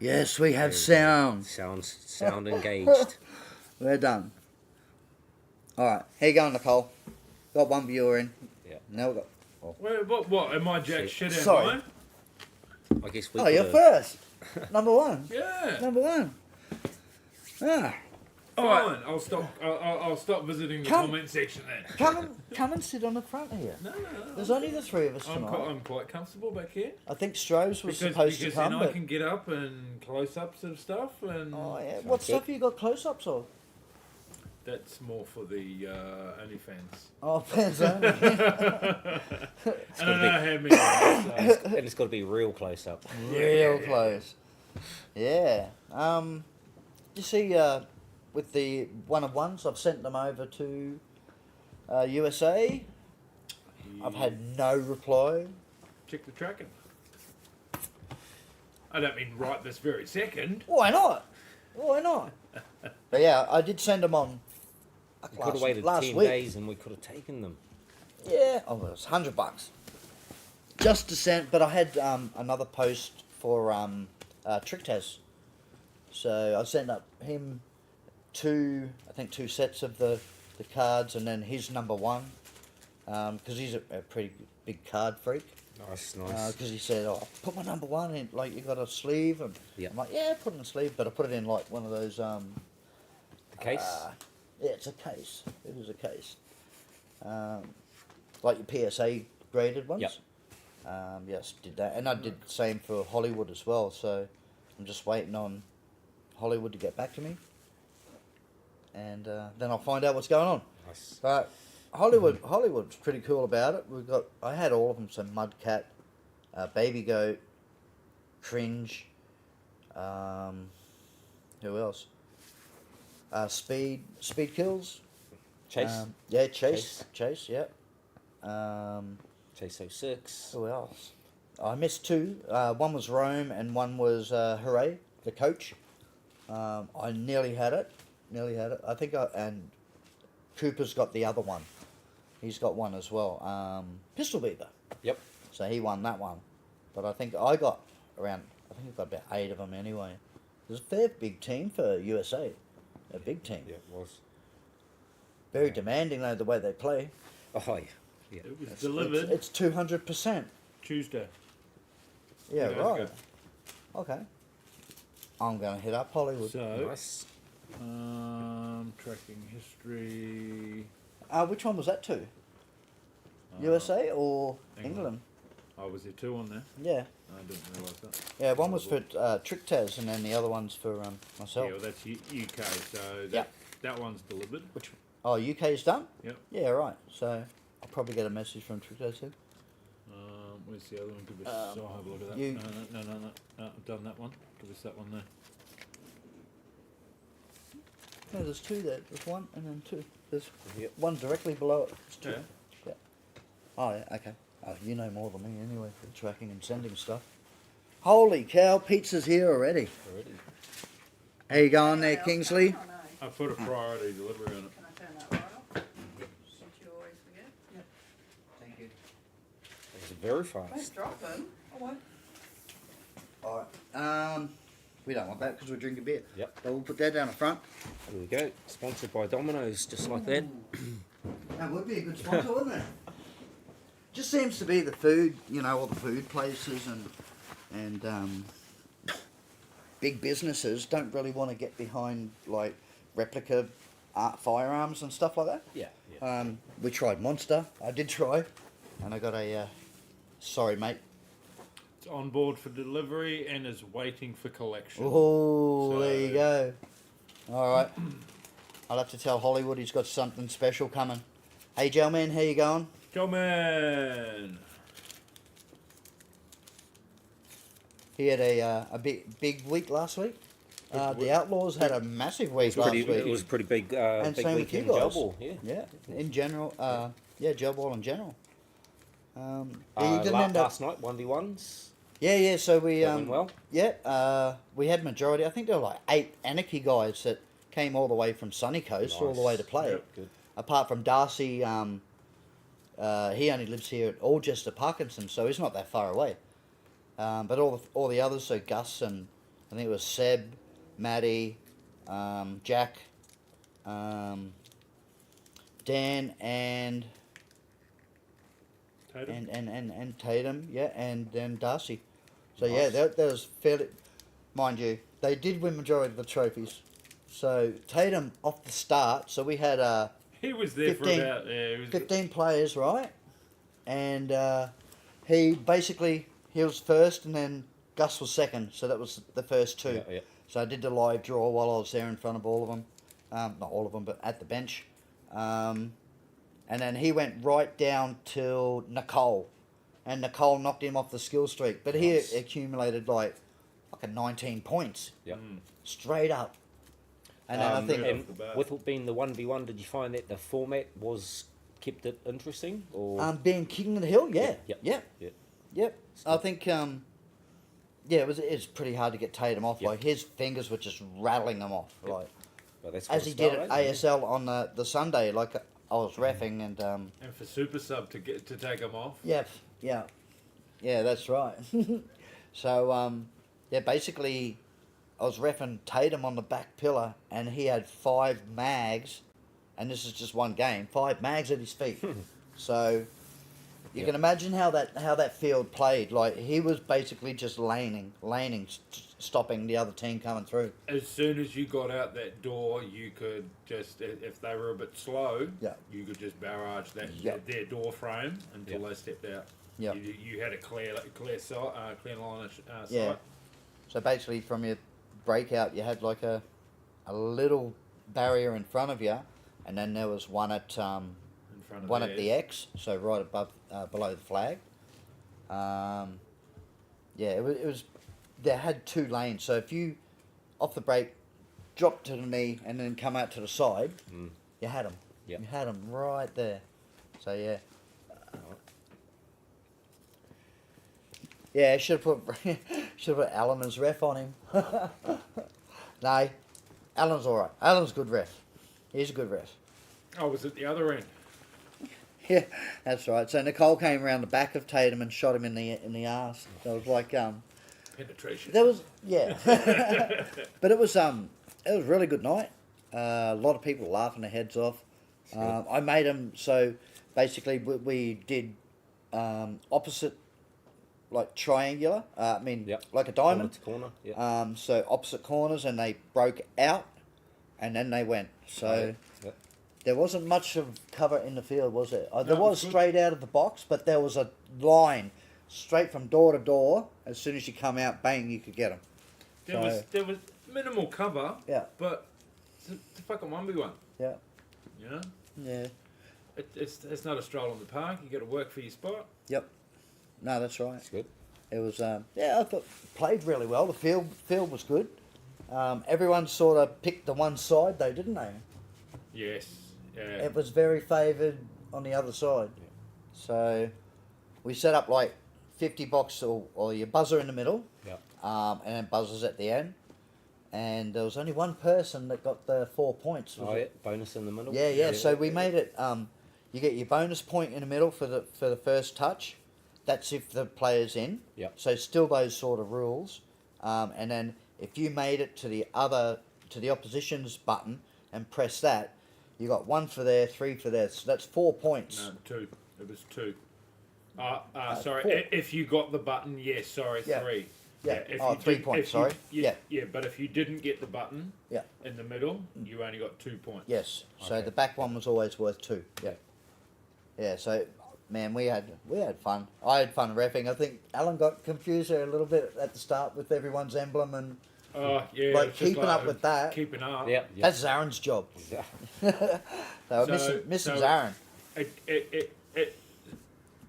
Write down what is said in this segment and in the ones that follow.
Yes, we have There we go. sound. Sound engaged. We're done. Alright, how you going, Nicole? Got one viewer in. Yeah. Now we've got... Oh, Wait, what? Am I jack shit, am Sorry. I? I guess we oh could you're have... first. Number one. Yeah. Number one. Ah. Fine. I'll stop visiting the comment section then. Come and sit on the front here. No. There's only the three of us tonight. I'm quite comfortable back here. I think Stroves was Because supposed to come, then I but... can get up and close-ups of stuff and... Oh, yeah. What stuff you got close-ups of? That's more for the OnlyFans. Oh, fans only. And I don't know how many. And it's got to be real close up. Real close. Yeah. You see, with the one-of-ones, I've sent them over to USA. I've had no reply. Check the tracking. I don't mean right this very second. Why not? Why not? But yeah, I did send them on We could have waited last 10 week. days and we could have taken them. Yeah, oh, it was $100 just to send. But I had another post for Trick Taz, so I sent up him two sets of the cards, and then his number one, because he's a pretty big card freak. Nice. Because he said, "Oh, put my number one in. Like you got a sleeve," and Yeah. I'm like, "Yeah, put it in a sleeve," but I put it in like one of those. The case? Yeah, it's a case. It is a case. Like your PSA graded ones. Yep. Yes, did that. And I did the same for Hollywood as well, so I'm just waiting on Hollywood to get back to me. And then I'll find out what's going on. Nice. But Hollywood's pretty cool about it. I had all of them, so Mudcat, Baby Goat, Cringe, who else? Speed Kills. Chase? Yeah, Chase, yeah. Chase 06. Who else? I missed two. One was Rome and one was Hooray, the coach. I nearly had it. I think and Cooper's got the other one. He's got one as well. Pistol Beaver. Yep. So he won that one. But I think I got about 8 of them anyway. It was a fair big team for USA. A big team. Yeah, it was. Very demanding though, the way they play. Oh, yeah. It was delivered It's 200%. Tuesday. Yeah, Yeah, right. okay. Okay. I'm going to hit up Hollywood. So, Nice. tracking history. Which one was that to? USA or England. England? Oh, was there two on there? Yeah. I didn't realise that. Yeah, one was for Trick Taz and then the other one's for myself. Yeah, well, that's UK, so Yep. that one's delivered. Which? Oh, UK's done? Yep. Yeah, right. So I'll probably get a message from Trick Taz too. Where's the other one? Give us, I'll have a look at that. you- No, I've done that one. Give us that one there. No, there's two there. There's one and then two. There's Yep. one directly below it. It's two. Yeah. Oh, yeah, okay. Oh, you know more than me anyway for tracking and sending stuff. Holy cow, pizza's here already. Already. How you going there, Kingsley? I put a priority delivery on it. Can I turn that right off? Since you always forget. Yep. Thank you. It was very Don't fast. drop them. I won't. Alright, we don't want that because we're drinking beer. Yep. So we'll put that down the front. There we go. Sponsored by Domino's, just like that. That would be a good sponsor, wouldn't it? Just seems to be the food, all the food places and big businesses don't really want to get behind like replica firearms and stuff like that. Yeah. We tried Monster. I did try, and I got a sorry, mate. It's on board for delivery and is waiting for collection. Oh, So- there you go. All right, I'll have to tell Hollywood he's got something special coming. Hey, Joe man, how you going? Go man! He had a big week last week. The Outlaws had a massive week last week. It was a pretty big, And big same with weekend you guys. double. Yeah. Yeah, in general. Joe Ball in general. He didn't end up. Last night, 1v1s. Yeah. So we That went well. Yeah, we had majority. I think there were like 8 Anarchy guys that came all the way from Sunny Coast all the way to play. Yep. Good. Apart from Darcy, he only lives here at Algester Parkinson, so he's not that far away. But all the others, so Gus and I think it was Seb, Maddie, Jack, Dan, and Tatum? and Tatum, yeah, and then Darcy. So yeah, Nice. that was fairly, mind you, they did win majority of the trophies. So Tatum off the start, so we had He was there 15 for about. Yeah, he was 15 players, right? And he basically he was first, and then Gus was second. So that was the first two. Yeah, yeah. So I did the live draw while I was there in front of all of them, not all of them, but at the bench. And then he went right down till Nicole, and Nicole knocked him off the skill streak. But Nice. he accumulated like a 19 points Yeah. straight up. And then I think yeah. and with it being the 1v1, did you find that the format was kept it interesting? Or being King of the Hill, yeah, Yep. yep. Yep. Yep. I think yeah, it's pretty hard to get Tatum off. Yep. Like his fingers were just rattling them off. Yep. Like Well, that's as got he a did start, at eh? ASL on the Sunday. Like I was reffing and And for Super Sub to take him off. yeah, that's right. So yeah, basically I was reffing Tatum on the back pillar, and he had 5 mags, and this is just one game. 5 mags at his feet. So you Yep. can imagine how that field played. Like he was basically just laning, stopping the other team coming through. As soon as you got out that door, you could just, if they were a bit slow, Yeah. you could just barrage their door frame until Yep. they stepped out. Yep. You had a clear line of sight. Yeah. So basically, from your breakout, you had like a little barrier in front of you, and then there was one at In front of one at the theirs. X, so right above below the flag. Yeah, it was. They had 2 lanes, so if you off the break, drop to the knee, and then come out to the side, you had them. Yep. You had them right there. So yeah. Yeah, should have put Alan as ref on him. No, Alan's all right. Alan's a good ref. He's a good ref. I was at the other end. Yeah, that's right. So Nicole came around the back of Tatum and shot him in the ass. That was like Penetration. that was yeah. But it was a really good night. A lot of people laughing their heads off. I made them so basically we did opposite, like triangular. Yep. Like a Corner diamond. to corner. Yeah. So opposite corners, and they broke out, and then they went. So Yep. there wasn't much of cover in the field, was there? There No, it was was good. straight out of the box, but there was a line straight from door to door. As soon as you come out, bang, you could get them. There was minimal cover, Yeah, but it's a fucking 1v1. yeah, You know? yeah. It's not a stroll in the park. You got to work for your spot. Yep. No, that's right. That's good. It was, yeah, I thought played really well. The field was good. Everyone sort of picked the one side, though, didn't they? Yes. Yeah. It was very favoured on the other side. Yeah. So we set up like 50 box or your buzzer in the middle, Yeah. and then buzzers at the end. And there was only one person that got the 4 points. Was Oh, yeah. it? Bonus in the middle. Yeah. So we made it. You get your bonus point in the middle for the first touch. That's if the player's in. Yep. So still those sort of rules. And then if you made it to the opposition's button and press that, you got 1 for there, 3 for there. So that's 4 points. No, 2. It was 2. Sorry. 4. If you got the button, yes. Sorry, Yeah. 3. Yeah. if Oh, you 3 did- points. if you- Sorry. Yeah, Yeah. yeah. But if you didn't get the button Yeah. in the middle, you only got 2 points. Yes. So Okay. the back one was always worth 2. Yeah. Yeah. So, man, we had fun. I had fun reffing. I think Alan got confused there a little bit at the start with everyone's emblem, and Oh yeah. Like it's just keeping up with that. Keeping up. Yeah. Yeah. that's Zaren's job. Yeah. They were missing so- Zaren.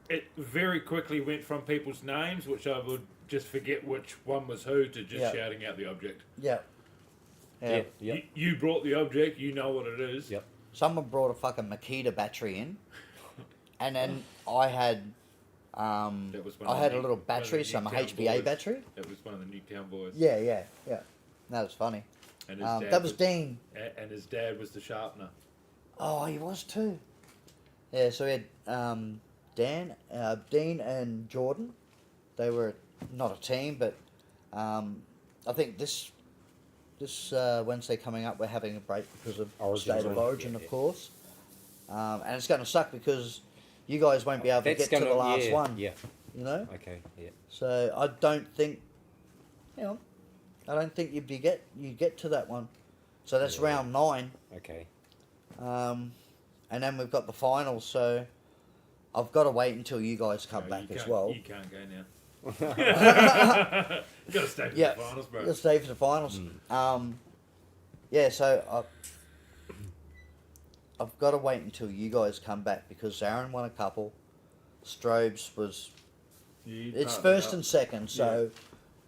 It very quickly went from people's names, which I would just forget which one was who, to just Yeah. shouting out the object. Yeah. Yeah. Yeah. You brought the object, you know what it is. Yep. Someone brought a fucking Makita battery in, and then I had That was one I of had the a little Newtown battery, some HBA boys. battery. That was one of the Newtown boys. Yeah. That was funny. And his dad That was Dean. And his dad was the sharpener. Oh, he was too. Yeah, so we had Dan, Dean, and Jordan. They were not a team, but I think this Wednesday coming up, we're having a break because of Origins State of on, Origin, yeah, of yeah. course. And it's going to suck because you guys won't be able to That's get to the last yeah, one. Yeah. You know. Okay. Yeah. So I don't think, I don't think you get to that one. So that's Yeah. round 9, Okay. and then we've got the finals. So I've got to wait until you guys come No, back you as can't- well. You can't go now. You gotta stay for Yeah, the finals, bro. let's stay for the finals. Yeah, so I've got to wait until you guys come back because Aaron won a couple. Strobes was You it's partnered first up. and second. So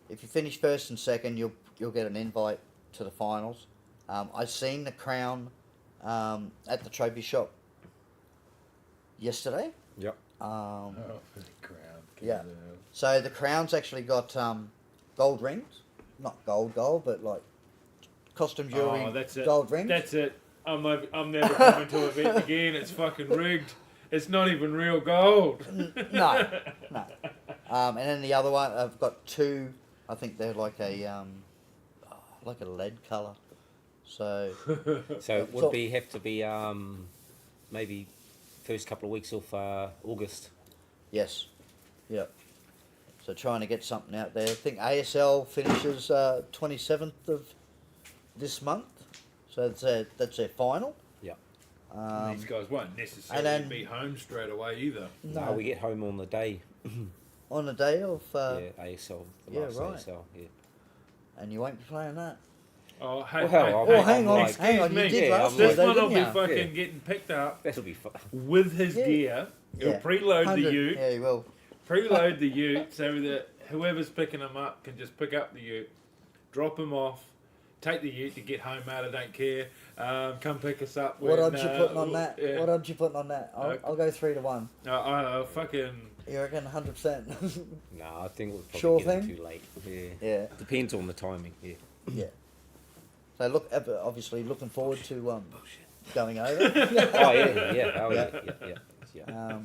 if you finish first and second, you'll get an invite to the finals. I seen the crown at the trophy shop yesterday. Yep. Oh, for the crown. Yeah. So the crown's actually got gold rings, not gold, but like costume jewelry, Oh, that's it. gold rings. That's it. I'm never coming to an event again. It's fucking rigged. It's not even real gold. No. And then the other one, I've got 2. I think they're like a lead color. So So it would So- have to be maybe first couple of weeks of August. yes, yep. So trying to get something out there. I think ASL finishes 27th of this month. So that's their final. Yeah. These guys won't necessarily and then- be home straight away either. No, we get home on the day. On the day of, Yeah, ASL. The yeah, last right. ASL. Yeah. and you won't be playing that. Oh, hey, Well, hell, hey, I'll- hey, Oh, hang on, excuse hang on. me. You did Yeah, last I'm year, This though, one will be didn't you? fucking Yeah. getting picked up That'll be fun. with his Yeah. gear. He'll Yeah. preload the 100 ute. Yeah, you will. Preload the ute so that whoever's picking him up can just pick up the ute, drop him off, take the ute to get home out. I don't care. Come pick us up. What when, odds you putting on that? Yeah. What odds you putting on that? I'll go 3-1. I fucking. You reckon 100%? No, I think we'll probably Sure get thing? it too late. Yeah. Yeah. Depends on the timing. Yeah. Yeah. So obviously looking forward to going over. Oh yeah. Oh yeah.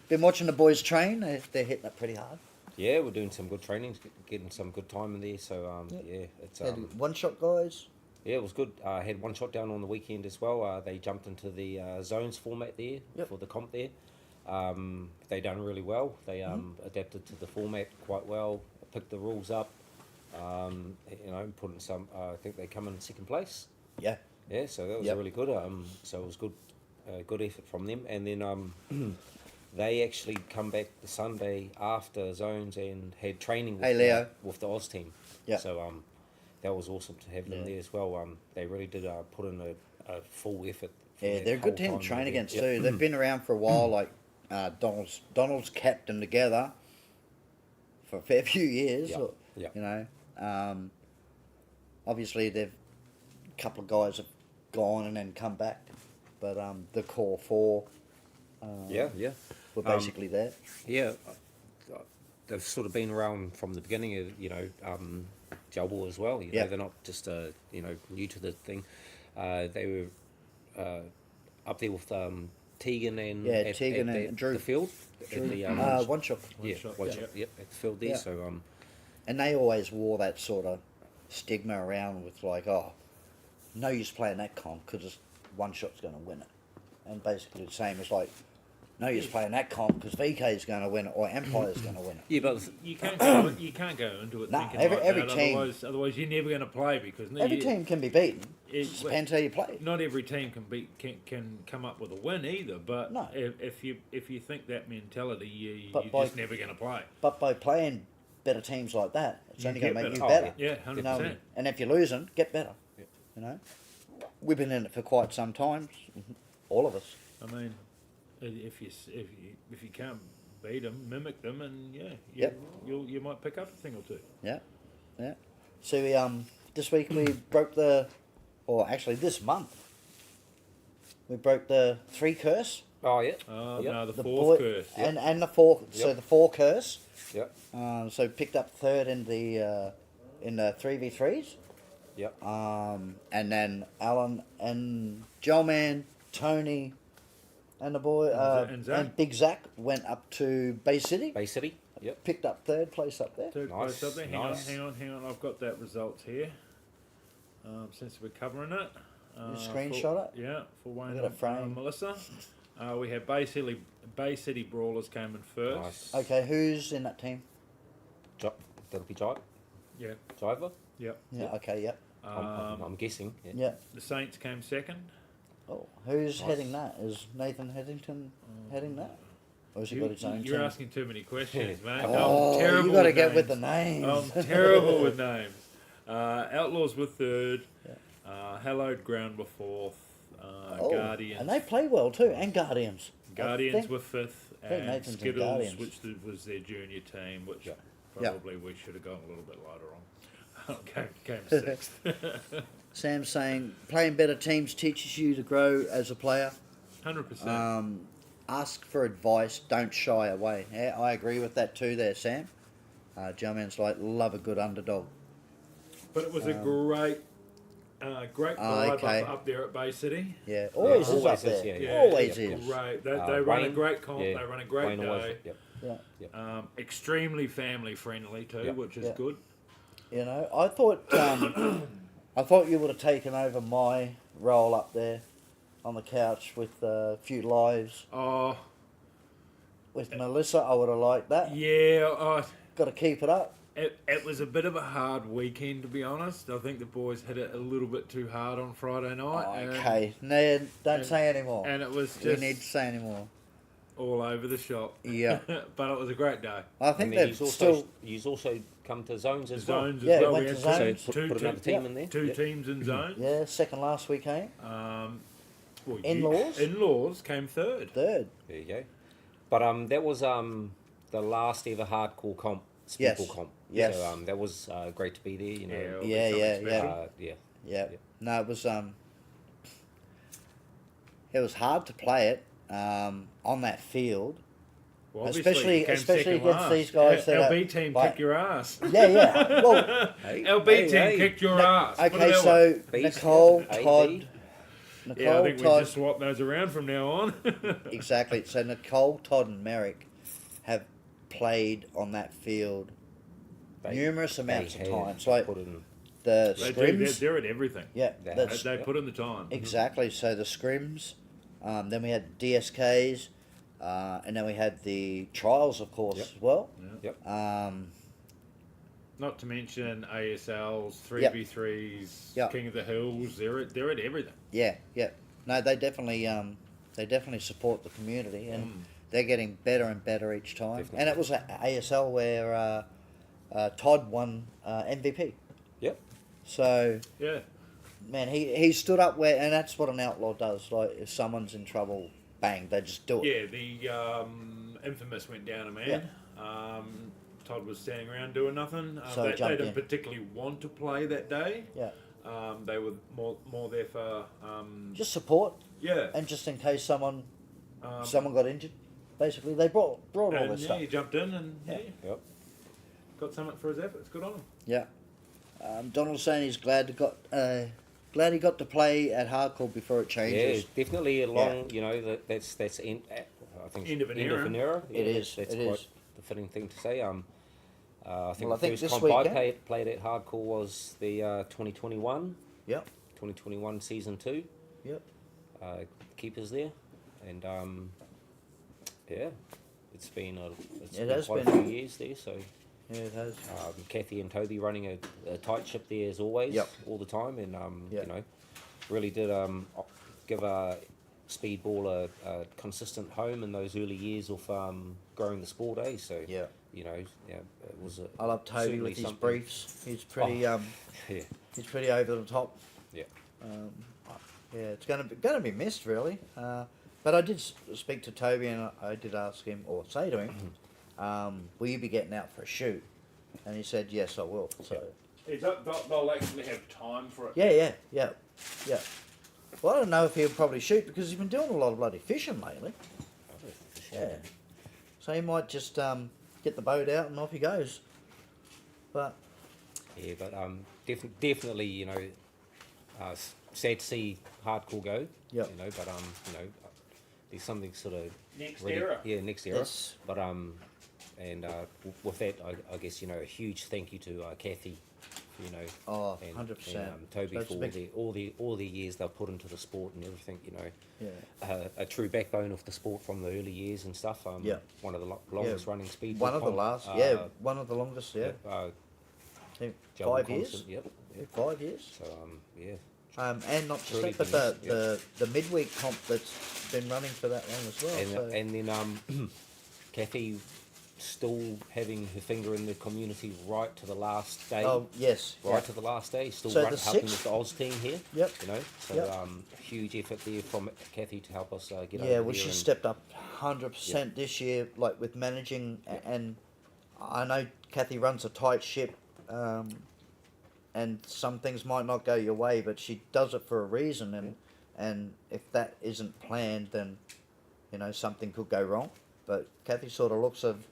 Been watching the boys train. They're hitting it pretty hard. Yeah, we're doing some good trainings, getting some good time in there. So yeah, it's Had one-shot guys. yeah, it was good. I had one shot down on the weekend as well. They jumped into the zones format there for the comp there. They done really well. They adapted to the format quite well. Picked the rules up. Put in some. I think they come in second place. Yeah. Yeah, so that was really good. So it was good, good effort from them. And then they actually come back the Sunday after zones and had training with, Hey, Leo. With the Oz team. Yeah. So that was awesome to have them there as well. They really did put in a full effort. from Yeah, that they're a good whole team to time train there. against Yep. too. They've been around for a while. Like Donald's kept them together for a fair few years. Yeah, yeah. You know, obviously a couple of guys have gone and then come back, but the core 4 Yeah. were basically there. Yeah, they've sort of been around from the beginning of, Jalbor as well. Yeah. They're not just, new to the thing. They were up there with Tegan and Tegan and Drew. the field. Drew. At the, One shot. yeah, shot, one yeah. shot, yep, at the field there. Yeah. So, And they always wore that sort of stigma around with like, oh, no use playing that comp because one shot's going to win it. And basically the same as like, no use playing that comp because VK is going to win it or Empire's going to win it. yeah, but You can't go into it Nah, thinking every like that. team- Otherwise, you're never going to play because Every team can be beaten. It just It- depends how you play. not every team can come up with a win either. But No. if you think that mentality, But you're by- just never going to play. But by playing better teams like that, it's You only going to get make you better. better. Yeah, You 100%. know, and if you're losing, get better. Yeah. You know, we've been in it for quite some time, all of us. I mean, if you can't beat them, mimic them, and Yep. you might pick up a thing or two. Yeah, yeah. So we this week we broke or actually this month, we broke the 3 curse. oh yeah, No, the The fourth boy- curse. and the 4. So Yep. the 4 curse. yep, So picked up 3rd in the 3v3s. yep. And then Alan and Joe Man, Tony, and the boy And Zach. and Big Zach went up to Bay City. Bay City. Yep. picked up third place up there. Third Nice, place up there. nice. Hang on. I've got that results here. Since we're covering it. You screenshot it? Yeah, for Wayne got a frame. Melissa. We have Bay City Brawlers came in first. Nice. Okay, who's in that team? That'll be Jive. Yeah. Jiver. Yep. Yeah. Okay. Yep. I'm guessing. Yeah. Yeah. The Saints came second. Oh, who's Nice. heading that? Is Nathan Headington heading that? Or has he got his own You're team? asking too many questions, mate. Oh, I'm terrible you got to with get with names. the names. I'm terrible with names. Outlaws were third. Yeah. Hallowed Ground were fourth. Oh, Guardians. and they play well too, and Guardians. Guardians were fifth, I think and Nathan's in Skittles, Guardians. which was their junior team, which Yeah. probably we should have gone a little bit later on. came sixth. Sam's saying playing better teams teaches you to grow as a player. 100%. Ask for advice, don't shy away. Yeah, I agree with that too there, Sam. Gentlemen's like love a good underdog. But it was a great vibe okay. up there at Bay City. Yeah, always is up always is, there. yeah. Always yeah, is. Great. They run a Wayne, great comp. yeah. They run a great Wayne always- day. Yep. Yeah. Extremely family friendly too, Yep. which is Yeah. good. You know, I thought I thought you would have taken over my role up there on the couch with a few lives Oh, with Melissa. I would have liked that. yeah. Got to keep it up. It was a bit of a hard weekend, to be honest. I think the boys hit it a little bit too hard on Friday night. Okay, no, don't and- say anymore. And it was You just need to say anymore. all over the shop. Yeah. But it was a great day. I think And then they've you've also come to zones as Zones Yeah, as well. went We to had zones. So two put another team in there. two Yep. teams in zone. Yeah, second last week came. Well, In-laws? In-laws came third. Third. There you go. But that was the last ever hardcore comp, Yes. Speeple comp. Yes. So that was great to be there. You know. it'll be Yeah, something yeah, special. Yeah. Yeah. Yeah. No, it was hard to play it on that field. Well, obviously, Especially- you came especially second against last. these guys that LB are- team like- kicked your ass. Yeah, yeah. Well, Hey, LB team kicked your ass. Put it okay, that so way. Beast, Nicole, AB. Todd, Nicole, Yeah, I think we Todd, just swap those around from now on. exactly. So Nicole, Todd, and Merrick have played on that field numerous amounts of had times. Like put in, the They do, scrims. they're at everything. Yeah, They the have. They put in the time. exactly. So the scrims. Then we had DSKs, and then we had the trials, of course, Yep. as well. Yep. Not to mention ASLs, Yep. 3v3s, Yep. King of the Hills. They're at everything. Yeah, yeah. No, they definitely support the community, and they're getting better and better each time. Definitely. And it was at ASL where Todd won MVP. Yep. So Yeah. man, he stood up where, and that's what an outlaw does. Like if someone's in trouble, bang, they just do it. Yeah, the infamous went down a man. Todd was standing around doing nothing. So They jumped didn't in. particularly want to play that day. Yeah. They were more there for Just support, yeah. and just in case someone Um, got injured, basically they brought all and, this yeah, stuff. he jumped in and Yeah. Yep. got something for his efforts. Good on him. Yeah. Donald's saying he's glad he got to play at hardcore before it Yeah, changes. definitely a long. You know that's end. I think End of an era. It Yeah, is, That's it quite is. the fitting thing to say. I think Well, I the think first this comp I weekend- played at hardcore was the 2021. Yep. 2021 season 2. Yep. Keepers there, and yeah, it's been It has quite been. a few years there. So Yeah, it has. Kathy and Toby running a tight ship there as always, Yep. all the time, and Yep. you know, really did give Speedball a consistent home in those early years of growing the sport. So Yeah. you know, yeah, it was. I love Toby certainly with his something- briefs. He's pretty Yeah, he's pretty over the top. yeah. Yeah, it's gonna be missed really. But I did speak to Toby and I did ask him or say to him, will you be getting out for a shoot? And he said yes, I will. So They'll actually have time for it. yeah. Well, I don't know if he'll probably shoot because he's been doing a lot of bloody fishing lately. Yeah. So he might just get the boat out and off he goes. But Yeah, but definitely, you know, sad to see hardcore go. Yep. You know, but you know, there's something sort of Next really- era. Yeah, next era. Yes. But And with that, I guess a huge thank you to Kathy, Oh, and 100%. and Toby That's for a big- all the years they've put into the sport and everything. Yeah. A true backbone of the sport from the early years and stuff. Yeah. One of the longest running speed. One of the last, one of the longest, yeah. Uh, I think Gelman 5 years. Constant, Yep. Yeah, 5 years. So yeah. And not just Really that, but good the midweek comp that's been running for that long as well. And so. and then Kathy still having her finger in the community right to the last day. Oh yes, Right yeah. to the last day, still So the helping with sixth- the Oz team here. Yep. So Yep. huge effort there from Kathy to help us get Yeah, over well, there. she and- stepped up 100% this year, like with managing, and I know Kathy runs a tight ship, and some things might not go your way, but she does it for a reason, and if that isn't planned, then something could go wrong. But Kathy sort of looks of,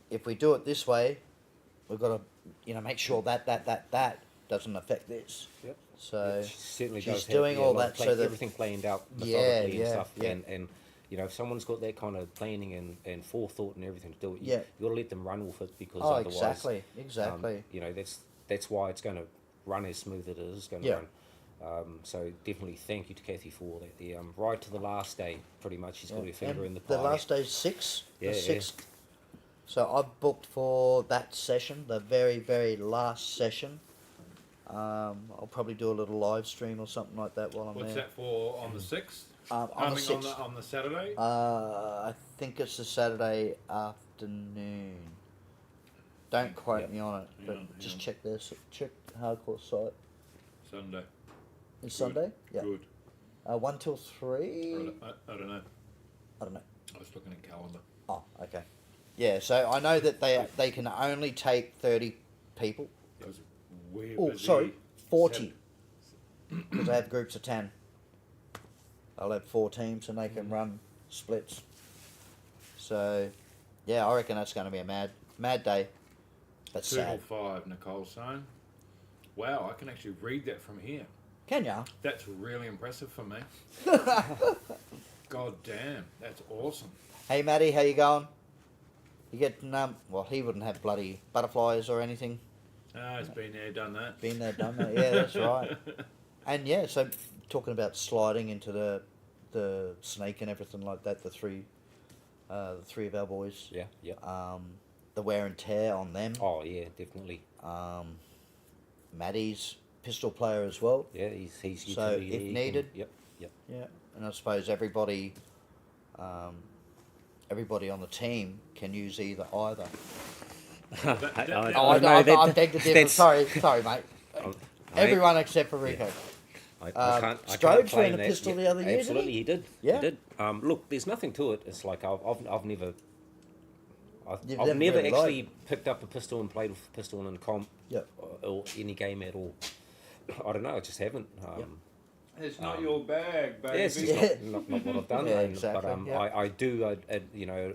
if we do it this way, we've got to make sure that doesn't affect this. Yep. So Yeah, she certainly she's does have, doing a all lot of that so that everything planned out Yeah, methodically yeah, and stuff. yeah. And if someone's got that kind of planning and forethought and everything to do it, Yeah. you got to let them run with it, because oh otherwise, exactly. that's why it's going to run as smooth as it is going to Yeah. run. So definitely thank you to Kathy for that. The right to the last day, pretty much, she's got her finger And in the pie. the last day's 6. Yeah, the yeah. 6th. So I've booked for that session, the very, very last session. I'll probably do a little live stream or something like that while I'm What's there. that for on the 6th? On the I mean, 6th. on the Saturday? I think it's the Saturday afternoon. Don't quote me on it, but Yeah, just yeah. check this. Check Hardcore site. Sunday. It's Good. Sunday? Yeah. Good. 1 till 3? I don't know. I don't know. I was looking at calendar. Oh, okay. Yeah, so I know that they can only take 30 people. Because we're Oh, busy. sorry, 40. Because they have groups of 10. I'll have 4 teams and they can run splits. So, yeah, I reckon that's going to be a mad day. That's 2 till sad. 5, Nicole's saying. Wow, I can actually read that from here. Can ya? That's really impressive for me. God damn, that's awesome. Hey, Matty, how you going? You getting, well, he wouldn't have bloody butterflies or anything. Ah, it's been there, done that. Been there, done that. Yeah, that's right. And yeah, so talking about sliding into the snake and everything like that, the three of our boys. Yeah, yeah. The wear and tear on them. Oh yeah, definitely. Maddie's pistol player as well. Yeah, he's So, utility if there, he can- needed- Yep, yep. Yeah, and I suppose everybody on the team can use either. I Oh, know that- I beg to differ. that's- Sorry, mate. I- Everyone except for Rico. I Strode can't threw in claim a that. pistol Yeah, the other year, did absolutely, he? he did. Yeah. He did. Look, there's nothing to it. It's like I've never. You've I've never never really actually picked up a pistol and played with a pistol in comp Yep. or any game at all. I don't know. I just haven't. It's not your bag, baby. Yes, Yeah. it's not what I've done. Yeah, and, exactly, But yeah. I do,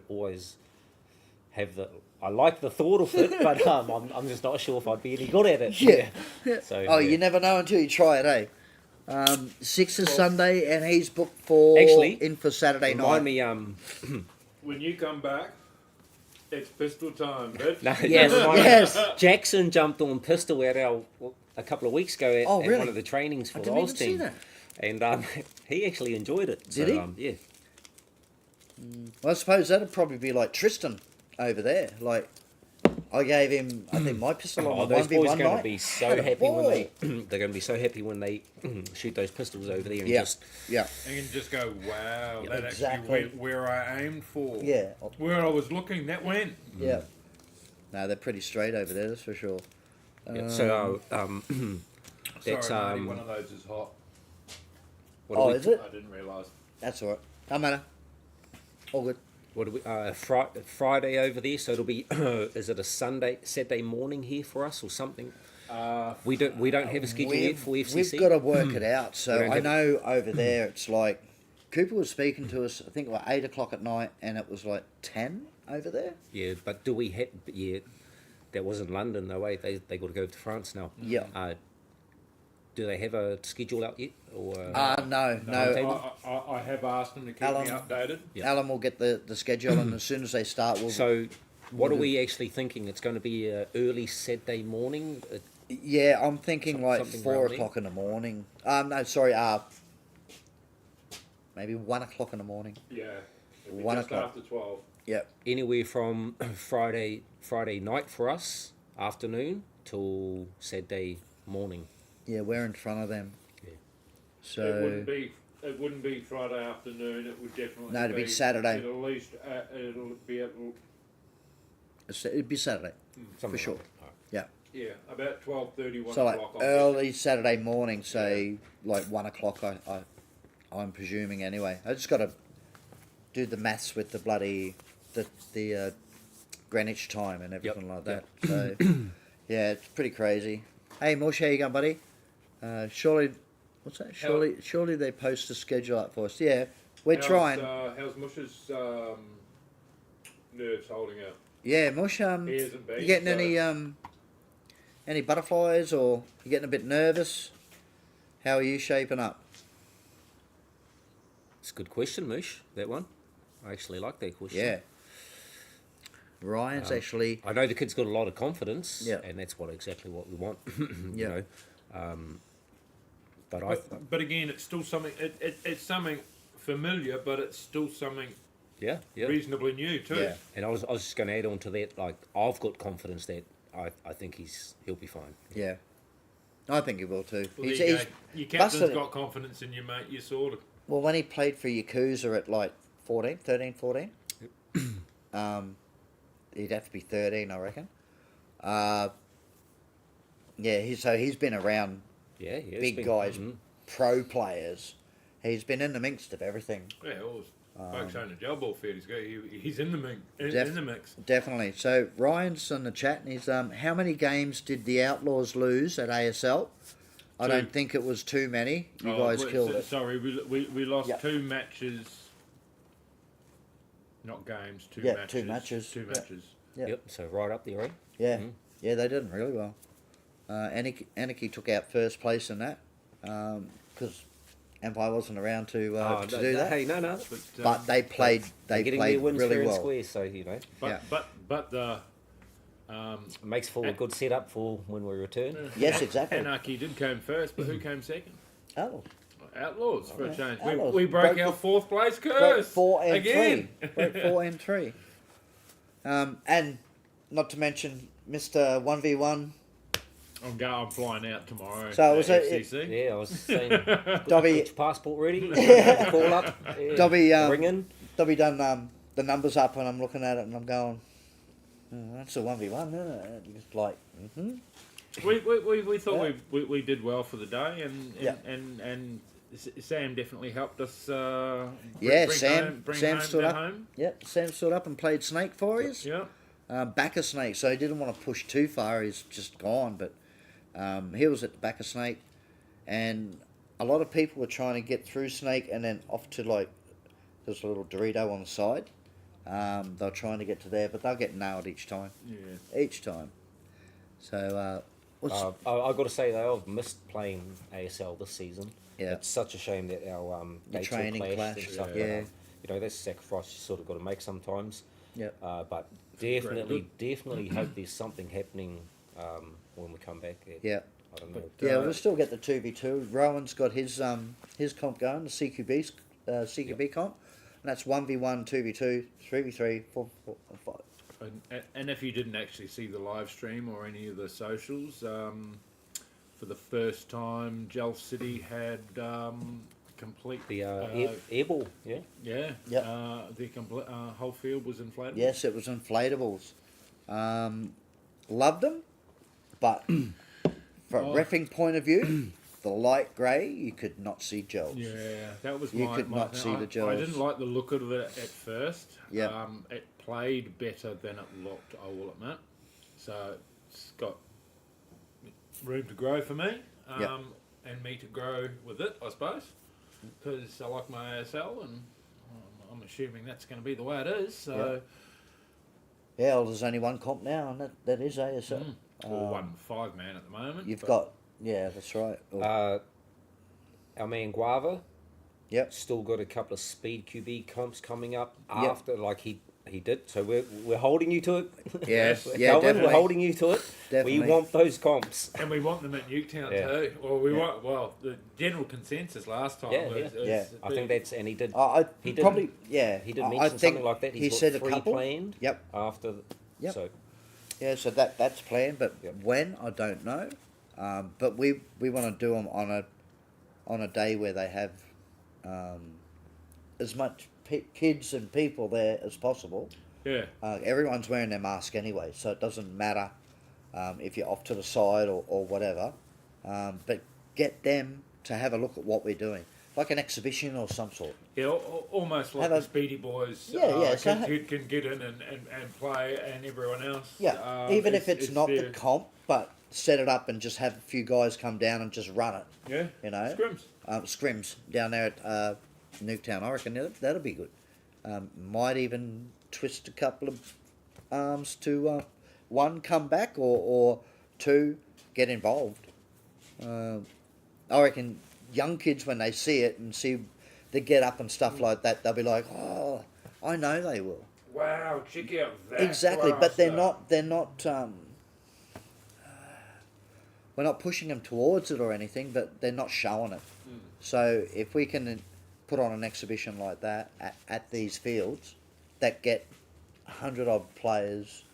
always have the. I like the thought of it, but I'm just not sure if I'd be any good at it. Yeah. So. Oh, yeah. you never know until you try it, eh? 6th is Sunday, and he's booked for Actually, in for Saturday night. Remind me. When you come back, it's pistol time, bitch. No, Yes, remind me, yes. Jackson jumped on pistol at a couple of weeks ago at, Oh, at really? one of the trainings for I the didn't Oz even see team, that. and he actually enjoyed it. Did so, he? Yeah. Well, I suppose that'd probably be like Tristan over there. Like, I gave him, I think, my pistol on Oh, the those 1v1 boys are going night. to be so Had a happy when they ball. they're going to be so happy when they shoot those pistols over there and Yeah. just Yeah. You can just go, wow, Yeah, that exactly. actually went where I aimed for. Yeah. Where I was looking, that went. Yeah. No, they're pretty straight over there, that's for sure. yeah. So that's Sorry, Matty, one of those is hot. what do Oh, we, is it? I didn't realise. That's alright. No matter. All good. What do we Friday over there? So it'll be is it a Saturday morning here for us or something? We don't have a schedule yet for FCC. We've got to work it out. So We don't I have- know over there it's like Cooper was speaking to us. I think like 8 o'clock at night, and it was like 10 over there. Yeah, but do we have? Yeah, that was in London though. They got to go to France now. Yeah. do they have a schedule out yet? Or No. timetable? I have asked them to keep Alan- me updated. Yeah. Alan will get the schedule, and as soon as they start, we'll. So, what are we actually thinking? It's going to be early Saturday morning. Yeah, I'm thinking like something 4 around o'clock in the morning. No, sorry. Maybe 1 o'clock in the morning. Yeah. It'll be 1 just o'clock. after 12. Yep. Anywhere from Friday night for us afternoon till Saturday morning. Yeah, we're in front of them. Yeah. So It wouldn't be Friday afternoon. It would definitely No, it'd be Saturday. At least it'll be at it'd be Saturday Something for sure. like that. Alright. Yeah. yeah about 12:30, 1 So like o'clock. early Saturday morning, say like 1 o'clock. I'm presuming anyway. I just got to do the maths with the bloody the Greenwich time and everything like that. So yeah, it's pretty crazy. Hey Mush, how you going, buddy? Surely, what's that? Surely they post a schedule up for us. Yeah, we're trying. How's Mush's nerves holding out? Yeah, Mush. He hasn't been. You getting any butterflies, or you getting a bit nervous? How are you shaping up? It's a good question, Moosh. That one. I actually like that question. Yeah. Ryan's actually. I know the kid's got a lot of confidence, Yeah. and that's exactly what we want. Yeah. You know, but But again, it's still something. It's something familiar, but it's still something yeah. reasonably new too. Yeah. And I was just going to add on to that. Like, I've got confidence that I think he'll be fine. Yeah. I think he will too. Well, He's, there you he's go. Your captain's busted. got confidence in you, mate. You sort of. Well, when he played for Yakuza at like 13, 14, he'd have to be 13, I reckon. Yeah, he's been around Yeah, it's big been- guys, mhm. pro players. He's been in the midst of everything. Yeah, always. Folks own a gel ball field. He's in the mix. In Def- the mix. Definitely. So Ryan's in the chat, and he's how many games did the Outlaws lose at ASL? I Two. don't think it was too many. You Oh, guys killed it. Sorry, we lost Yep. 2 matches. Not games. 2 Yeah, matches. 2 matches. 2 Yeah. matches. Yeah. Yep. So right up there, eh? Yeah, Mhm. yeah, they did really well. Anarchy took out first place in that because Empire wasn't around to do that. Hey, no. But they played. They're They getting played their wins really fair and well. square, so you know, But Yeah. but the it makes for a good setup for when we return. Yes, exactly. Anarchy did come first, but who came second? Oh, Outlaws for a Okay. change. Outlaws. We broke Broke our the- 4th place broke curse 4 and again. 3. Broke 4 and 3. And not to mention Mr. 1v1 I'm flying out tomorrow. So to was it- FCC. Yeah, I was saying, Dobby. get your passport ready. Call up. Yeah. Dobby, ring in. Dobby done the numbers up, and I'm looking at it and I'm going, that's a 1v1, isn't it? It's like, We thought Yeah. we did well for the day, and Yeah. and Sam definitely helped us. Yeah, bring Sam- home, bring Sam home stood to up. home. Yep, Sam stood up and played Snake for us. Yeah, Back of Snake, so he didn't want to push too far. He's just gone, but he was at the back of Snake, and a lot of people were trying to get through Snake and then off to like there's a little Dorito on the side. They're trying to get to there, but they'll get nailed each time. yeah. Each time. So I've got to say though, I've missed playing ASL this season. Yeah. It's such a shame that our The dates all training clashed and clash, stuff. yeah. You know, that's a sacrifice you sort of got to make sometimes. Yep. But definitely hope there's something happening when we come back. Yeah. I don't know. Yeah, we'll still get the 2v2. Rowan's got his comp going, the CQB comp, and that's 1v1, 2v2, 3v3, 4v4, 5. And if you didn't actually see the live stream or any of the socials, for the first time, Gel City had complete The airball, yeah. yeah. Yep. The complete whole field was inflatable. Yes, it was inflatables. Loved them, but from a reffing point of view, the light grey, you could not see gels. Yeah, that was You my. could my not thing. see the I gels. didn't like the look of it at first. Yep. It played better than it looked, I will admit. So it's got room to grow for me, Yep. and me to grow with it, I suppose, because I like my ASL, and I'm assuming that's going to be the way it is. So, Yeah, well, there's only one comp now, and that is ASL. or 1 5-man at the moment. You've but- got Yeah, that's right. Our man Guava Yep. still got a couple of speed QB comps coming up Yep. after, like he did. So we're holding you to it. Yes. Yes. Yeah. Calvin, Definitely. we're holding you to it. Definitely. We want those comps. And we want them at Nuketown Yeah. too. Well, we Yeah. want. Well, the general consensus last time Yeah, was, yeah. was Yeah. I think that's, and he did. He did- probably. Yeah. He did I mention think something like that. He's he got said a 3 couple. planned. Yep. After. Yep. So Yeah. So that's planned, but Yep. when I don't know. But we want to do them on a day where they have as much kids and people there as possible. yeah. Everyone's wearing their mask anyway, so it doesn't matter if you're off to the side or whatever. But get them to have a look at what we're doing, like an exhibition or some sort. Yeah, almost like Have the a- Speedy Boys. Yeah, yeah, so can get in and play, and everyone else. Yeah, even if it's not the there. comp, but set it up and just have a few guys come down and just run it. Yeah, You know, scrims. scrims down there at Nuketown. I reckon that'll be good. Might even twist a couple of arms to one come back or two get involved. I reckon young kids when they see it and see the get up and stuff like that, they'll be like, "Oh, I know they will." Wow, check out that. Exactly, class but they're stuff. not. They're not. We're not pushing them towards it or anything, but they're not showing it. So if we can put on an exhibition like that at these fields, that get 100 odd players,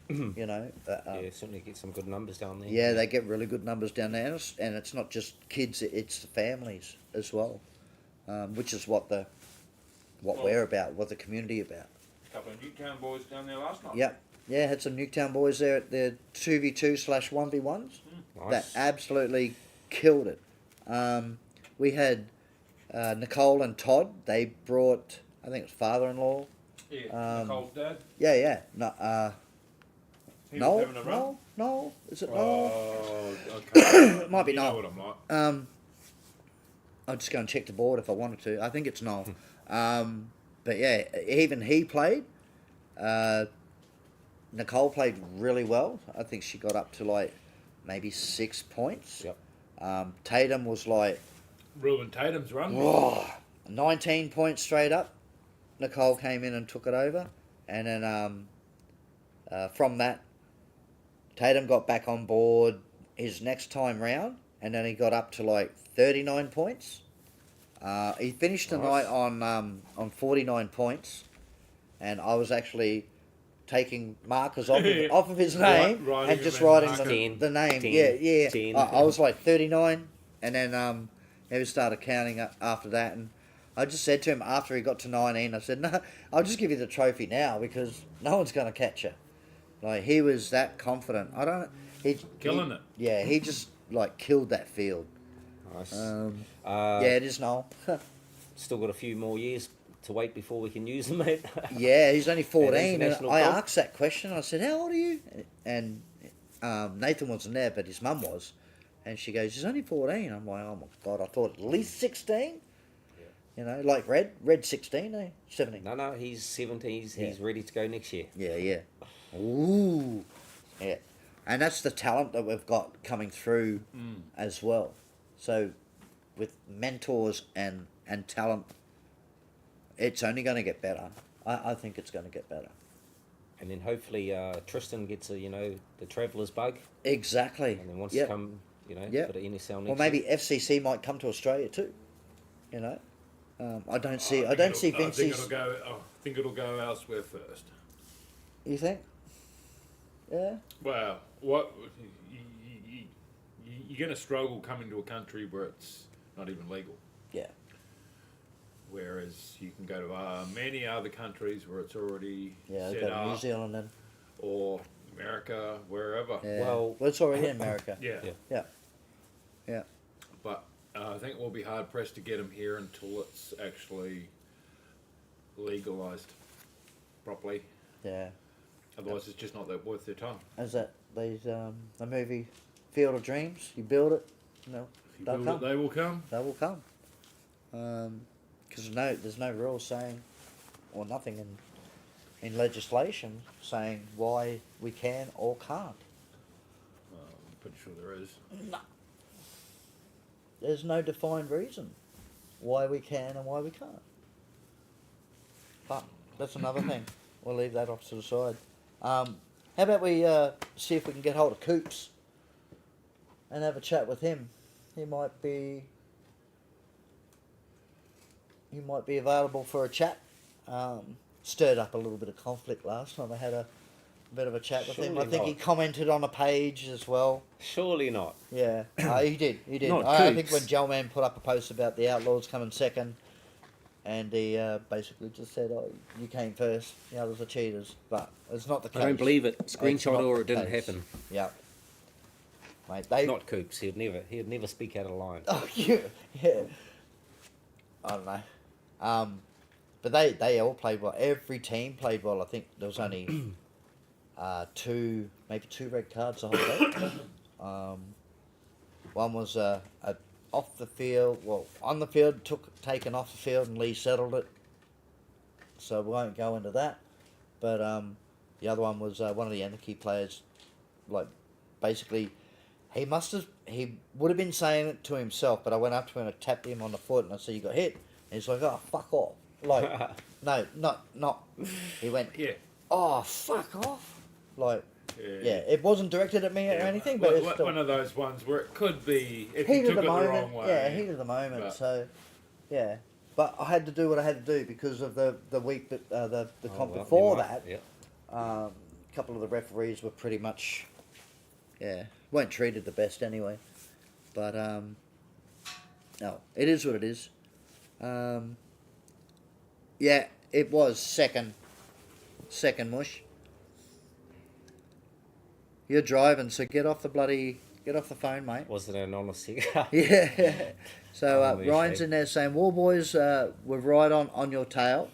you know. yeah, certainly get some good numbers down there. Yeah, they get really good numbers down there, and it's not just kids; it's the families as well, which is what we're about, what the community about. A couple of Newtown boys down there last night. Yep. Yeah, had some Nuketown boys there at their 2v2/1v1s. That Nice. absolutely killed it. We had Nicole and Todd. They brought, I think it was father-in-law. Yeah, Nicole's dad. Yeah. No, He was Noel? having a run. Noel? Is it Noel? Oh, okay. It might be you know Noel. what I'm like. I'll just go and check the board if I wanted to. I think it's Noel. But yeah, even he played. Nicole played really well. I think she got up to like maybe 6 points. Yep. Tatum was like, Ruben Tatum's run. 19 points straight up. Nicole came in and took it over. And then from that, Tatum got back on board his next time round. And then he got up to like 39 points. He finished the Nice. night on 49 points. And I was actually taking markers off of his name Writing and him just in writing marker. the name. 10, Yeah. 10. I was like 39, and then he started counting after that. And I just said to him after he got to 19, I said, "No, I'll just give you the trophy now because no one's going to catch you." Like he was that confident. I don't. Killing it. Yeah, he just like killed that field. Nice. Yeah, it is Noel. Still got a few more years to wait before we can use them, mate. Yeah, he's only 14. And international I comp. asked that question. I said, "How old are you?" And Nathan wasn't there, but his mum was. And she goes, "He's only 14." I'm like, "Oh my God, I thought at least 16." You know, like Red 16, eh? 17. No, he's 17. He's Yeah. ready to go next year. Yeah. Ooh. Yeah. And that's the talent that we've got coming through as well. So with mentors and talent, it's only going to get better. I think it's going to get better. And then hopefully Tristan gets the traveller's bug, Exactly. and then wants Yep. to come, Yep. for the NSL next Or maybe year. FCC might come to Australia too. You know, I don't see I think Vincey's. I think it'll go elsewhere first. You think? Yeah. Well, what you're going to struggle coming to a country where it's not even legal. Yeah. Whereas you can go to many other countries where it's already Yeah. They've set got New up, Zealand and or America, wherever. yeah. Well- it's already in America. Yeah. Yeah. But I think we'll be hard pressed to get them here until it's actually legalised properly. Yeah. Otherwise, it's just not that worth their time. As that the movie Field of Dreams, you build it, If you they'll build come. it, they will come. They will come. Because there's no rule saying, or nothing in legislation saying why we can or can't. I'm pretty sure there is. there's no defined reason why we can and why we can't. But that's another thing. We'll leave that off to the side. How about we see if we can get hold of Coops and have a chat with him? He might be available for a chat. Stirred up a little bit of conflict last time I had a bit of a chat with him. I Surely think he not. commented on a page as well. Surely not. Yeah, he did. He did. Not I think Coops. when Gelman put up a post about the Outlaws coming second, and he basically just said, "Oh, you came first. The others are cheaters." But it's not the case. I don't believe it. It's Screenshot not or the it didn't case. happen. Yeah, mate. They. Not Coops. He'd never speak out of line. Oh yeah, yeah. I don't know. But they all played well. Every team played well. I think there was only two red cards the whole day. One was off the field. Well, on the field, taken off the field, and Lee settled it. So we won't go into that. But the other one was one of the Anarchy players. Like, basically, he would have been saying it to himself. But I went up to him and I tapped him on the foot, and I said, "You got hit." And he's like, "Oh, fuck off." Like, no, not. He went, Yeah. "Oh, fuck off." Like, Yeah. yeah, it wasn't directed at me or anything, but it's still one of those ones where it could be if heat you of took the it the moment. wrong way. Yeah, heat of the moment. But- So, yeah, but I had to do what I had to do because of the week that the Oh, comp well, before you that. might- Yeah. A couple of the referees were pretty much, weren't treated the best anyway. But no, it is what it is. Yeah, it was second mush. You're driving, so get off the phone, mate. Wasn't an honest cigar. Yeah. So Oh, Ryan's shame. in there saying, "War boys were right on your tail.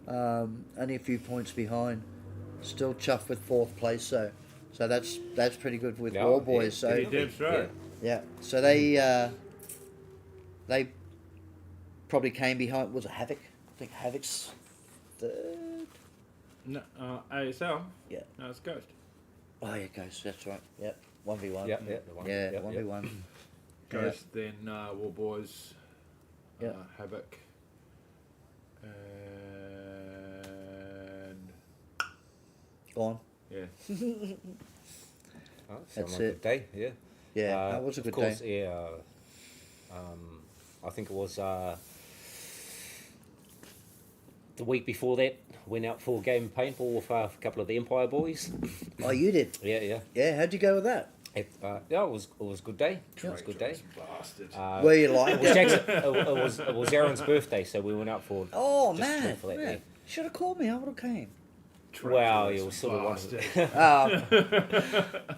Only a few points behind. Still chuffed with fourth place. So that's pretty good with Yeah, War boys. yeah, So You're damn straight. yeah. So they probably came behind. Was it Havoc? I think Havoc's third. No, ASL. Yeah. No, it's Ghost. Oh yeah, Ghost. That's right. Yep. 1v1. Yeah, the one. Yeah, Yep, 1v1. yep. Ghost, then War Boys, Yeah. Havoc, and Gone. yeah. Oh, sound That's like a it. good day. Yeah. Yeah, that was a good Of course, day. yeah. I think it was the week before that. Went out for a game of paintball with a couple of the Empire boys. Oh, you did. Yeah, yeah. Yeah. How'd you go with that? Yeah, it was a good day. It was a good day. Bastard. Were you like? It was Jackson. It was Aaron's birthday, so we went out for. Oh just man, for that day. should have called me. I would have came. Wow, you were sort of one. Bastard.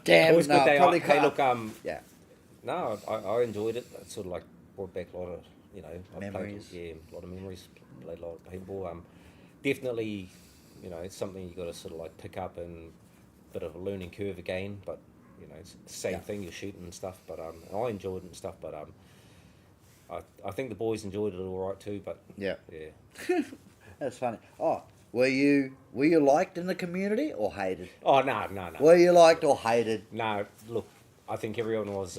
Damn, It was a no, good day. probably Hey, can't. look, Yeah, no, I enjoyed it. It sort of like brought back a lot of, I played, Memories. yeah, a lot of memories. Played a lot of paintball. Definitely, it's something you got to sort of like pick up and bit of a learning curve again. But it's the same Yeah. thing. You're shooting and stuff. But and I enjoyed it and stuff. But I think the boys enjoyed it all right too. But yeah, yeah, that's funny. Oh, were you liked in the community or hated? oh no. Were you liked or hated? No, look, I think everyone was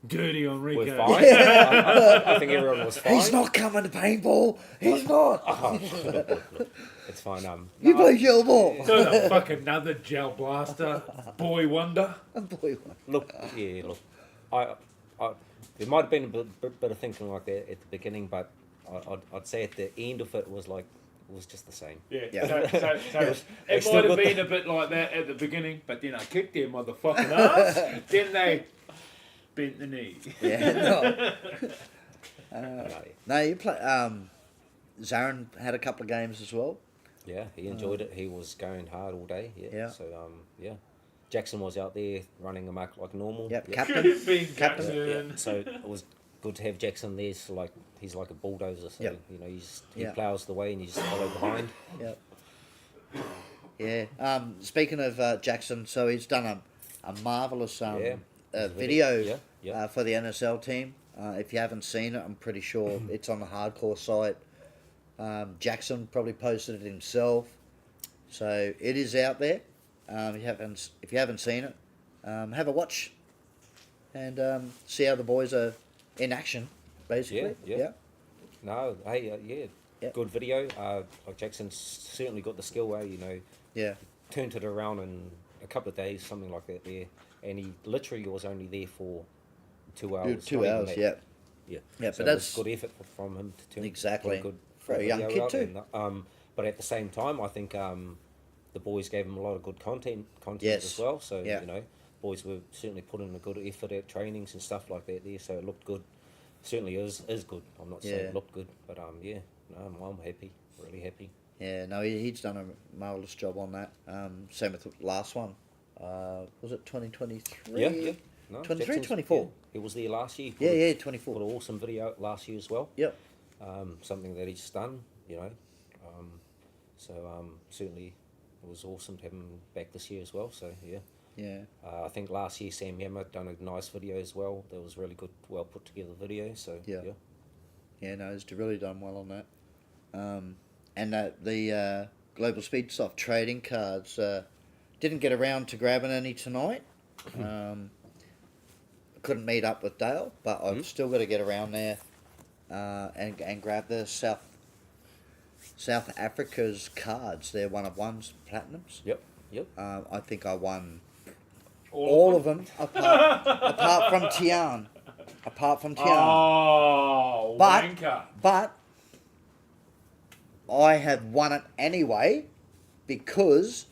Dirty on were Rico. fine. I think everyone was fine. He's not coming to paintball. He's not. Oh, look, it's fine. You play gel ball. Got a fucking another gel blaster, boy wonder. Boy, Look, I there might have been a bit of thinking like that at the beginning, but I'd say at the end of it was like it was just the same. Yeah, Yeah. so They it still might have got been a bit like that at the beginning, but then I kicked their motherfucking ass. Then they bent the knee. yeah, no. No, No, you play. Zarin had a couple of games as well. yeah, he enjoyed it. He was going hard all day. Yeah. Yeah. So yeah, Jackson was out there running amok like normal. Yep, Yeah. captain. Being Captain. captain. Yeah, so it was good to have Jackson there. So like he's like a bulldozer. So Yep. he Yeah. plows the way and you just follow behind. Yep. Yeah. Speaking of Jackson, so he's done a marvelous Yeah. video Yeah, yeah. for the NSL team. If you haven't seen it, I'm pretty sure it's on the hardcore site. Jackson probably posted it himself, so it is out there. If you haven't seen it, have a watch. and see how the boys are in action, basically. Yeah. No, hey, Yeah. good video. Like Jackson's certainly got the skill, Yeah. turned it around in a couple of days, something like that there. And he literally was only there for 2 hours. 2 not even hours, that. yeah. Yeah, Yeah, so but it was that's- good effort from him to turn Exactly. a good For a young video kid out. too. And, but at the same time, I think the boys gave him a lot of good content Yes. as well. So Yeah. boys were certainly putting in a good effort at trainings and stuff like that there. So it looked good. Certainly is good. I'm not saying Yeah. it looked good, but no, I'm happy, really happy. Yeah, no, he's done a marvellous job on that. Same with the last one. Was it 2023? Yeah. No, 23, Jackson's- 24? Yeah, he was there last year. Yeah, Put 24. an awesome video out last year as well. Yep. Something that he's done, certainly it was awesome to have him back this year as well. So yeah, Yeah. I think last year Sam Yammer done a nice video as well. That was really good, well put together video. So Yeah. Yeah, no, he's really done well on that. And the Global Speed Soft trading cards didn't get around to grabbing any tonight. Couldn't meet up with Dale, but I've still got to get around there and grab the South Africa's cards. They're one of ones, platinums. Yep. I think I won all of them apart from Tian. Oh, But- wanker. But I had won it anyway because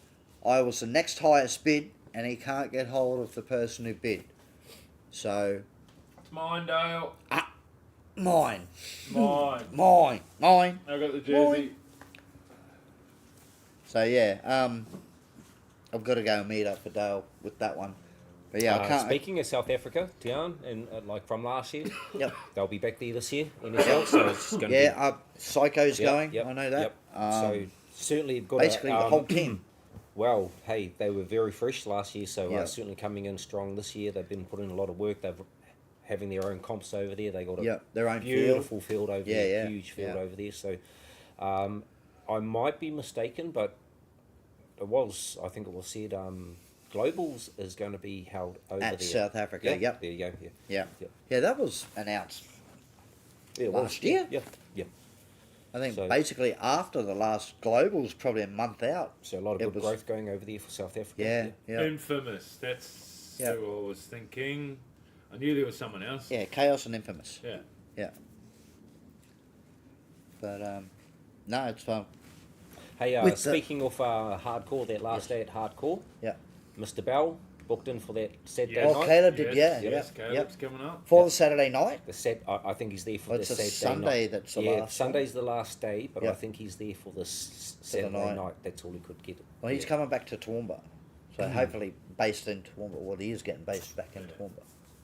I was the next highest bid and he can't get hold of the person who bid. So, Mine, Dale. mine. Mine. I got the jersey. So, yeah, I've got to go and meet up with Dale with that one. But yeah, I can't. Speaking of South Africa, Tian, and like from last year, Yep. they'll be back there this year. NFL, so it's going to be. Yeah, Psycho's going. Yep, I know that. Yep. So certainly got basically the whole team. Well, hey, they were very fresh last year, so Yeah. certainly coming in strong this year. They've been putting in a lot of work. They've having their own comps over there. They got a Their own beautiful field over Yeah, there, yeah, huge field yeah. over there. So I might be mistaken, but I think it was said Globals is going to be held over At there. South Africa, yep. There you go. Yeah. Yep. Yeah, that was announced. Yeah, it Last was. year? Yeah. I think So- basically after the last Globals, probably a month out. So a lot of It good was- growth going over there for South Africa. Yeah. Infamous. That's Yeah. who I was thinking. I knew there was someone else. Yeah, Chaos and Infamous. Yeah. But no, it's fun. Hey, With the- speaking of hardcore, that last day at hardcore, Yeah. Mr. Bell booked in for that Saturday Yes. Oh, night. Caleb did, Yes, yeah. yes, Caleb's coming up. For the Saturday night. I think he's there for Well, the it's a Saturday Sunday night. that's the yeah, last Sunday's the last day, but I Yeah. think he's there for the the Saturday night. night. That's all he could get. Well, he's Yeah. coming back to Toowoomba. So hopefully based in Toowoomba. Well, he is getting based back in Toowoomba.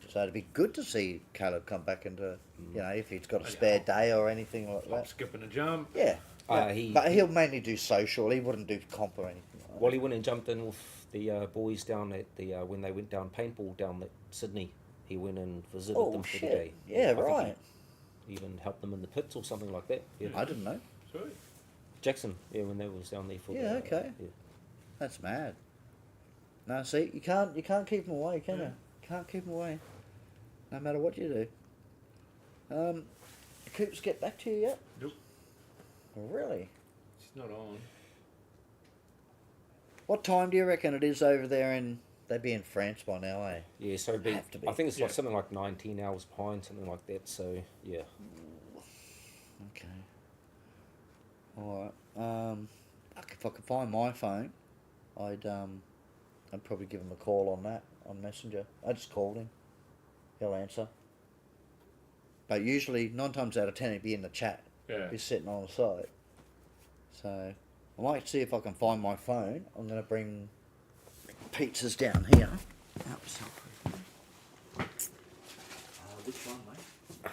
So it'd be good to see Caleb come back into, if he's got a spare day or anything like Hop, that. skip, and a jump. Yeah. But he'll mainly do social. He wouldn't do comp or anything like that. Well, he went and jumped in with the boys down at the when they went down paintball down at Sydney. He went and visited Oh, them for shit. the day. Yeah, I think right. he even helped them in the pits or something like that. Yeah. I didn't know. Sweet. Jackson, when they was down there for Yeah, the, okay. yeah. That's mad. No, see, you can't keep them away, can you? Can't keep them away, no matter what you do. Coops get back to you yet? Nope. Really? It's not on. What time do you reckon it is over there in? They'd be in France by now, eh? Yeah, so it'd be, Have to be. I think it's like Yeah. something like 19 hours behind, something like that. So yeah, Okay. All right. If I could find my phone, I'd probably give him a call on that on Messenger. I just called him. He'll answer. But usually, 9 times out of 10, he'd be in the chat. Yeah. He's sitting on the side. So I might see if I can find my phone. I'm going to bring pizzas down here. Which one, mate?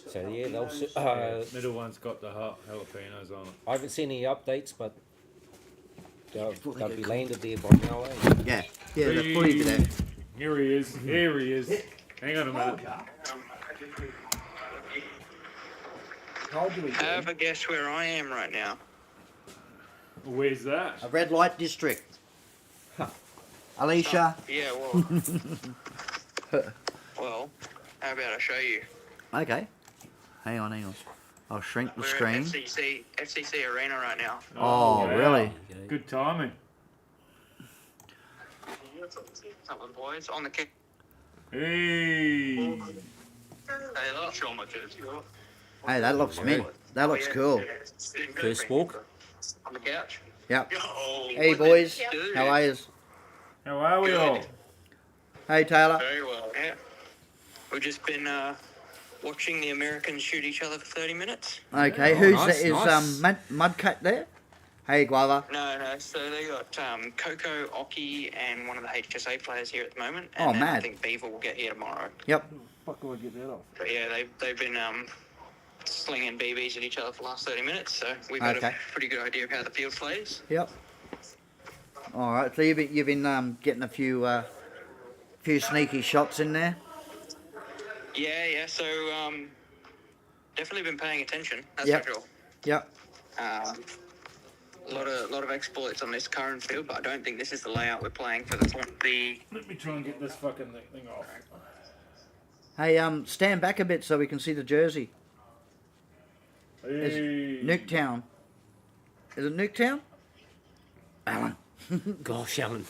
so yeah, they'll. Middle one's got the jalapenos on it. I haven't seen any updates, but they'll Fully be good. landed there by now. Eh? Yeah, they're fully there. Here he is. Here he is. Hang on a minute. How old do we Have a guess where I am right now. Where's that? A red light district. Alicia. Yeah, well, how about I show you? Okay. Hang on. I'll shrink the We're screen. at FCC Arena right now. Oh, really? Good timing. Something, boys. On the kick. Hey. Hey, look. Show my jersey. Hey, that looks mint. That looks cool. First walk. On the couch. Yep. Oh, Hey, boys. Dude. How are you? How are we all? Hey, Taylor. Very well. Yeah. We've just been watching the Americans shoot each other for 30 minutes. Okay, Oh, who's nice, is nice. Mudcat there? Hey, Guava. No. So they got Coco, Oki, and one of the HSA players here at the moment. Oh, And then I mad. think Beaver will get here tomorrow. Yep. Fuck do I get that off? But yeah, they've been slinging BBs at each other for the last 30 minutes. So we've got Okay. a pretty good idea of how the field plays. Yep. All right. So you've been getting a few sneaky shots in there. Yeah. So definitely been paying attention. That's Yep. for sure. Yep. A lot of exploits on this current field, but I don't think this is the layout we're playing for the. Let me try and get this fucking thing off. Hey, stand back a bit so we can see the jersey. Hey. Nuketown. Is it Nuketown? Alan. Gosh, Alan.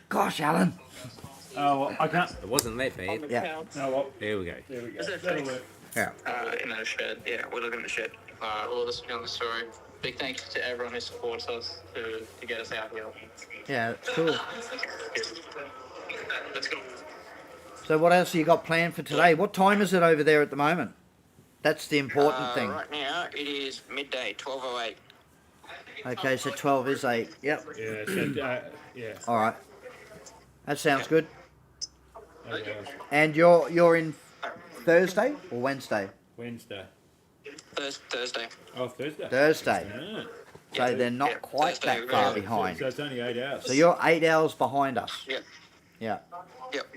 Gosh, Alan. Oh, well, I can't. It wasn't that bad. Yeah. No, well, There we go. there we go. Is that That'll fixed? work. Yeah. In the shed. Yeah, we're looking at the shed. Well, this will be on the story. Big thanks to everyone who supports us to get us out here. Yeah, it's cool. Let's go. So what else have you got planned for today? What time is it over there at the moment? That's the important thing. Right now, it is midday, 12:08. Okay, so 12 is 8. Yep. Yeah, so, yeah. All right. That sounds good. Okay. And you're in Thursday or Wednesday? Wednesday. Thursday. Oh, Thursday. Thursday. Yeah. So they're not Yeah, quite Thursday, that far yeah. behind. So it's only 8 hours. So you're 8 hours behind us. Yep. Yeah. Yep.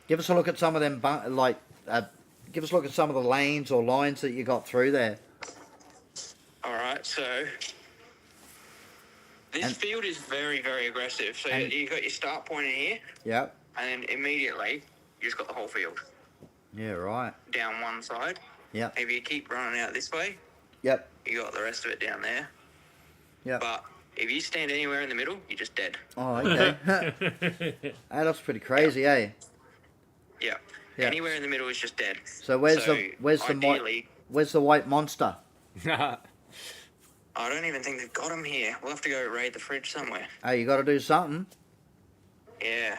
Give us a look at some of them, give us a look at some of the lanes or lines that you got through there. All right. So this And- field is very, very aggressive. So And- you got your start point in here, Yep. and then immediately you just got the whole field Yeah, right. down one side. Yep. If you keep running out this way, Yep. you got the rest of it down there. Yep. But if you stand anywhere in the middle, you're just dead. Oh, okay. That looks pretty crazy, eh? Yeah. Yeah. Anywhere in the middle is just dead. So where's So, the ideally, where's the white monster? I don't even think they've got them here. We'll have to go raid the fridge somewhere. Hey, you got to do something. Yeah.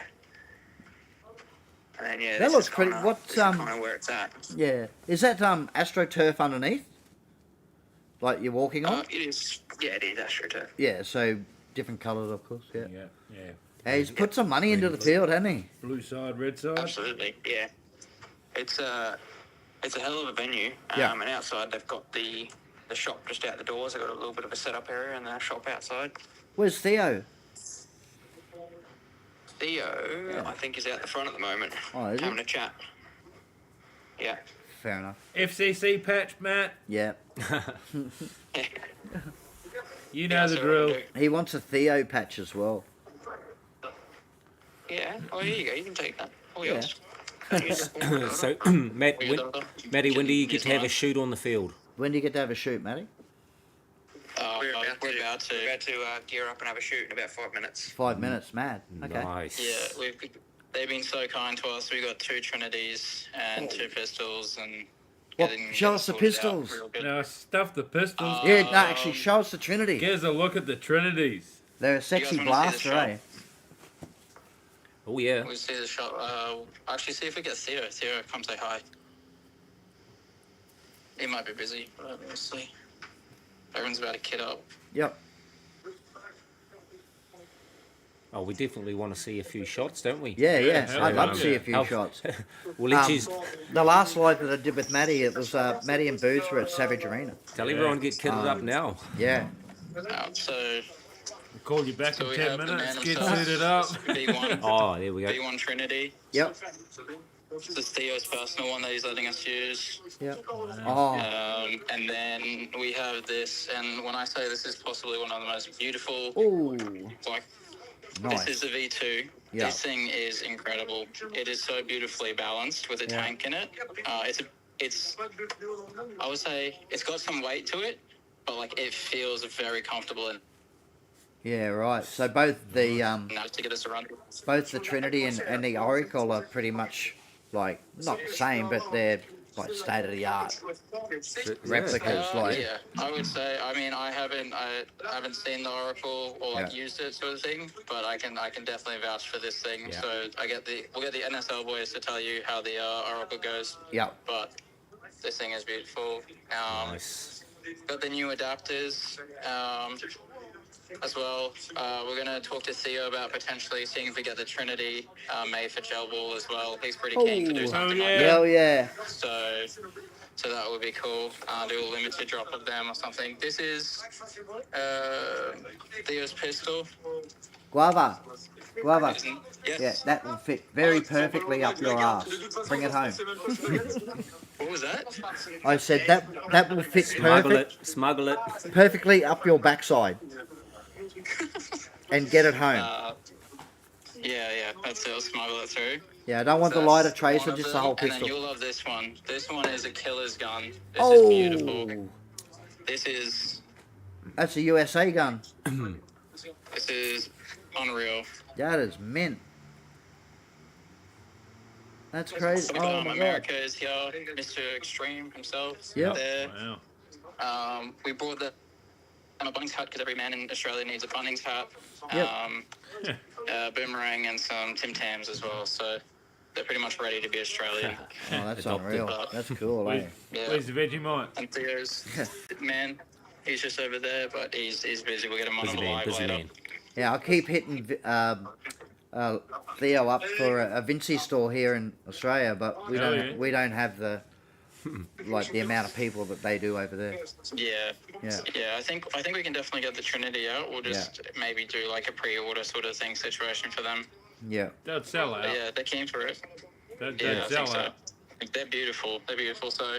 And then, yeah, That this looks is pretty- kinda- what's, this is kind of where it's at. Yeah. Is that AstroTurf underneath? Like you're walking on? It is. Yeah, it is AstroTurf. Yeah. So different coloured, of course. Yeah. Yeah. Hey, he's put some money into the field, hasn't he? Blue side, red side. Absolutely. Yeah. It's a hell of a venue. Yeah. And outside they've got the shop just out the doors. They've got a little bit of a setup area and the shop outside. Where's Theo? Theo, Yeah. I think, is out the front at the moment. Oh, is he? having a chat. Yeah. Fair enough. FCC patch, Matt. Yeah. You know Yeah, the so drill. what do we He wants a Theo patch as well. do? Yeah. Oh, here you go. You can take that. Oh, Yeah. yours. So, Matty, when do you get to have a shoot on the field? When do you get to have a shoot, Matty? We're about We're about to. to gear up and have a shoot in about 5 minutes. 5 minutes, mad. Okay. Nice. Yeah, they've been so kind to us. We got 2 Trinities and 2 pistols, and What? getting Show us the sorted out pistols. real good. Now, stuff the pistols. Yeah, no, actually, show us the Trinity. Get us a look at the Trinities. They're a sexy wanna see the blaster, shot? eh? Oh yeah. We see the shot. Actually, see if we get Theo. Theo, come say hi. He might be busy, but we'll see. Everyone's about to kit up. Yep. Oh, we definitely want to see a few shots, don't we? Yeah, yeah. hell I'd love yeah. to see a few How- shots. Well, let's Um, use, The last live that I did with Matty, it was Matty and Boots were at Savage Arena. tell everyone get kitted up now. Yeah. So We'll call you back So in we 10 have the minutes. man Get himself. suited up. B1, Oh, there we go. B1 Trinity. Yep. This is Theo's personal one that he's letting us use. Yep. Oh. And then we have this, and when I say this is possibly one of the most beautiful, Ooh. like, Nice. this is the V2. Yeah. This thing is incredible. It is so beautifully balanced with a Yeah. tank in it. It's I would say it's got some weight to it, but like it feels very comfortable and Yeah, right. So both the nice to get us around. both the Trinity and the Oracle are pretty much like not the same, but they're like state of the art replicas. Like Yeah, I would say. I mean, I haven't seen the Oracle or like Yeah. used it sort of thing, but I can definitely vouch for this thing. Yeah. So we'll get the NSL boys to tell you how the Oracle goes. yeah, But this thing is beautiful. Nice. Got the new adapters as well. We're going to talk to Theo about potentially seeing if we get the Trinity made for gel ball as well. He's pretty keen to do Oh. something Oh, like yeah. that. hell yeah. So that would be cool. Do a limited drop of them or something. This is Theo's pistol. Guava. Guava. Yeah. Yeah, that will fit very perfectly up your ass. Bring it home. What was that? I said that will fit Smuggle it. perfectly up your backside. And get it home. Yeah. That's it. I'll smuggle it through. Yeah, I don't want the That's lighter one tracer, of just the them, whole And then pistol. you'll love this one. This one is a killer's gun. This is beautiful. Oh, This is that's a USA gun. unreal. That is mint. That's crazy. Oh my god. America is here. Mr. Extreme himself. Yep. There. Wow. We brought the a Bunnings hat because every man in Australia needs a Bunnings hat. Yep. Boomerang and some Tim Tams as well. So they're pretty much ready to be Australian. Oh, that's Adopted. unreal. That's cool, eh? Yeah. Where's the Vegemite? And Theo's man, he's just over there, but he's busy. We'll get him on Busy a man, live busy later. man. Yeah, I'll keep hitting Theo up for a Vinci store here in Australia, but we Oh, don't yeah. we don't have the like the amount of people that they do over there. Yeah. Yeah. Yeah, I think we can definitely get the Trinity out. We'll just maybe do like a pre-order sort of thing situation for them. Yeah. They'd sell out. But yeah, they're keen for it. They'd Yeah, I sell think so. out. They're beautiful. They're beautiful. So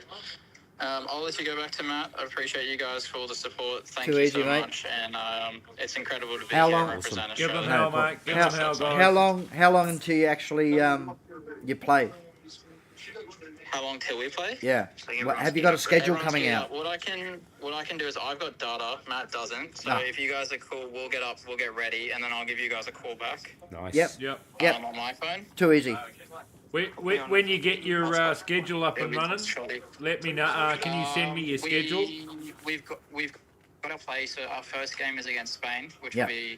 I'll let you go back to Matt. I appreciate you guys for all the support. Thank Too you easy, so mate. much. And it's incredible to be How here long- and represent Give them Australia. hell, mate. Give them hell, guys. How long until you actually you play? How long till we play? Yeah. Have you got a schedule Everyone's coming geared out? up. What I can do is I've got data. Matt doesn't. So Ah. if you guys are cool, we'll get up, we'll get ready, and then I'll give you guys a call back Nice. Yep. Yep. Yep. on my phone. Too easy. When you get your schedule up and running, let me know. Can you send me your schedule? We've got to play. So our first game is against Spain, which Yeah. will be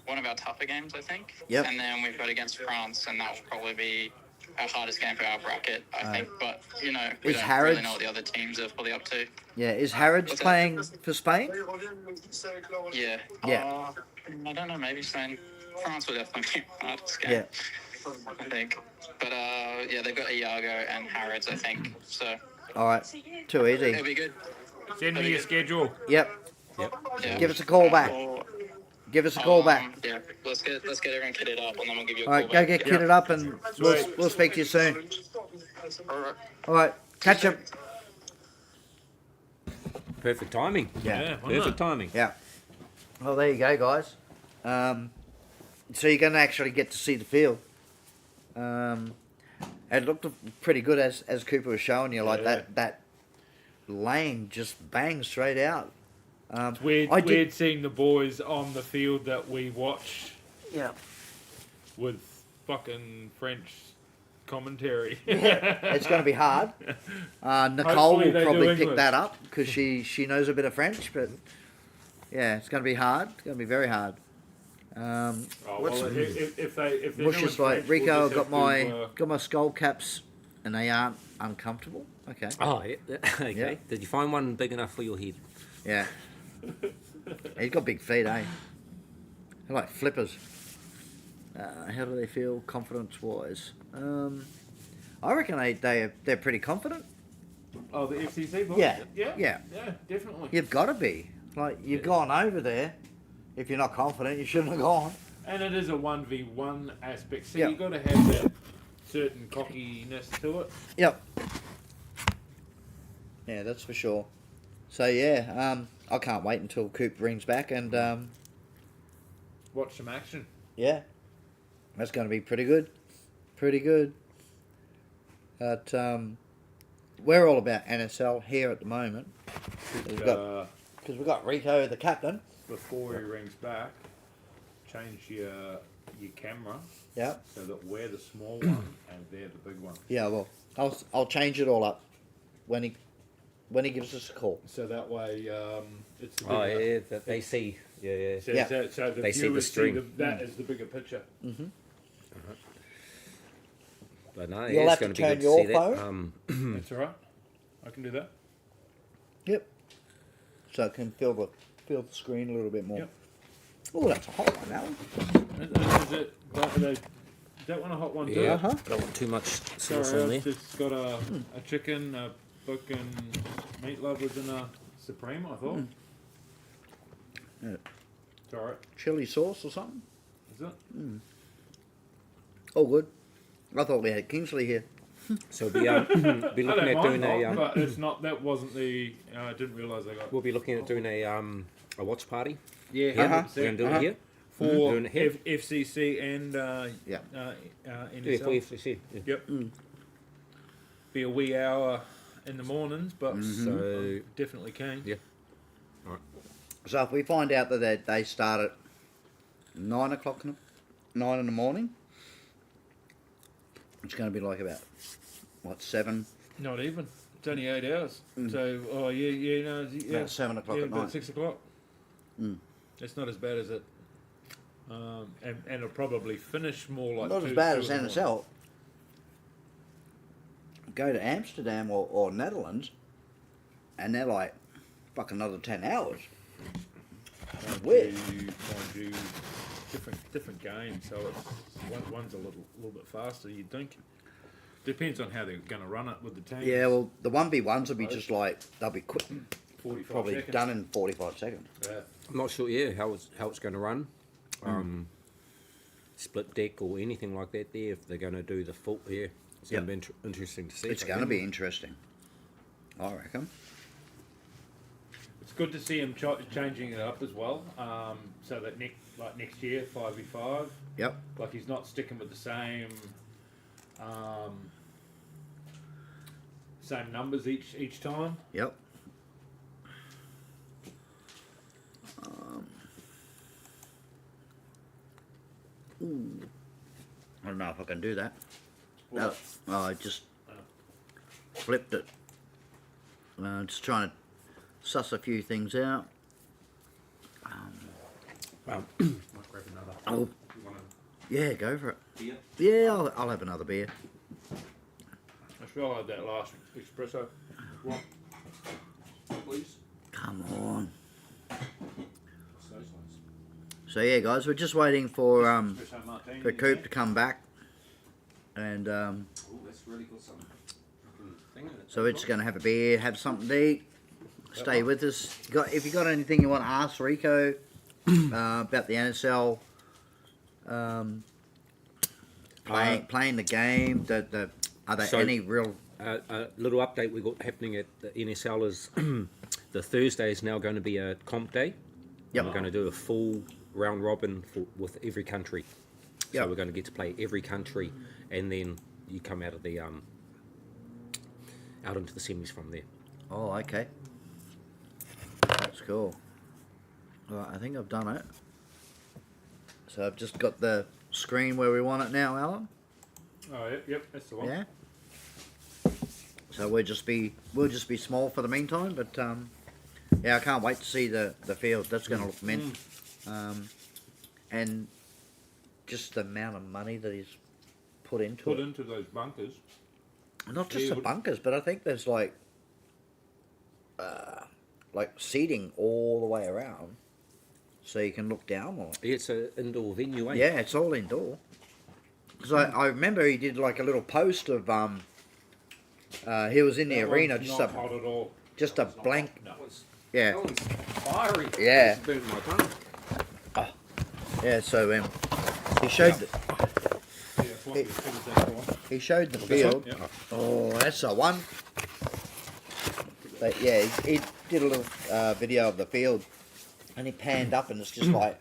one of our tougher games, I think. Yep. And then we've got against France, and that will probably be our hardest game for our bracket, I think. But we Is don't really Harrods- know what the other teams are fully up to. Yeah. Is Harrods What's that? playing for Spain? Yeah. Yeah. I don't know. Maybe Spain. France will definitely be our hardest game. Yeah. I think. But yeah, they've got Iago and Harrods, I think. So All right. Too it'll easy. be good. Send me your schedule. Yep. Yeah. Give us a call back. Give us a call back. Yeah, let's get everyone kitted up, and then we'll give you a All right. call Go back. get kitted up, and Sweet. we'll speak to you soon. All right. All right. Catch up. Perfect timing. Yeah, why Perfect not? timing. Yeah. Well, there you go, guys. So you're going to actually get to see the field. It looked pretty good as Cooper was showing you. Like Yeah. that lane just bangs straight out. It's weird, I did- weird seeing the boys on the field that we watch Yeah. with fucking French commentary. It's going to be hard. Nicole Hopefully will they do probably pick English. that up because she knows a bit of French. But yeah, it's going to be hard. It's going to be very hard. Oh, What's well, if they're Mush doing is like, French, we'll Rico, just I've got have to, got my skull caps, and they aren't uncomfortable. Okay. Oh, yeah. Okay. Yeah. Did you find one big enough for your head? Yeah. He's got big feet, eh? They're like flippers. How do they feel confidence-wise? I reckon they're pretty confident. Oh, the FCC boys? Yeah, Yeah. yeah. Yeah, definitely. You've got to be. Like, you've gone over there. If you're not confident, you shouldn't have gone. And it is a 1v1 aspect, so Yeah. you got to have that certain cockiness to it. Yep. Yeah, that's for sure. So yeah, I can't wait until Coop brings back, and Watch some action. yeah, that's going to be pretty good. Pretty good. But we're all about NSL here at the moment. Because we've got Rico, the captain. Before he rings back, change your camera Yeah. so that we're the small one and they're the big one. Yeah. Well, I'll change it all up when he gives us a call. So that way, it's the Oh bigger. yeah, that they see. Yeah. So, Yeah. so the They see the viewers string. that is the bigger picture. Mm-hmm. But no, You'll yeah, have it's going to to be turn good your to see phone. that. That's all right. I can do that. Yep. So it can fill the screen a little bit more. Yep. Oh, that's a hot one, Alan. Is that one a hot one too? Yeah, Uh-huh. don't want too much sauce Sorry, on I've there. just got a chicken, a fucking meatloaf within a supreme. I thought. Yeah. It's all right. Chili sauce or something. Is it? Oh, good. I thought we had Kingsley here. So we'll be I looking don't at doing mind a. hot, but it's not. That wasn't the. I didn't realise I got. We'll be looking at doing a watch party. Yeah, Uh-huh. We're going to do it here. for Doing it here. FCC and Yeah. Yeah, NSL. for FCC. Yeah. Yep. Be a wee hour in the mornings, but So definitely keen. yeah. So if we find out that they start at 9 o'clock, 9 in the morning, it's going to be like about, what, 7? Not even. It's only 8 hours. So, no, yeah, About 7 o'clock yeah, at about night. 6 o'clock. Mm. It's not as bad as it. And it'll probably finish more like Not 2, as bad 2 as in the morning. NSL. Go to Amsterdam or Netherlands, and they're like, fuck, another 10 hours. Weird. Mind you, different games, so it's one's a little bit faster. You'd think. Depends on how they're going to run it with the team. Yeah, well, the 1v1s will be just like, they'll be quick, 45 probably seconds. done in 45 seconds. Yeah. I'm not sure. Yeah, how it's going to run. Split deck or anything like that. There, if they're going to do the full. Yeah, it's going to be interesting to see. It's going to be interesting, I reckon. It's good to see him changing it up as well, so that next year 5v5. Yep. Like he's not sticking with the same numbers each time. Yep. I don't know if I can do that. No, I just flipped it. Just trying to suss a few things out. Might grab another. Oh, You want yeah, go for it. a beer? Yeah, I'll have another beer. I sure I had that last espresso. What? Please. Come on. So nice. So yeah, guys, we're just waiting for Espresso martini. for Coop to come back, and Oh, that's really got some fucking thing in it. so we're just going to have a beer, have something to eat, stay with us. If you got anything you want to ask Rico about the NSL, playing the game, are there So- any real? A little update we got happening at the NSL is the Thursday is now going to be a comp day. Yep. We're going to do a full round robin with every country. So Yep. we're going to get to play every country, and then you come out of the out into the semis from there. Oh, okay. That's cool. Right, I think I've done it. So I've just got the screen where we want it now, Alan. Oh, yep, that's the one. Yeah. So we'll just be small for the meantime, but yeah, I can't wait to see the field. That's going to look mint. And just the amount of money that he's put into Put it. into those bunkers. Not just Yeah, the but- bunkers, but I think there's like seating all the way around, so you can look down on it. Yeah, it's an indoor venue, eh? Yeah, it's all indoor. Because I remember he did like a little post of he was in the That arena, one's just not a hot at all. just a blank. That was Yeah, that one's fiery. Yeah. It's burnt my tongue. yeah. So he showed swap your figures out for one. he showed the field. Yep. Oh, that's the one. But yeah, he did a little video of the field, and he panned up, and it's just like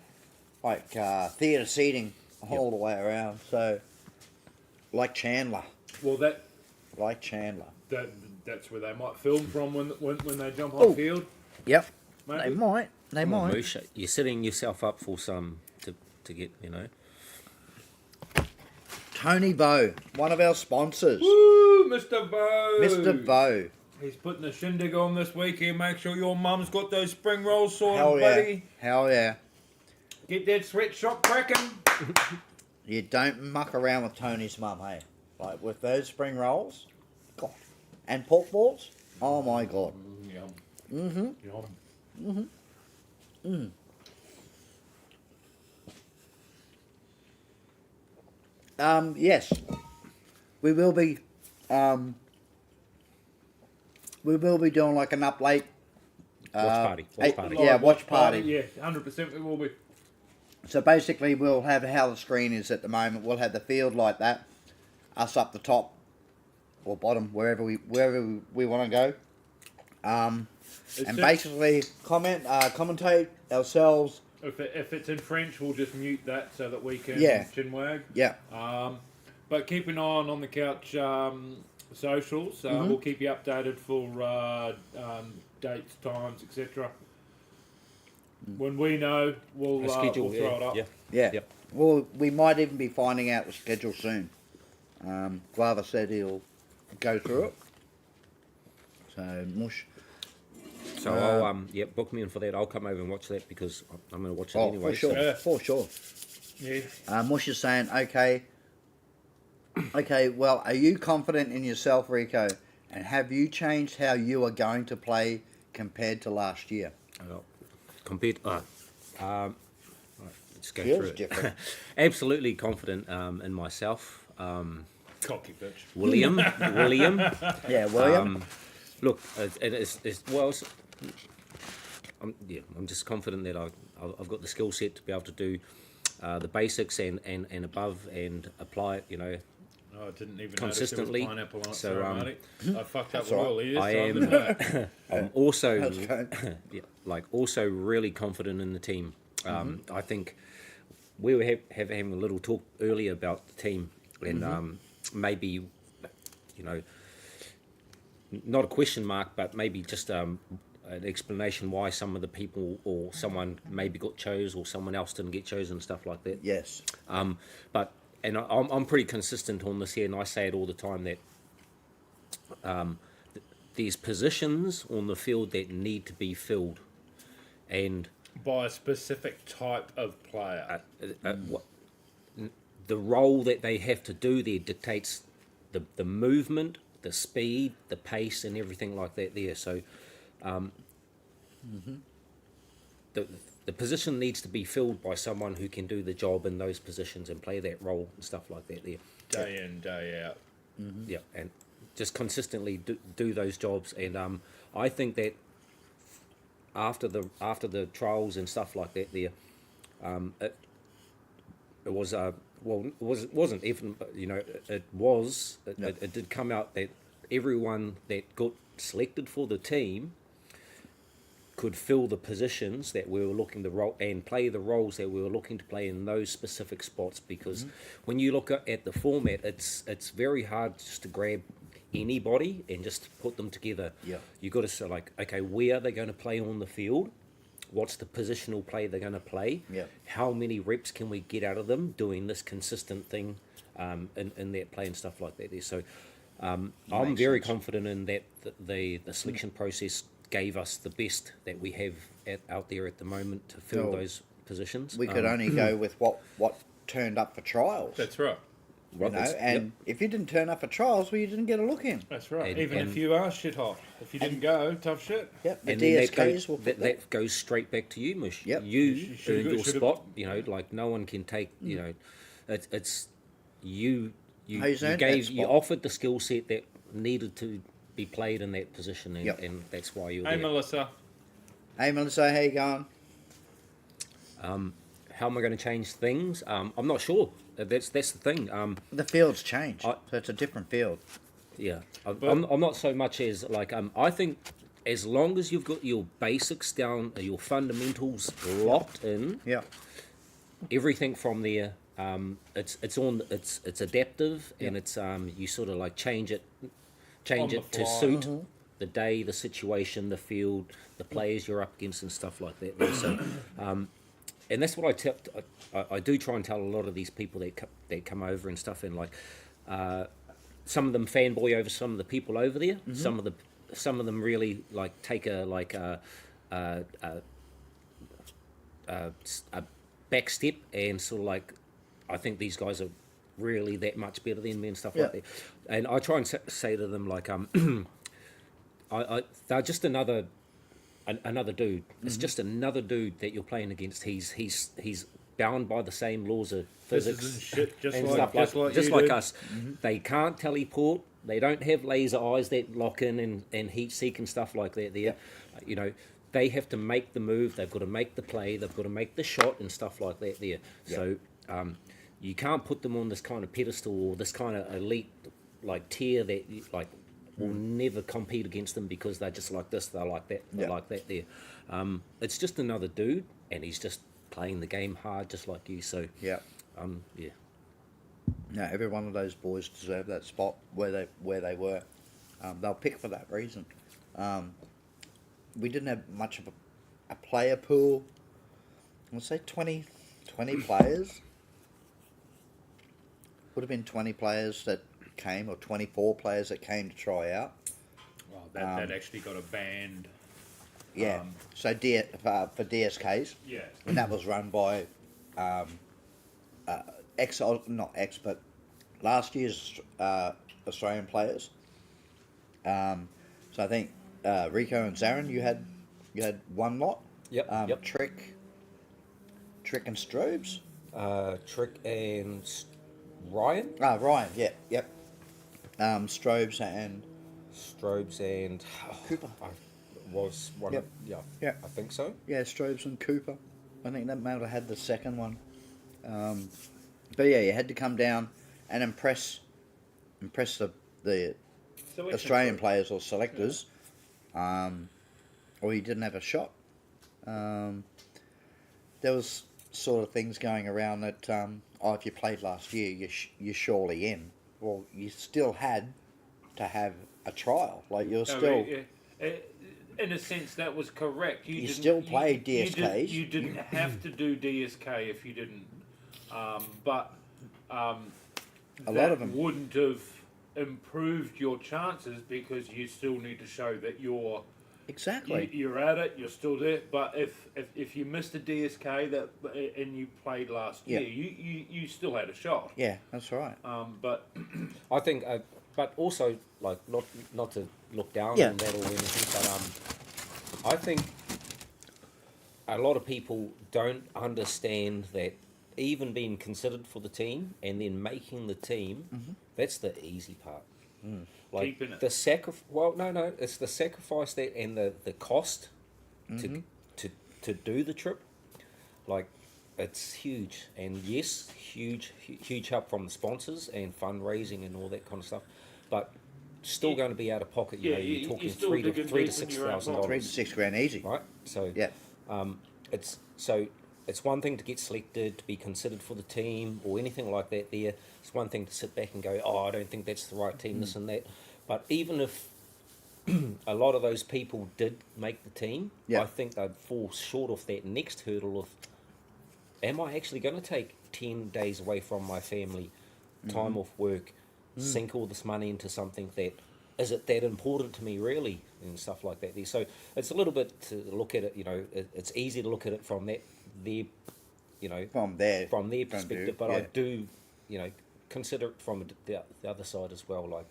theatre seating all the way around. So, like Chandler, Well, that's where they might film from when they jump on field. Yep, Maybe. they might. They Come on, might. Moosh, you're setting yourself up for some to get, you know. Tony Bow, one of our sponsors. Woo, Mr. Bo. Mr. Bow. He's putting a shindig on this weekend. Make sure your mum's got those spring rolls sorted, Hell yeah. buddy. Hell yeah. Get that sweatshop cracking. You don't muck around with Tony's mum, hey? Like with those spring rolls, God. And pork balls, oh my God. Yum. Mm-hmm. Yum. Yes. We will be doing like an up late Watch party. Yeah, watch party. Yeah, 100% we will be. So basically, we'll have how the screen is at the moment. We'll have the field like that, us up the top or bottom, wherever we want to go. And basically commentate ourselves. If it's in French, we'll just mute that so that we can chinwag. Yeah. But keep an eye on the couch socials. We'll keep you updated for dates, times, etc. When we know, we'll schedule, we'll throw it up. Yeah. Yep. Well, we might even be finding out the schedule soon. Guava said he'll go through it. So mush. So I'll book me in for that. I'll come over and watch that because I'm going to watch it anyway. For sure. Yeah. For sure. Yeah. Mush is saying, okay, well, are you confident in yourself, Reco? And have you changed how you are going to play compared to last year? Compared, let's go Feels through it. different. Absolutely confident in myself. Cocky bitch. William. Yeah, William. Look, I'm just confident that I've got the skill set to be able to do the basics and above and apply it, you know. Oh, I didn't even consistently. notice there was pineapple on it. So, Sorry, Marty. I fucked up that's all earlier. I am. I'm also, also really confident in the team. I think we were having a little talk earlier about the team, and maybe, you know, not a question mark, but maybe just an explanation why some of the people or someone maybe got chose or someone else didn't get chosen, stuff like that. Yes. But I'm pretty consistent on this here, and I say it all the time that there's positions on the field that need to be filled, and By a specific type of player. the role that they have to do there dictates the movement, the speed, the pace, and everything like that there. So the position needs to be filled by someone who can do the job in those positions and play that role and stuff like that there. Day in, day out. Yeah, and just consistently do those jobs. And I think that after the trials and stuff like that there, it was wasn't even, you know, it did come out that everyone that got selected for the team could fill the positions that we were looking to role and play the roles that we were looking to play in those specific spots, because when you look at the format, it's very hard just to grab anybody and just put them together. Yeah. You got to say, like, okay, where are they going to play on the field? What's the positional play they're going to play? Yeah. How many reps can we get out of them doing this consistent thing in that play and stuff like that there. So I'm very confident in that the selection process gave us the best that we have out there at the moment to fill those positions. We could only go with what turned up for trials. That's right. You know, and if you didn't turn up for trials, well, you didn't get a look in. That's right. And- Even and- if you are shit hot. If you didn't go, tough shit. Yep, the And then DSKs will put that goes straight back to you, Mush. Yep. You should've earned your should've- spot. You know, like no one can take. You know, it's you. You Who's earned that gave. spot? You offered the skill set that needed to be played in that position, and, Yep. and that's why you're Hey, there. Melissa. Hey, Melissa, how you going? how am I going to change things? I'm not sure. That's the thing. The field's changed, I- so it's a different field. Yeah, But- I'm not so much as like I think as long as you've got your basics down, your fundamentals locked in, Yeah. everything from there, it's adaptive and it's you sort of like change it On the to fly. suit the day, the situation, the field, the players you're up against and stuff like that. So, and that's what I do try and tell a lot of these people that come over and stuff, and like some of them fanboy over some of the people over there. Some of them really like take a back step and sort of like, I think these guys are really that much better than me and stuff like that. And I try and say to them like they're just another dude. It's just another dude that you're playing against. He's bound by the same laws of physics This is shit, just and like- stuff just like just you like do. us. They can't teleport. They don't have laser eyes that lock in and heat seek and stuff like that. There, you know, they have to make the move. They've got to make the play. They've got to make the shot and stuff like that. There, so you can't put them on this kind of pedestal or this kind of elite like tier that like will never compete against them because they're just like this. They're like that. They're like that. There, it's just another dude, and he's just playing the game hard, just like you. So Yeah. yeah. No, every one of those boys deserved that spot where they were. They'll pick for that reason. We didn't have much of a player pool. Let's say 20 players. Would have been 20 players that came, or 24 players that came to try out. Well, that actually got a band. Yeah. So for DSKs, Yeah. and that was run by but last year's Australian players. So I think Reco and Zarin, you had one lot. Yep. Yep. Trick and Strobes. Trick and Ryan. Ryan. Yeah. Yep. Strobes and Strobes and Cooper. I was one. Yep. Yeah, I think so. Yeah, Strobes and Cooper. I think that might have had the second one. But yeah, you had to come down and impress the Australian players or selectors, or you didn't have a shot. There was sort of things going around that, if you played last year, you're surely in. Well, you still had to have a trial. Like you're still. In a sense, that was correct. You still played DSKs. You didn't have to do DSK if you didn't. But A that lot of them wouldn't have improved your chances because you still need to show that you're exactly. you're at it. You're still there. But if you missed a DSK and you played last year, you still had a shot. Yeah, that's right. But I think, but also like not to look down on that or anything, but I think a lot of people don't understand that even being considered for the team and then making the team, that's the easy part. Like Keeping it. the no, it's the sacrifice that and the cost to do the trip. Like it's huge, and yes, huge help from the sponsors and fundraising and all that kind of stuff, but still going to be out of pocket. You know, you're talking still three to digging $6,000. deep in your own pocket. $3 to $6 grand easy. Right, so Yeah. it's one thing to get selected to be considered for the team or anything like that. It's one thing to sit back and go, I don't think that's the right team, this and that. But even if a lot of those people did make the team, I think they'd fall short of that next hurdle of, am I actually going to take 10 days away from my family, time off work, sink all this money into something that, is it that important to me really, and stuff like that. So it's a little bit to look at it, you know, it's easy to look at it from their From their perspective, but I do, you know, consider it from the other side as well. Like,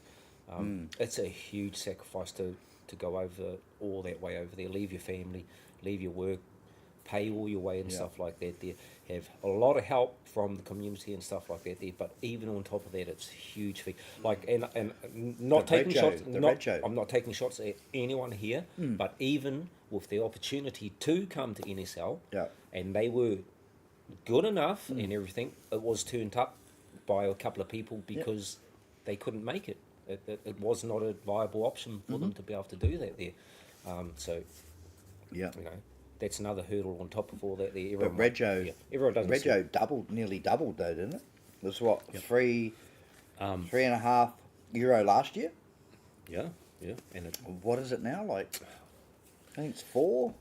it's a huge sacrifice to go over all that way over there, leave your family, leave your work, pay all your way and stuff like that. There have a lot of help from the community and stuff like that there, but even on top of that, it's huge fee. Like, and not The taking Reco, shots. the Not, Reco. I'm not taking shots at anyone here, but even with the opportunity to come to NSL, and they were good enough and everything, it was turned up by a couple of people because they couldn't make it. It was not a viable option for them to be able to do that there. So, Yeah. you know, that's another hurdle on top of all that there. But everyone doesn't see nearly doubled though, didn't it? It was what, Yep. €3.5 last year? Yeah, yeah. And it, What is it now? Like, I think it's 4.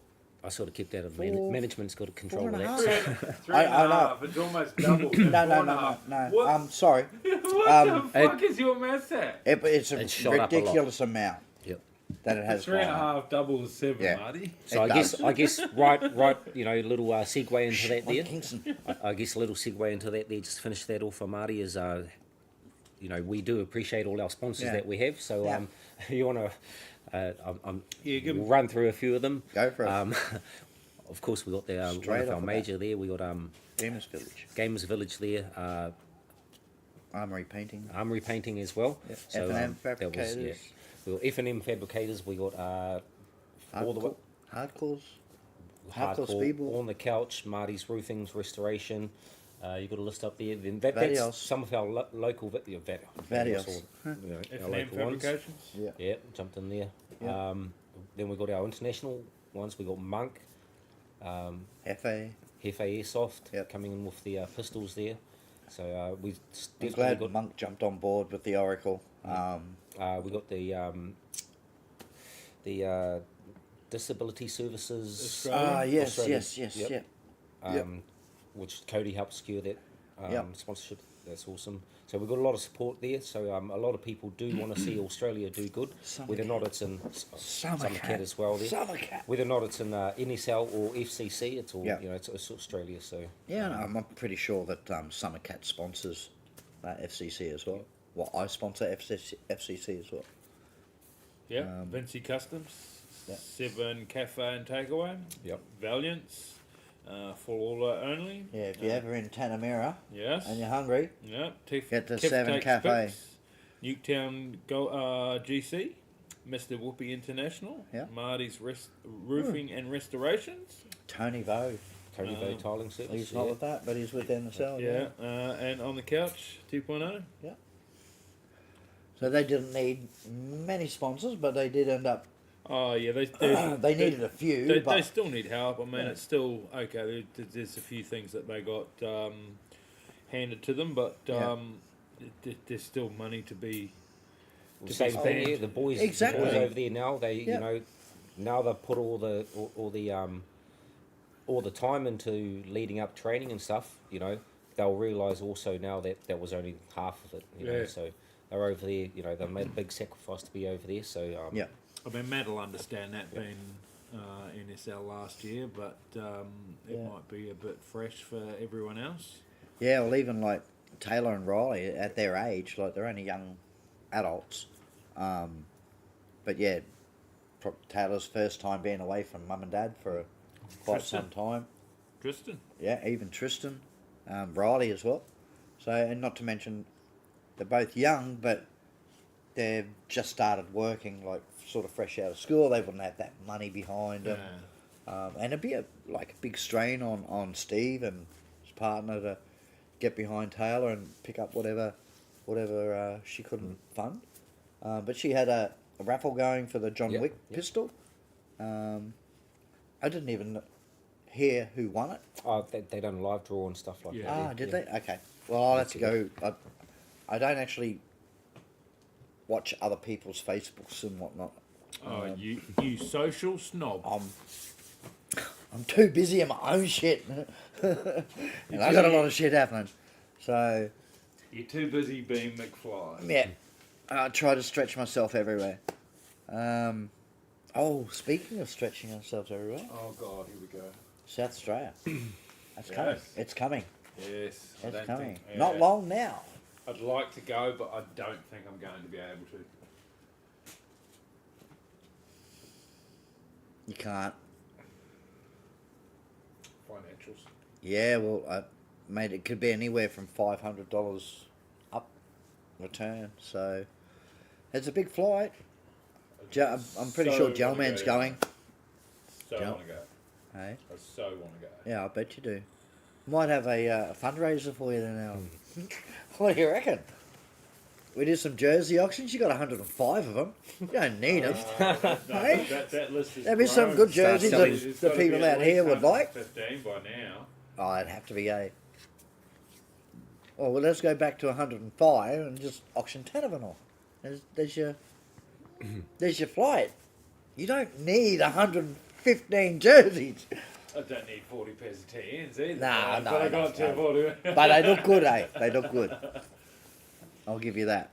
I sort of kept that of Four- management's got to control 4.5. that. Three and a I know. half. It's almost double. No. What, Sorry. what the fuck is your maths at? It's a It's shot up a lot. ridiculous amount Yep. that it has. Three and a gone up. half doubles 7, Yeah. Marty. So It I guess right, you know, little segue into that there. Kingston. I guess a little segue into that there, just to finish that off for Marty, is, you know, we do appreciate all our sponsors Yeah. that we have. So Yeah. you want to, give we'll run through a few of them. Go for it. Of course, we got the one Straight of our off the major there. We got Gamers Village. Gamers Village there, Armory Painting. Armory Painting as well. Yep. So, F&M that was, Fabricators. We got F&M Fabricators. We got all the way. Hardcores. Hardcore, Speedball. On the Couch, Marty's Roofings Restoration. You got a list up there. Then that's Vadios. some of our local Vadios. you know, our F&M local ones. Fabrications. Yeah. Yeah, jumped in there. Yeah. Then we got our international ones. We got Monk, FA. Hefe Airsoft Yep. coming in with the pistols there. So we I'm definitely glad got. Monk jumped on board with the Oracle. We got the Disability Services. Australia. Yes, Australia. yes, Yep. yeah. Which Cody helped secure that Yep. sponsorship. That's awesome. So we've got a lot of support there. So a lot of people do want to see Australia do good. Whether or not it's in Summercat as well there. Summercat. Whether or not it's in NSL or FCC, it's all Yep. you know. It's Australia. So Yeah, no, I'm pretty sure that Summercat sponsors FCC as well. Well, I sponsor FCC as well. Yeah. Vinci Customs. Yeah. 7 Cafe and Takeaway. Yep. Valiance. Full order only. Yeah, if you're ever in Tanamera Yes. and you're hungry, Yeah. Get to 7 Cafe. Newtown GC. Mr. Whoopi International. Yeah. Marty's Roofing and Restorations. Tony Vo. Tony Vo Tiling Service. He's not with that, but he's with NSL. Yeah. And On the Couch 2.0. So they didn't need many sponsors, but they did end up. Oh, yeah. They needed a few, They but still need help. I mean, Yeah. it's still okay. There's a few things that they got handed to them, but Yeah. there's still money to be. Same be thing. spent. Yeah, the boys Exactly. over there now. They Yeah. you know now they've put all the time into leading up training and stuff. You know they'll realise also now that was only half of it. You know, Yeah. so they're over there. You know they've made a big sacrifice to be over there. So yeah, I mean, Matt will understand that being NSL last year, but it Yeah. might be a bit fresh for everyone else. yeah. Well, even like Taylor and Riley at their age, like they're only young adults, but yeah, Taylor's first time being away from mum and dad for quite Tristan. some time. Tristan. Yeah, even Tristan, Riley as well. So, and not to mention, they're both young, but they've just started working, like sort of fresh out of school. They wouldn't have that money behind them, and it'd be a big strain on Steve and his partner to get behind Taylor and pick up whatever she couldn't fund. But she had a raffle going for the John Wick pistol. I didn't even hear who won it. they done live draw and stuff like Yeah. that. Did they? Okay. Well, I'll have to go. I don't actually watch other people's Facebooks and whatnot. Oh, you social snob. I'm too busy in my own shit, and I got a lot of shit happening. So You're too busy being McFly. yeah, I try to stretch myself everywhere. Speaking of stretching ourselves everywhere, Oh God, here we go. South Australia. That's coming. Yes. It's coming. Yes, I It's don't coming. think- Not yeah. long now. I'd like to go, but I don't think I'm going to be able to. You can't. Financials. Yeah, well, mate, it could be anywhere from $500 up return. So it's a big flight. I'm pretty So sure wanna Gelman's go, going. So I Gel- want to go. Hey, I so want to go. yeah, I bet you do. Might have a fundraiser for you then, Alan. What do you reckon? We did some jersey auctions. You got 105 of them. You don't need them. Hey? That list is There'd be some grown. good jerseys Start that It's the gotta be people at out here least would like. 115 by now. Oh, it'd have to be a. Oh, well, let's go back to 105 and just auction 10 of them off. There's your flight. You don't need 115 jerseys. I don't need 40 pairs of TNs either. Nah, but no, I got no, 10 40. But they look good, eh? They look good. I'll give you that.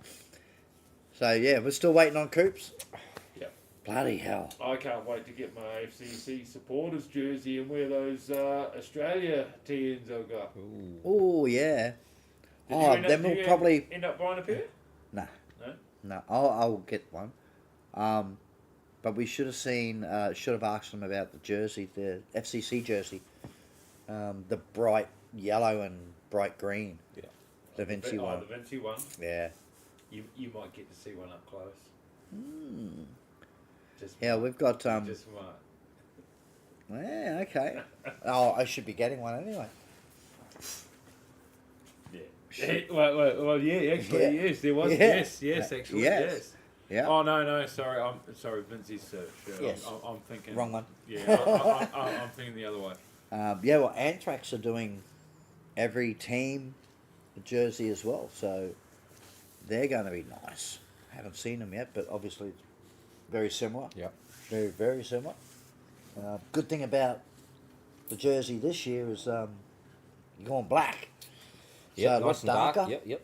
So, yeah, we're still waiting on Coops. Yep. Bloody hell. I can't wait to get my FCC supporters jersey and wear those Australia TNs I've got. Oh, yeah. Did Oh, you then did we'll you probably... end up buying a pair? Nah. No? No, I'll get one. But we should have asked them about the jersey, the FCC jersey. The bright yellow and bright green. Yeah. The Vinci Oh, one. the Vinci one. Yeah. You might get to see one up close. Just Yeah, we've got... you just might. Yeah, okay. Oh, I should be getting one anyway. Yeah. Well, yeah, actually, Yeah. yes, there was. Yeah. Yes, actually, Yes. yes. Yeah. Oh no, sorry, I'm sorry, Vincey's shirt. Yes. I'm thinking Wrong one. Yeah, I'm thinking the other way. Yeah, well, Anthrax are doing every team a jersey as well, so they're going to be nice. Haven't seen them yet, but obviously it's very similar. Yep. Very, very similar. Good thing about the jersey this year is you're going black. Yep, So a lot nice and dark. darker. Yep.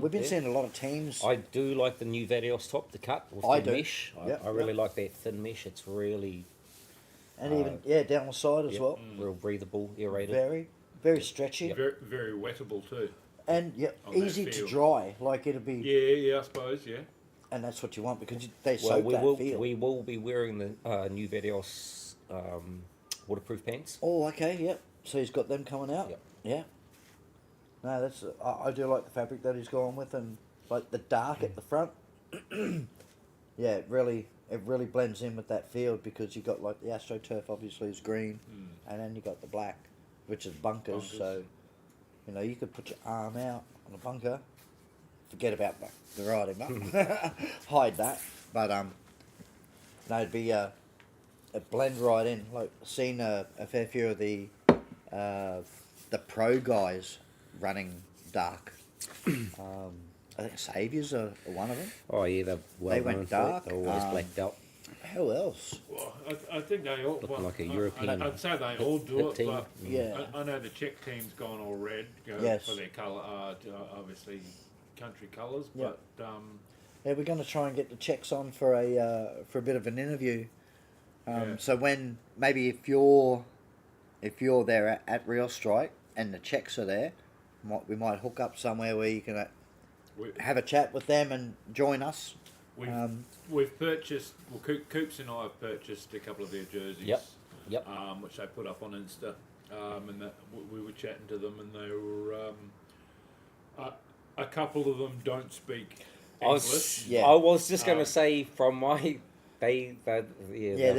We've been Yeah. seeing a lot of teams. I do like the new Vadios top, the cut with I the do. mesh. Yep, I really like that thin mesh. It's really and even down the side as yep, well. real breathable, aerated. Very, very stretchy. Very, very wettable too. And On that easy to field. dry. Like it'll be, Yeah, I suppose. Yeah. and that's what you want because they Well, soak that field. we will be wearing the new Vadios waterproof pants. Oh, okay, yep. So he's got them coming out. Yep. Yeah. No, that's I do like the fabric that he's gone with, and like the dark at the front. Yeah, it really blends in with that field because you got like the AstroTurf obviously is green, and then you got the black, which is bunkers. So, you know, you could put your arm out on a bunker. Forget about the riding up, hide that. But no, it'd be a blend right in. Like seen a fair few of the pro guys running dark. I think Saviours are one of them. Oh yeah, they're well They went known for it. dark, They're always blacked out. Who else? Well, I think they all. Looking like a European I'd say they all do hit it, team. but Yeah. I know the Czech team's gone all red. Yes. For their colour, obviously country colours, Yep. but Yeah, we're going to try and get the Czechs on for a bit of an interview. Yeah. So when maybe if you're there at Real Strike and the Czechs are there, we might hook up somewhere where you can have a chat with them and join us. we've purchased. Well, Coops and I have purchased a couple of their jerseys. Yep. Which they put up on Insta, and that we were chatting to them, and they were. A couple of them don't speak English. I was just going Um, to say from my they're they're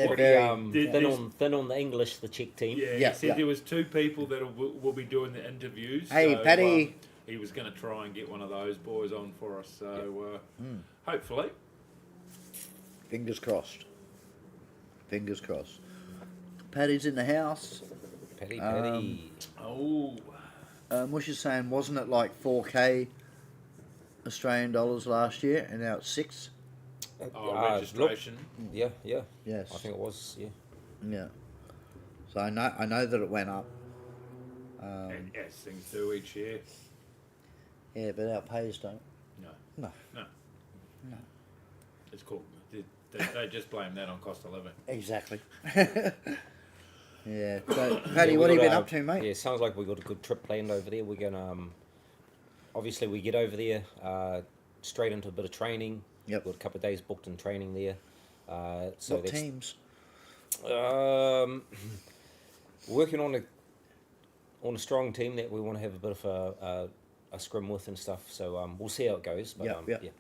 pretty very- thin on the English, the Czech team. Yeah, Yeah, he said yeah. there was two people that will be doing the interviews. Hey, Paddy. He was going to try and get one of those boys on for us. So hopefully. Fingers crossed. Fingers crossed. Paddy's in the house. Paddy. Oh, Mush is saying, wasn't it like 4K Australian dollars last year, and now it's 6? registration. Yeah. Yes. I think it was. Yeah. Yeah. So I know that it went up. As things do each year. Yeah, but our pays don't. No. No. It's cool. They just blame that on cost of living. Exactly. Yeah. So, Paddy, what have you been up to, mate? Yeah, sounds like we've got a good trip planned over there. We're gonna obviously we get over there straight into a bit of training. Yep. We've got a couple of days booked in training there. So What that's teams? working on a strong team that we want to have a bit of a scrim with and stuff. So we'll see how it goes. But Yep. yeah.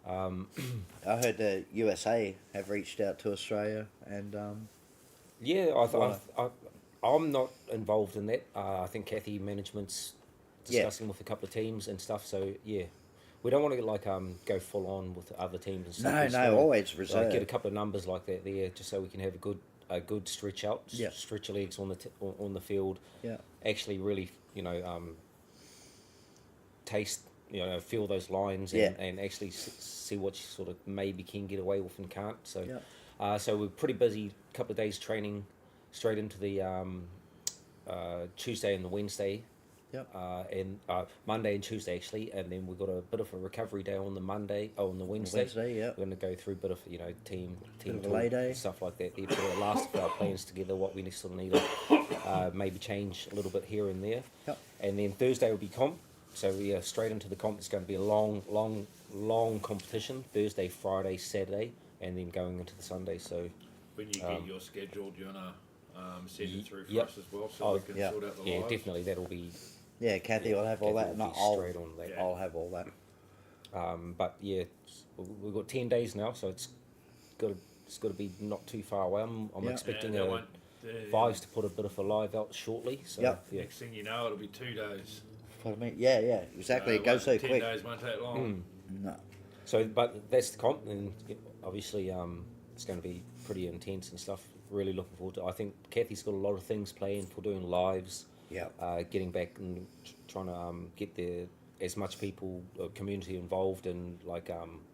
I heard the USA have reached out to Australia, and Yeah, I'm not involved in that. I think Kathy management's discussing with a couple of teams and stuff. So yeah, we don't want to go full on with other teams and stuff. No, We just no, wanna, always reserve. get a couple of numbers like that there, just so we can have a good stretch out, Yeah. stretch your legs on the field. Yeah. Actually, really, taste, feel those lines Yeah. and actually see what you sort of maybe can get away with and can't. So, Yeah. so we're pretty busy. Couple of days training, straight into the Tuesday and the Wednesday. Yep. And Monday and Tuesday actually, and then we've got a bit of a recovery day on the Wednesday. Wednesday, yeah. We're going to go through a bit of team Bit of a talk, lay day. stuff like that. There, put the last of our plans together, what we sort of need to maybe change a little bit here and there. Yep. And then Thursday will be comp. So we are straight into the comp. It's going to be a long competition. Thursday, Friday, Saturday, and then going into the Sunday. So When you get your schedule, do you want to send it through for yep. us as well, so we can yeah. sort out the yeah, lives? definitely that'll be. Yeah, Kathy will have all Kathy that. will And be I'll, straight on that. I'll have all that. But yeah, we've got 10 days now, so it's got to be not too far away. I'm Yeah. expecting Yeah, they Vibes to put a bit of a live out shortly. So Yep. yeah. Next thing you know, it'll be 2 days. Pardon me? Yeah, exactly. It goes so 10 quick. days won't take long. No. So, but that's the comp, and obviously it's going to be pretty intense and stuff. Really looking forward to. I think Kathy's got a lot of things planned for doing lives. Yeah. Getting back and trying to get as much people, community involved in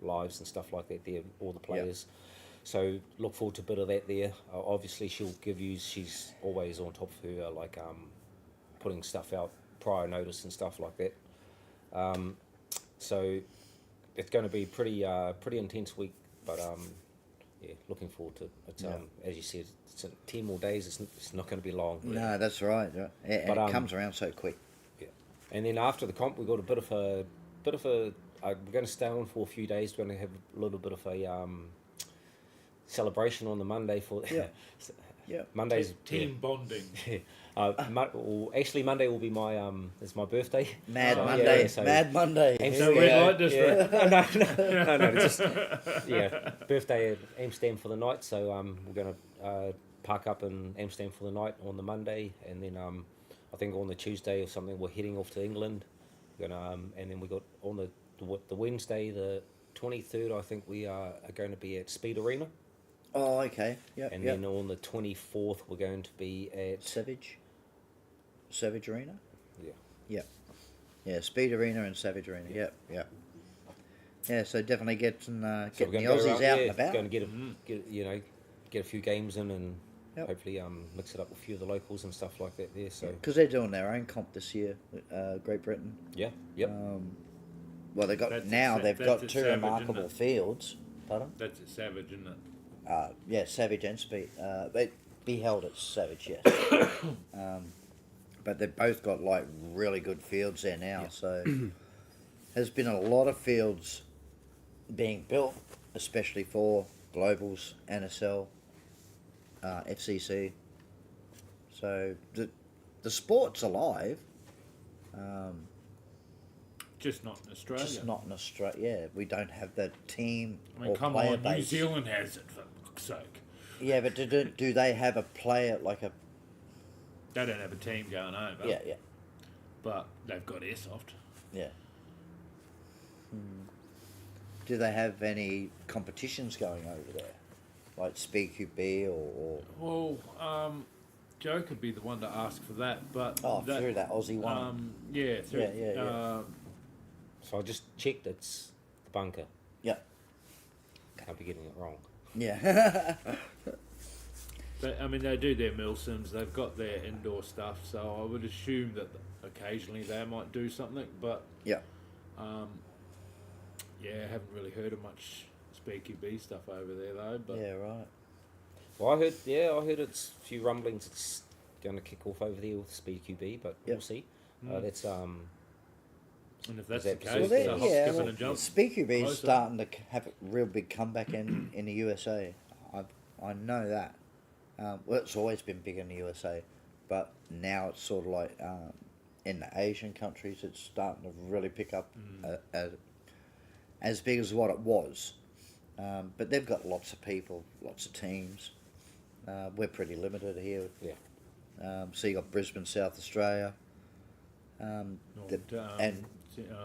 lives and stuff like that. There, all the players. So look forward to a bit of that there. Obviously, she'll give you. She's always on top of her, putting stuff out prior notice and stuff like that. So it's going to be pretty intense week, but yeah, looking forward to it. It's, as you said, it's 10 more days. It's not going to be long. No, that's right. It comes around so quick. Yeah, and then after the comp, we got a bit of a. we're going to stay on for a few days. We're going to have a little bit of a celebration on the Monday for. Yeah. Monday's Team bonding. Actually, Monday will be my it's my birthday. Mad So, Monday. yeah, so- Mad Monday. And So so, red light district. no, just birthday at Amsterdam for the night. So we're going to park up in Amsterdam for the night on the Monday, and then I think on the Tuesday or something we're heading off to England. We're gonna and then we got on the Wednesday, the 23rd. I think we are going to be at Speed Arena, Oh, okay. Yeah. and then on the 24th we're going to be at Savage Arena. yeah. Yeah, Speed Arena and Savage Arena. Yep. Yeah, so definitely getting So getting we're the going to go Aussies around, out and about. Going to get a few games in and Yep. hopefully mix it up with a few of the locals and stuff like that there. So Because they're doing their own comp this year, Great Britain. yeah, yep. Well, they've got That's they've got at two Savage, remarkable isn't it? fields. Pardon? That's a savage, isn't it? Yeah, Savage and Speed. They be held at Savage, yes. But they've both got really good fields there now. So there's been a lot of fields being built, especially for Globals, NSL, FCC. So the sport's alive. Just not in Australia. Just not in Australia. Yeah, we don't have the team I mean, or come player on, New base. Zealand has it, for fuck's sake. Yeah, but do they have a player like a? They don't have a team going over. Yeah, But they've got airsoft. yeah. Do they have any competitions going over there, like Speed QB or? Well, Joe could be the one to ask for that, but Through that Aussie one. yeah, through, Yeah. So I just checked. It's the bunker. Yeah. Can't be getting it wrong. Yeah. But, I mean, they do their mill sims. They've got their indoor stuff, so I would assume that occasionally they might do something. But Yeah. yeah, I haven't really heard of much SpeedQB stuff over there though. But Yeah. Right. Well, I heard it's a few rumblings. It's going to kick off over there with Speed QB, but we'll Yep. see. Mm. That's and if that's Is the that- case, Well, it's a hop, skipping and jump. Speed QB is closer. starting to have a real big comeback in the USA. I know that. Well, it's always been big in the USA, but now it's sort of like in the Asian countries, it's starting to really pick up as big as what it was. But they've got lots of people, lots of teams. We're pretty limited here. yeah. So you got Brisbane, South Australia, and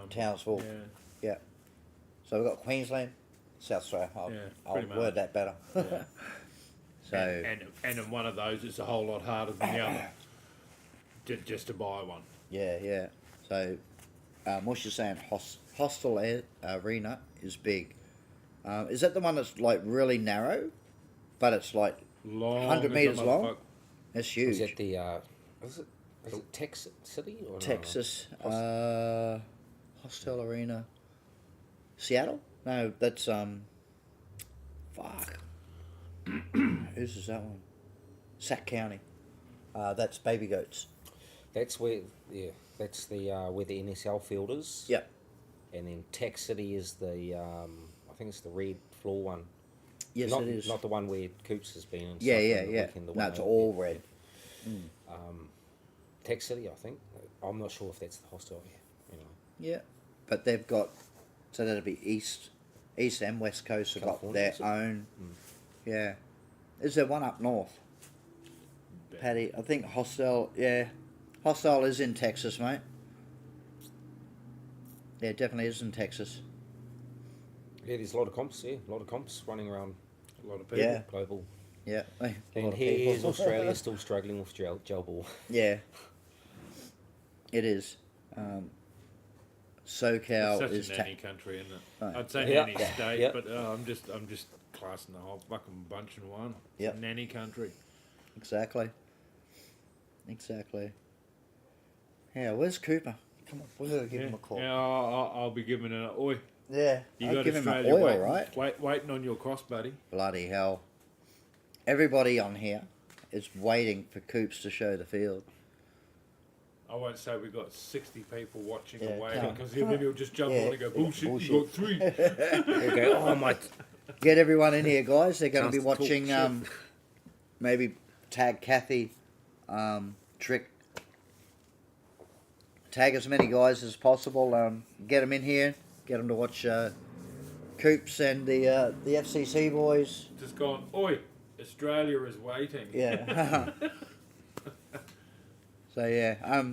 Townsville. Yeah. So we've got Queensland, South Australia. I'll pretty much. word that better. Yeah. So and in one of those, it's a whole lot harder than the other. Just to buy one. yeah. So what you're saying, Hostel Arena is big. Is that the one that's like really narrow, but it's like Long 100 as a meters long? motherfucker. That's huge. Is it the is it Texas City or Texas, Hostel Arena, Seattle? No, that's fuck. Whose is that one? Sac County. That's Baby Goats. That's where that's the where the NSL field is. Yep. And then Tech City is the I think it's the red floor one. Yes, not, it is. Not the one where Coops has been. And Yeah. stuff in the weekend, the No, one it's out all there. red. Tech City, I think. I'm not sure if that's the hostel. Anyway. Yeah, but they've got, so that'll be East and West Coast have got California, their is it? own. Yeah. Is there one up north? Paddy, I think Hostel, Hostel is in Texas, mate. Yeah, it definitely is in Texas. Yeah, there's a lot of comps. Yeah, a lot of comps running around. A lot of people. Yeah. Global. Yeah. A lot And of here's people. Australia still struggling with gel ball. Yeah. It is. It's SoCal such is a nanny country, isn't it? Right. I'd say Yeah. nanny state, Yeah. but I'm just classing the whole fucking bunch in one. It's Yep. a nanny country. Exactly. Yeah, where's Cooper? Come on, we're gonna give him a call. Yeah, I'll be giving it an oi. Yeah, You I'll got give him an Australia oil, right? waiting on your cross, buddy. Bloody hell. Everybody on here is waiting for Coops to show the field. I won't say we've got 60 people watching Yeah, away come on. because then he'll just jump Yeah, on and go, bullshit, bullshit. you got 3. Okay. Oh my. Get everyone in here, guys. They're going to Chance be to talk watching, shit. maybe tag Kathy, Trick. Tag as many guys as possible. Get them in here. Get them to watch Coops and the FCC boys. Just gone, oi, Australia is waiting. Yeah. So yeah,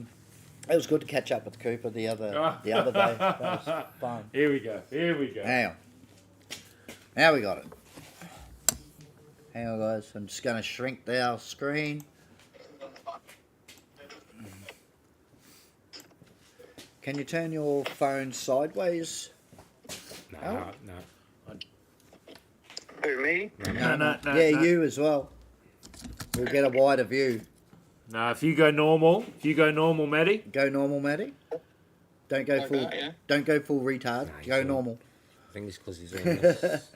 it was good to catch up with Cooper the other day. That was fun. Here we go. Now we got it. Hang on, guys. I'm just going to shrink our screen. Can you turn your phone sideways? No. Who, me? No. Yeah, you as well. We'll get a wider view. No, if you go normal, Matty. Go normal, Matty. Don't go Like full. that, yeah? Don't go full retard. No, he's Go all- normal. I think it's because he's on this.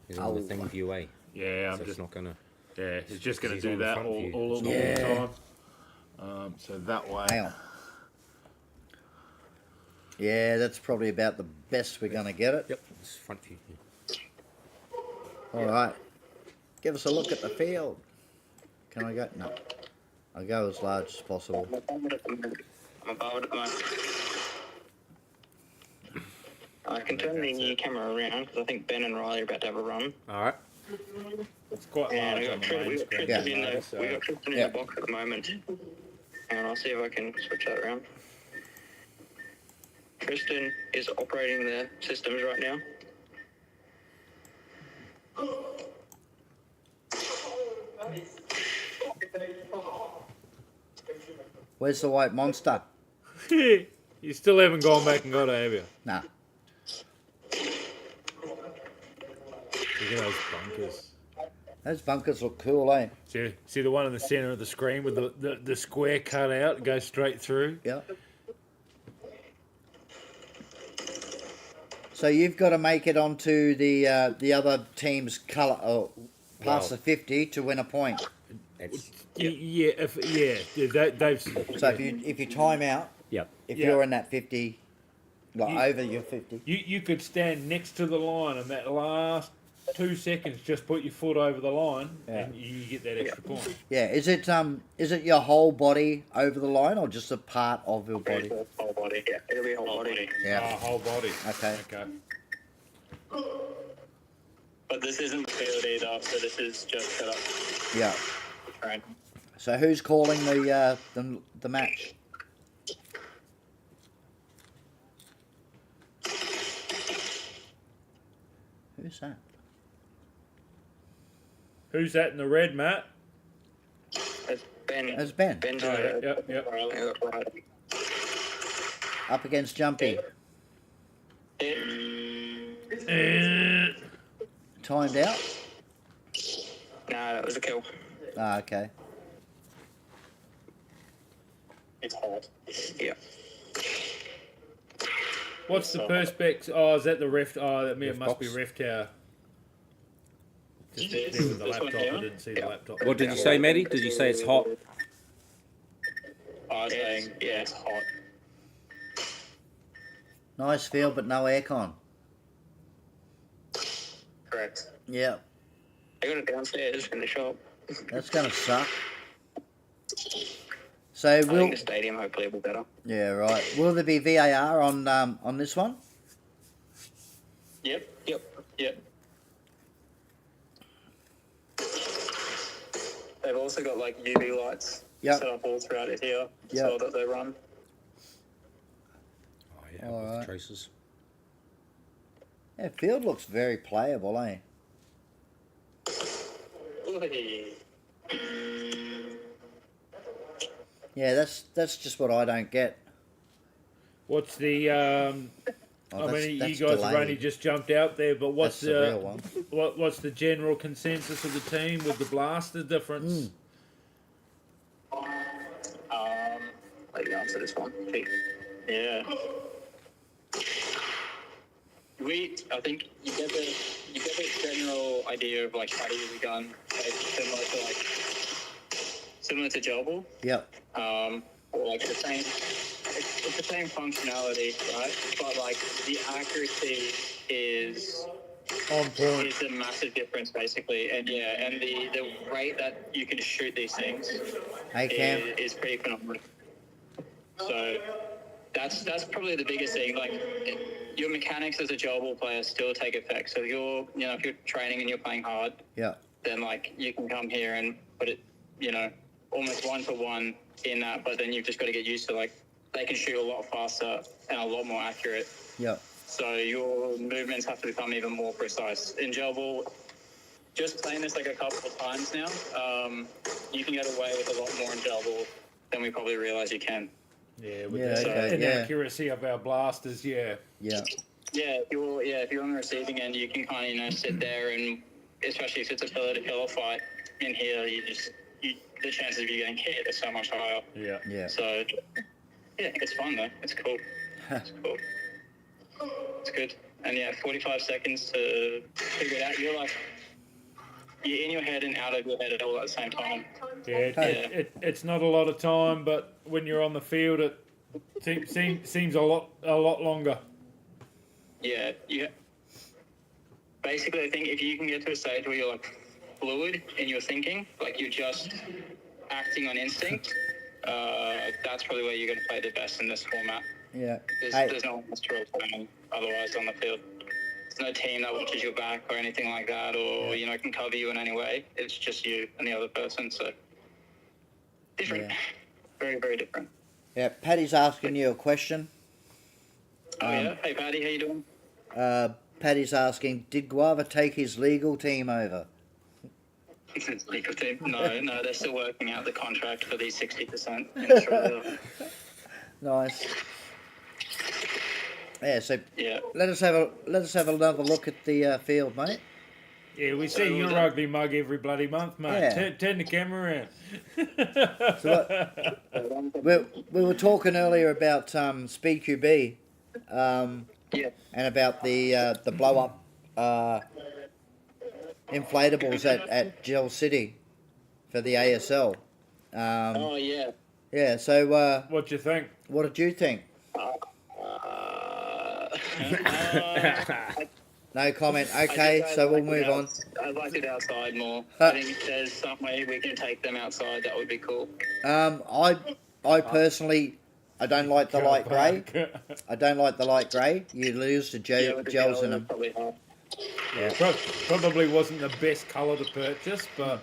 He's on the Oh. thing view A. Yeah, So it's not gonna. Yeah, he's just going to He's do on the that front all view. the Yeah. time. So that way. Hang on. Yeah, that's probably about the best we're going to get it. Yep. It's front view. All right. Give us a look at the field. Can I go? No. I'll go as large as possible. I'm above it at the moment. I can turn the camera around because I think Ben and Riley are about to have a run. All right. It's quite And large we on got the main Tristan screen. Yeah. in the, so- we got Tristan in Yeah. the box at the moment. And I'll see if I can switch that around. Tristan is operating the systems right now. Where's the white monster? You still haven't gone back and got it, have you? Nah. Look at those bunkers. Those bunkers look cool, eh? See the one in the centre of the screen with the square cut out and goes straight through? Yeah. So you've got to make it onto the other team's colour, past Well- the 50 to win a point. That's. Yeah, they've. So if you time out, Yep. if Yeah. you're in that 50, like You- over your 50. You could stand next to the line and that last 2 seconds just put your foot over the line and you get that extra point. Yeah. Is it your whole body over the line or just a part of your body? Whole body, yeah. It'll be whole body. Yeah. Whole body. Okay. But this isn't the field either, so this is just set up Yeah. to train. So who's calling the match? Who's that? Who's that in the red, Matt? It's Ben. That's Ben. Ben's Oh, yeah, yep. right. Up against Jumpy. Timed out? No, that was a kill. Ah, okay. It's hard. Yeah. What's the perspex? Oh, is that the ref? Oh, that Ref must be box. ref tower. Just there with the This one laptop. here? I didn't see the laptop. What did you say, Maddie? Did you say it's hot? I was saying, yeah, it's hot. Nice field, but no aircon. Correct. Yeah, I got it downstairs in the shop. that's gonna suck. So I will think the stadium hopefully will be better. yeah right. Will there be VAR on this one? Yep. They've also got like UV lights Yep. set up all throughout it here, Yep. so that they run. Oh yeah, All with right. traces. Yeah, field looks very playable, eh? Yeah, that's just what I don't get. What's the? Oh, I that's- mean, you that's guys have delayed. only just jumped out there, but what's That's the real one. what's the general consensus of the team with the blaster difference? Let me answer this one. Yeah. I think you get the general idea of like how to use a gun, like similar to Jobble, Yep. or like the same. It's the same functionality, right? But like the accuracy is On point. is a massive difference, basically, and the rate that you can shoot these things Hey Cam. is pretty phenomenal. So that's probably the biggest thing. Like your mechanics as a Jobble player still take effect. So if you're training and you're playing hard, Yep. then like you can come here and put it, almost 1-for-1 in that. But then you've just got to get used to like they can shoot a lot faster and a lot more accurate. Yep. So your movements have to become even more precise. In Jobble, just playing this like a couple of times now, you can get away with a lot more in Jobble than we probably realise you can. Yeah, with Yeah, the okay, yeah. inaccuracy of our blasters. Yeah. Yeah. Yeah, if you're on the receiving end, you can kind of sit there and, especially if it's a pillar-to-pillar fight in here, the chances of you getting hit are so much higher. Yeah. Yeah. So, yeah, it's fun though. It's cool. It's cool. It's good. And 45 seconds to figure it out. You're in your head and out of your head all at the same time. Yeah, it's not a lot of time, but when you're on the field, it seems a lot longer. Yeah. Basically, I think if you can get to a stage where you're like fluid in your thinking, like you're just acting on instinct, that's probably where you're going to play the best in this format. Yeah. There's no one else to rely on otherwise on the field. There's no team that watches your back or anything like that, or can cover you in any way. It's just you and the other person. So different, Yeah. very very different. Yeah. Paddy's asking you a question. Oh yeah, hey Paddy, how you doing? Paddy's asking, did Guava take his legal team over? Legal team? No, they're still working out the contract for these 60% in Australia. Nice. Yeah. So Yeah. let us have another look at the field, mate. Yeah, we see your ugly mug every bloody month, mate. Yeah. Turn the camera around. So we were talking earlier about Speed QB, Yeah. and about the blow up inflatables at Gel City for the ASL. Oh yeah. Yeah. So What do you think? what did you think? No comment. Okay, so we'll move on. I'd like it outside more. I think if there's some way we can take them outside, that would be cool. I personally, I don't like the light grey. I don't like the light grey. You lose the With the gels in gel, them. probably hard. Yeah, probably wasn't the best colour to purchase, but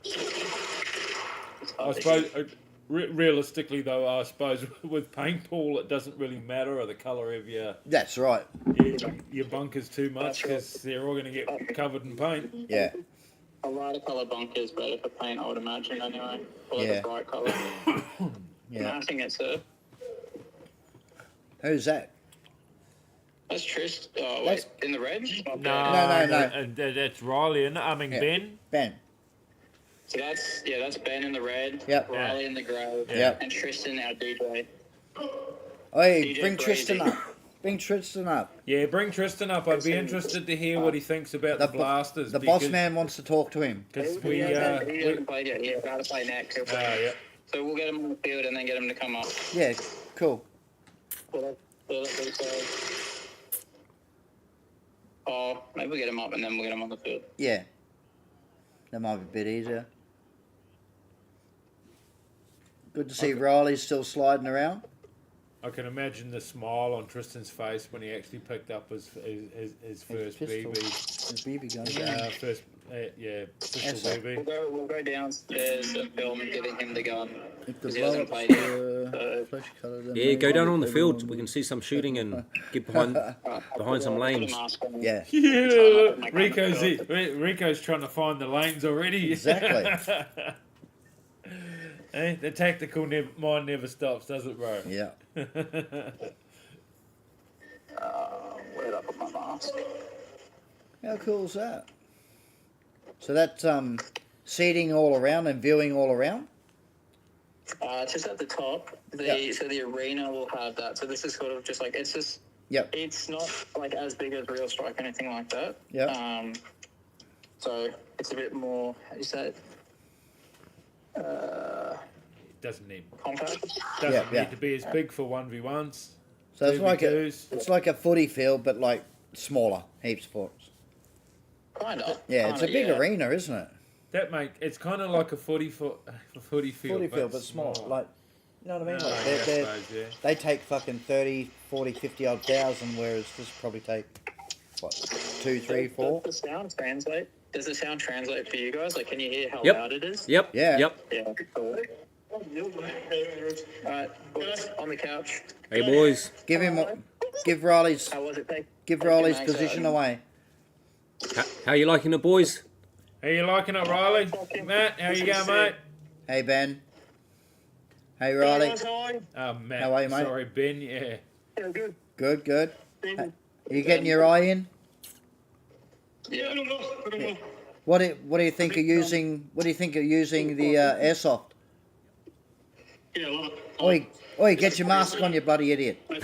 It's I suppose, realistically though, I suppose with paintball, it doesn't really matter the colour of That's right. your bunkers too much because they're all going to get covered in paint. Yeah. A lighter colour bunker is better for paint, I would imagine, anyway. Or like Yeah. a bright colour. Yeah. I think it's Who's that? That's Trist. Oh, wait, in the red? No. That's Riley, and I mean Yeah. Ben. Ben. So that's Ben in the red, Yep. Riley in the grey, Yep. and Tristan, our DJ. Hey, DJ bring Tristan Crazy. up. Bring Tristan up. Yeah, bring Tristan up. I'd be interested to hear what he thinks about the blasters. The boss man wants to talk to him. Because He hasn't played yet. Yeah, about to play next. yeah. So we'll get him on the field and then get him to come up. Yeah, cool. Oh, maybe we'll get him up and then we'll get him on the field. Yeah. That might be a bit easier. Good to see Riley still sliding around. I can imagine the smile on Tristan's face when he actually picked up his first pistol. BB. His BB gun. First, pistol That's BB. We'll go downstairs and film and getting him the gun. If the Because he hasn't blow played yet. up's flesh colour, then Yeah, go maybe down on the they field. will- We can see some shooting and get behind some lanes. Yeah, Yeah, Rico's trying to find the lanes already. exactly. The tactical mind never stops, does it, bro? Yeah. Where did I put my mask? How cool is that? So that's seating all around and viewing all around? Just at the top. So the arena will have that. So this is sort of just like Yep. It's not like as big as Real Strike or anything like that. Yep. So it's a bit more. How do you say it? Doesn't need Compact. need to be as big for 1v1s. So it's BB2s. like a footy field, but like smaller, heaps of footers. Kinda. Yeah, it's a big yeah. arena, isn't it? It's kind of like a footy field, Footy field, but small. Like, you know what I mean? Oh, Like, yeah, I suppose, yeah. they take fucking 30, 40, 50 odd thousand, whereas this probably take, what, 2, 3, 4? Does the sound translate? Does the sound translate for you guys? Like, can you hear how Yep. loud it is? Yep. Yeah. Yep. Yeah. Cool. Alright, on the couch. Hey boys. Give Riley's How was it? position away. How you liking it, boys? How you liking it, Riley? Matt, how you going, mate? Hey, Ben. Hey, Riley. Oh, Matt. How are you, mate? Sorry, Ben. Yeah. Good, good. Are you getting your eye in? Yeah. What do you think of using? What do you think of using the airsoft? Oi, get your mask on, you bloody idiot. Yeah,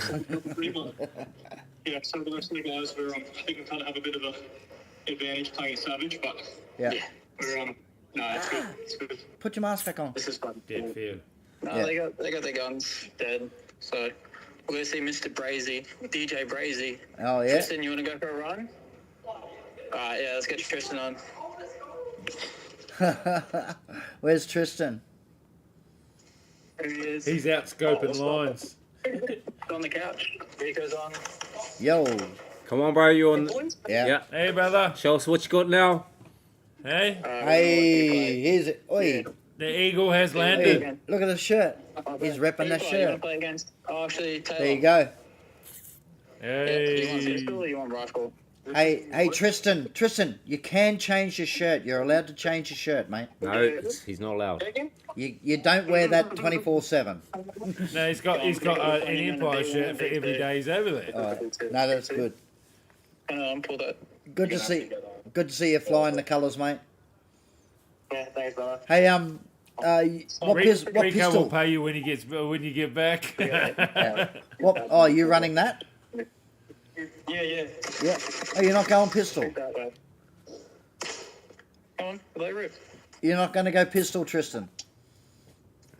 so the rest of the guys were, I think we kind of have a bit of a advantage playing Savage, but Yeah. we're no, it's good. It's good. Put your mask back on. This is fun. Dead field. No, Yeah. they got their guns dead. So we're gonna see Mr. Brazy, DJ Brazy. Oh yeah. Tristan, you wanna go for a run? Alright, yeah, let's get Tristan on. Where's Tristan? There he is. He's out scoping lines. On the couch. Rico's on. Yo. Come on, bro. You on? Yeah. Yeah. Hey, brother. Show us what you got now. Hey, Hey, here's it. Oi. the eagle has landed. Hey, look at the shirt. He's repping that You wanna shirt. play against? Oh, actually, Taylor. There you go. Yeah, you want Hey. pistol or you want rifle? Hey, Tristan, you can change your shirt. You're allowed to change your shirt, mate. No, he's not allowed. You don't wear that 24/7. No, he's got an Empire shirt for every day he's over there. All right. No, that's good. Pull that. Good to see you flying the colours, mate. Yeah, thanks, brother. Hey, what Rico will pistol? pay you when you get back. What? Oh, you running that? Yeah. Yeah. Oh, you're not going pistol. That way. Come on, let it rip. You're not going to go pistol, Tristan.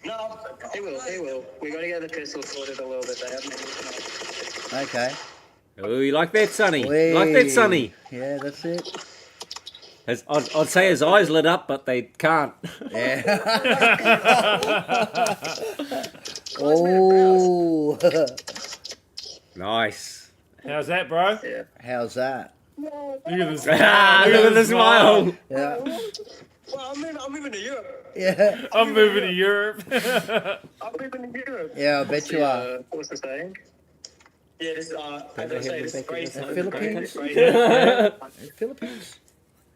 No, he will. We got to get the pistol sorted a little bit. They haven't been Okay. Oh, you like that, Sonny? You like that, Sonny? Yeah, that's it. I'd say his eyes lit up, but they can't. Yeah. Oh. Nice. How's that, bro? Yeah. How's that? Look at this. Look at the smile. Yeah. Well, I'm moving to Europe. Yeah. I'm moving to Europe. I'm moving to Europe. Yeah, I bet you are. What's the saying? Yeah, this, as they I say, have this Rebecca race with is the Philippines? crazy. Philippines?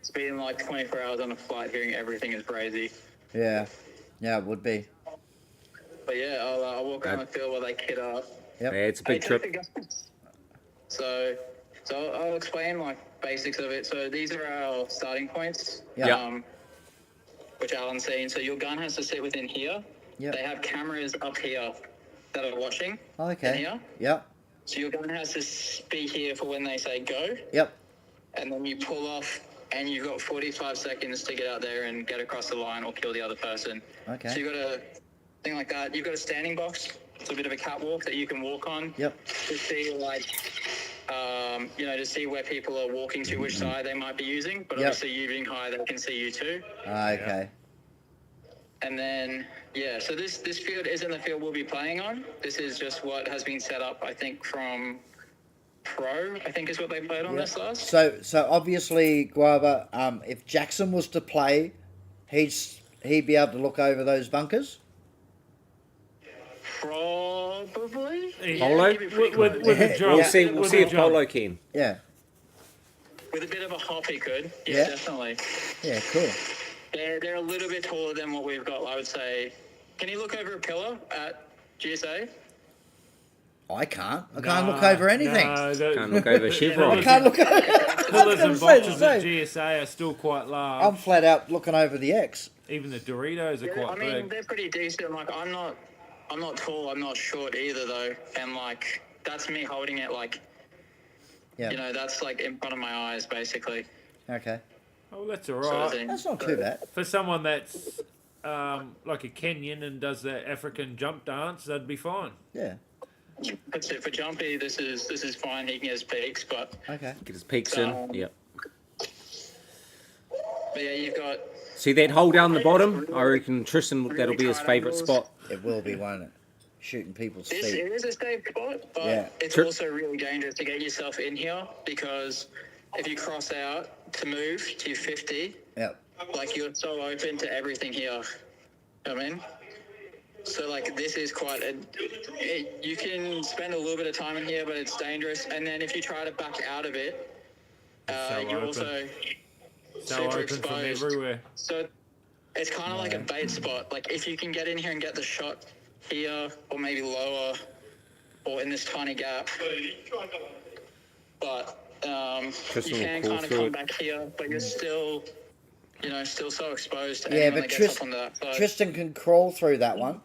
It's been like 24 hours on a flight, hearing everything is crazy. Yeah. Yeah, it would be. But yeah, I'll walk around the field while they kit up. Yep. Yeah, it's a big Hey, trip. take the guns. So I'll explain like basics of it. So these are our starting points. Yeah. Which Alan's seen. So your gun has to sit within here. Yep. They have cameras up here that are watching. In Okay. here. Yep. So your gun has to be here for when they say go, Yep. and then you pull off, and you've got 45 seconds to get out there and get across the line or kill the other person. Okay. So you've got a thing like that. You've got a standing box. It's a bit of a catwalk that you can walk on. Yep. To see like, to see where people are walking to, which side they might be using. But Yep. obviously you being high, they can see you too. Okay. And then, so this field isn't the field we'll be playing on. This is just what has been set up, I think, from Pro, I think is what they played on this last. So obviously, Guava, if Jackson was to play, he'd be able to look over those bunkers. Probably. Polo? he'd be pretty with close. a jump. We'll see. We'll With see a if jump. Polo can. Yeah. With a bit of a hop, he could. Yeah. Yeah, definitely. Yeah. Cool. They're a little bit taller than what we've got, I would say. Can you look over a pillar at GSA? I can't. I can't look over anything. No, Can't look over I Chevron. can't look over. Pillars and boxes say. at GSA are still quite large. I'm flat out looking over the X. Even the Doritos are Yeah, quite I mean, big. they're pretty decent. Like, I'm not tall, I'm not short either, though. And, like, that's me holding it, like, Yeah. that's, like, in front of my eyes, basically. Okay. Oh, that's Sort of alright. thing. That's not too bad. For someone that's like a Kenyan and does the African jump dance, that'd be fine. Yeah. That's it. For Jumpy, this is fine. He can get his peaks, but Get his peaks in. Yep. yeah, you've got. See that hole down the bottom? I reckon Tristan, that'll be his favourite spot. It will be, won't it? Shooting people's This feet. is a safe spot, but Yeah. it's Sure. also really dangerous to get yourself in here because if you cross out to move to your 50, Yep. like you're so open to everything here. You know what I mean? So like this is you can spend a little bit of time in here, but it's dangerous. And then if you try to back out of it, So you're open. also So super open exposed. from everywhere. So it's kind of like a bait spot. Like if you can get in here and get the shot here, or maybe lower, or in this tiny gap, but you Tristan will can crawl kind of through come it. back here, but you're still, still so exposed to Yeah, anyone but that gets up onto that side. Tristan can crawl through that one.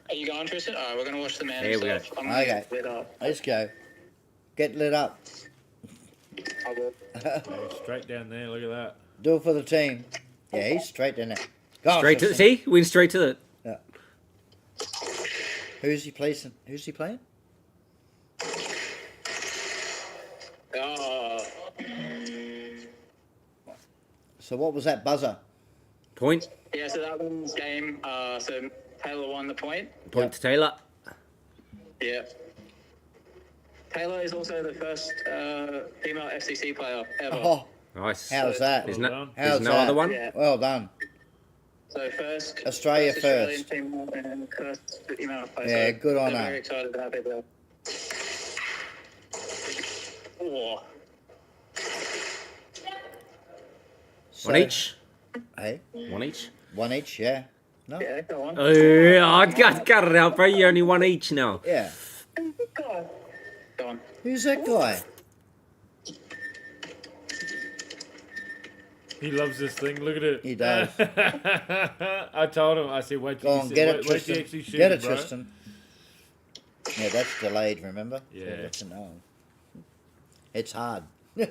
Are you going, Tristan? All right, we're gonna watch the man Here we himself. go. I'm gonna Okay. get lit up. Let's go. Get lit up. I will. Straight down there, look at that. Do it for the team. Yeah, he's straight in it. Go, Straight to Tristan. see? Went straight to it. Yeah. Who's he playing? Who's he playing? Oh, So what was that buzzer? Point. yeah. So that one's game. So Taylor won the point. Point to Taylor. Yeah. Taylor is also the first female FCC player ever. Oh, Nice. how's that? There's Well no, done. there's How's no that? other one? Yeah. Well done. So first Australia Australian first. female and first female player. Yeah, So good on they're her. Very excited to have it there. Oh. So, One each. Hey, One each. one each, yeah. No? Yeah, go on. Oh, I got it out, bro. You're only one each now. Yeah. Go on. Who's that guy? He loves this thing. Look at it. He does. I told him. I said, "Wait till Go you on, see, get it, wait till you Tristan. actually shoot Get it, it, bro." Tristan. Yeah, that's delayed, remember? Yeah. So that's it's hard. So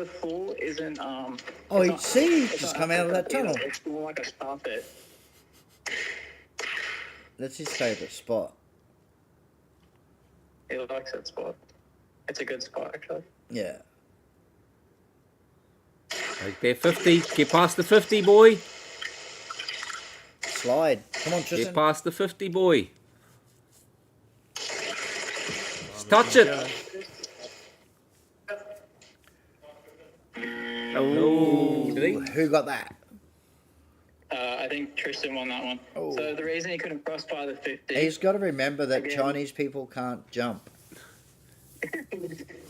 the pool isn't Oh, it's you not- see, it's just not come out of that either. tunnel. It's more like a star pit. That's his favourite spot. He likes that spot. It's a good spot actually. Yeah. Right there, 50. Get past the 50, boy. Slide. Come on, Get Tristan. past the 50, boy. Just touch it. who got that? I think Tristan won that one. Oh. So the reason he couldn't cross by the 50. He's got to remember that Again. Chinese people can't jump.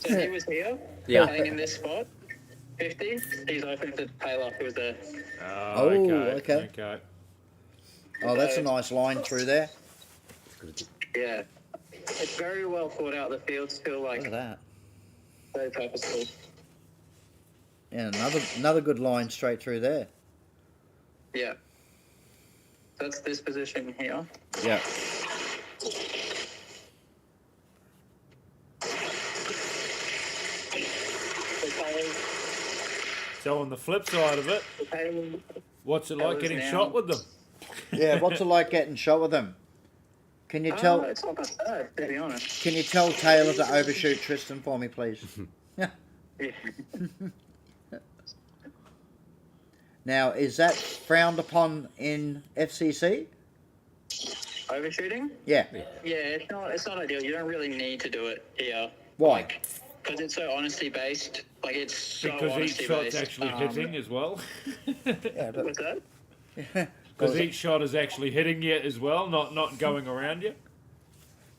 So he was here. Yeah. I think in this spot. 50. He's open to tail off. He was there. Oh, okay. Oh, that's a nice line through there. Yeah. It's very well thought out. The field's still Look like at that. very purposeful. Yeah, another good line straight through there. Yeah. That's this position here. Yeah. So on the flip side of it, what's it like getting now- shot with them? Yeah, what's it like getting shot with them? Can you tell? It's not that bad, to be honest. Can you tell Taylor to overshoot Tristan for me, please? Yeah. Yeah. Now, is that frowned upon in FCC? Overshooting? Yeah. Yeah, it's not ideal. You don't really need to do it here. Why? Because it's so honesty based. Like it's so Because each honesty shot's based. actually hitting as well. Yeah, but What's that? Because each shot is actually hitting you as well, not going around you.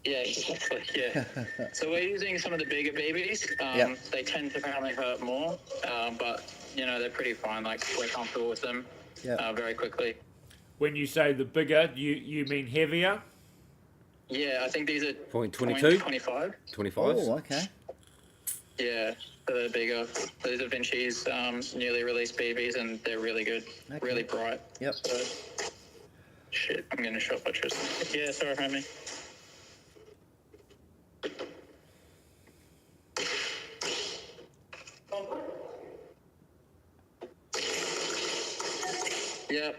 Yeah, exactly. Yeah. So we're using some of the bigger BBs. Yep. They tend to apparently hurt more, but they're pretty fine. Like we're comfortable with them. Yep. Very quickly. When you say the bigger, you mean heavier? Yeah, I think these are Point 22? 25. 25. Oh, okay. Yeah, so they're bigger. These are Vinci's newly released BBs, and they're really good, Okay. really bright. Yep. So, shit, I'm getting shot by Tristan. Yeah, sorry, homie. Yep.